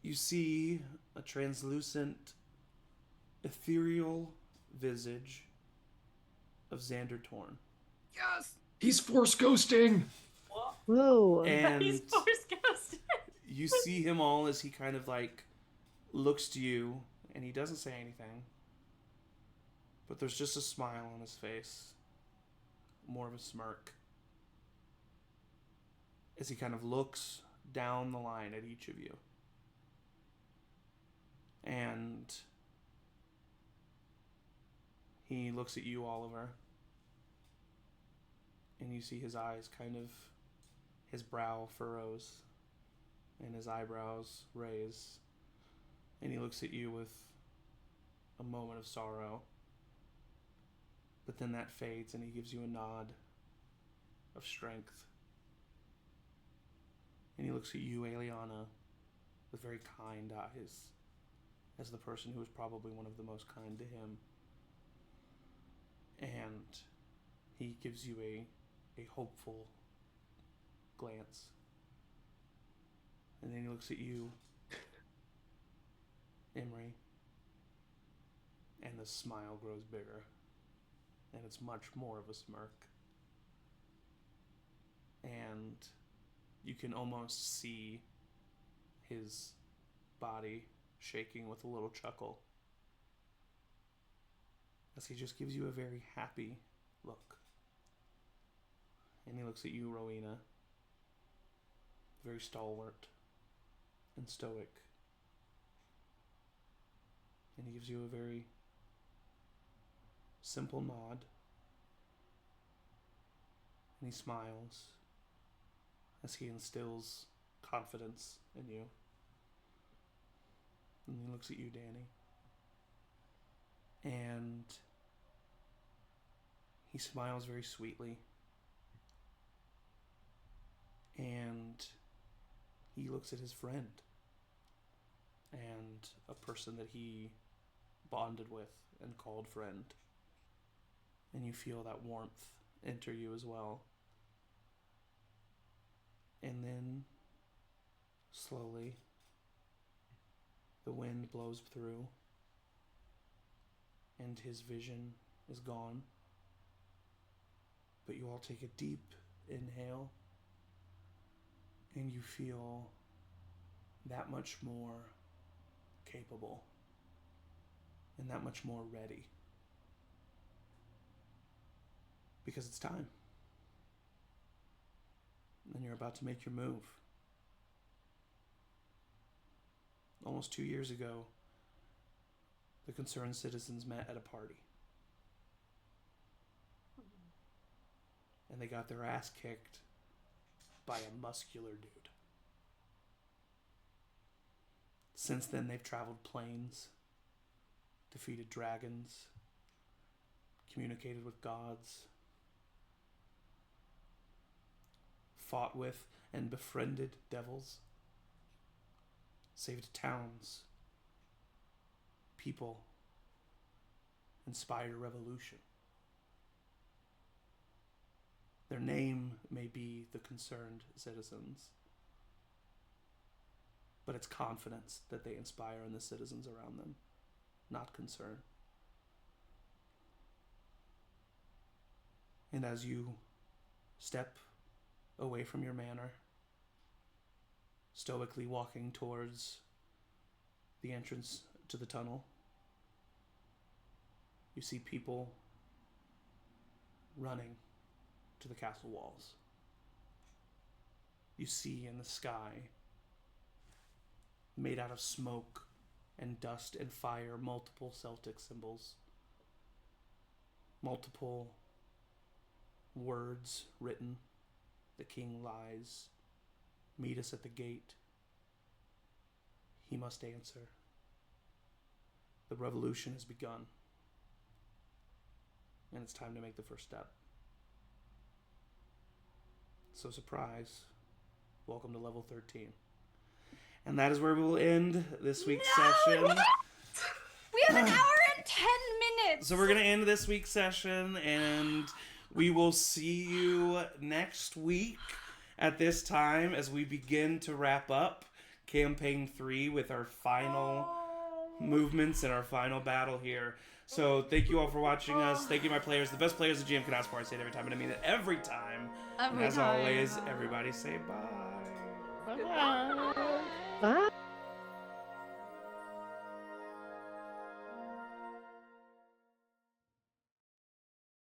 you see a translucent, ethereal visage of Xander Torn. Yes! He's force ghosting! What? Whoa. And He's force ghosted. you see him all as he kind of like looks to you, and he doesn't say anything. But there's just a smile on his face. More of a smirk. As he kind of looks down the line at each of you. And he looks at you, Oliver. And you see his eyes kind of, his brow furrows. And his eyebrows raise. And he looks at you with a moment of sorrow. But then that fades and he gives you a nod of strength. And he looks at you, Aeliana, with very kind eyes, as the person who is probably one of the most kind to him. And he gives you a hopeful glance. And then he looks at you, Emory, and the smile grows bigger. And it's much more of a smirk. And you can almost see his body shaking with a little chuckle as he just gives you a very happy look. And he looks at you, Rowina, very stalwart and stoic. And he gives you a very simple nod. And he smiles as he instills confidence in you. And he looks at you, Danny. And he smiles very sweetly. And he looks at his friend. And a person that he bonded with and called friend. And you feel that warmth enter you as well. And then, slowly, the wind blows through, and his vision is gone. But you all take a deep inhale, and you feel that much more capable, and that much more ready. Because it's time. And you're about to make your move. Almost 2 years ago, the concerned citizens met at a party. And they got their ass kicked by a muscular dude. Since then, they've traveled planes, defeated dragons, communicated with gods, fought with and befriended devils, saved towns, people, inspired a revolution. Their name may be the concerned citizens, but it's confidence that they inspire in the citizens around them, not concern. And as you step away from your manor, stoically walking towards the entrance to the tunnel, you see people running to the castle walls. You see in the sky, made out of smoke and dust and fire, multiple Celtic symbols, multiple words written. The king lies. Meet us at the gate. He must answer. The revolution has begun. And it's time to make the first step. So surprise. Welcome to level 13. And that is where we will end this week's session. What? We have an hour and 10 minutes. So we're going to end this week's session, and we will see you next week at this time as we begin to wrap up Campaign 3 with our final movements and our final battle here. So thank you all for watching us. Thank you, my players. The best players the GM can ask for. I say it every time, and I mean it every time. And as always, everybody say bye. Bye-bye. Bye.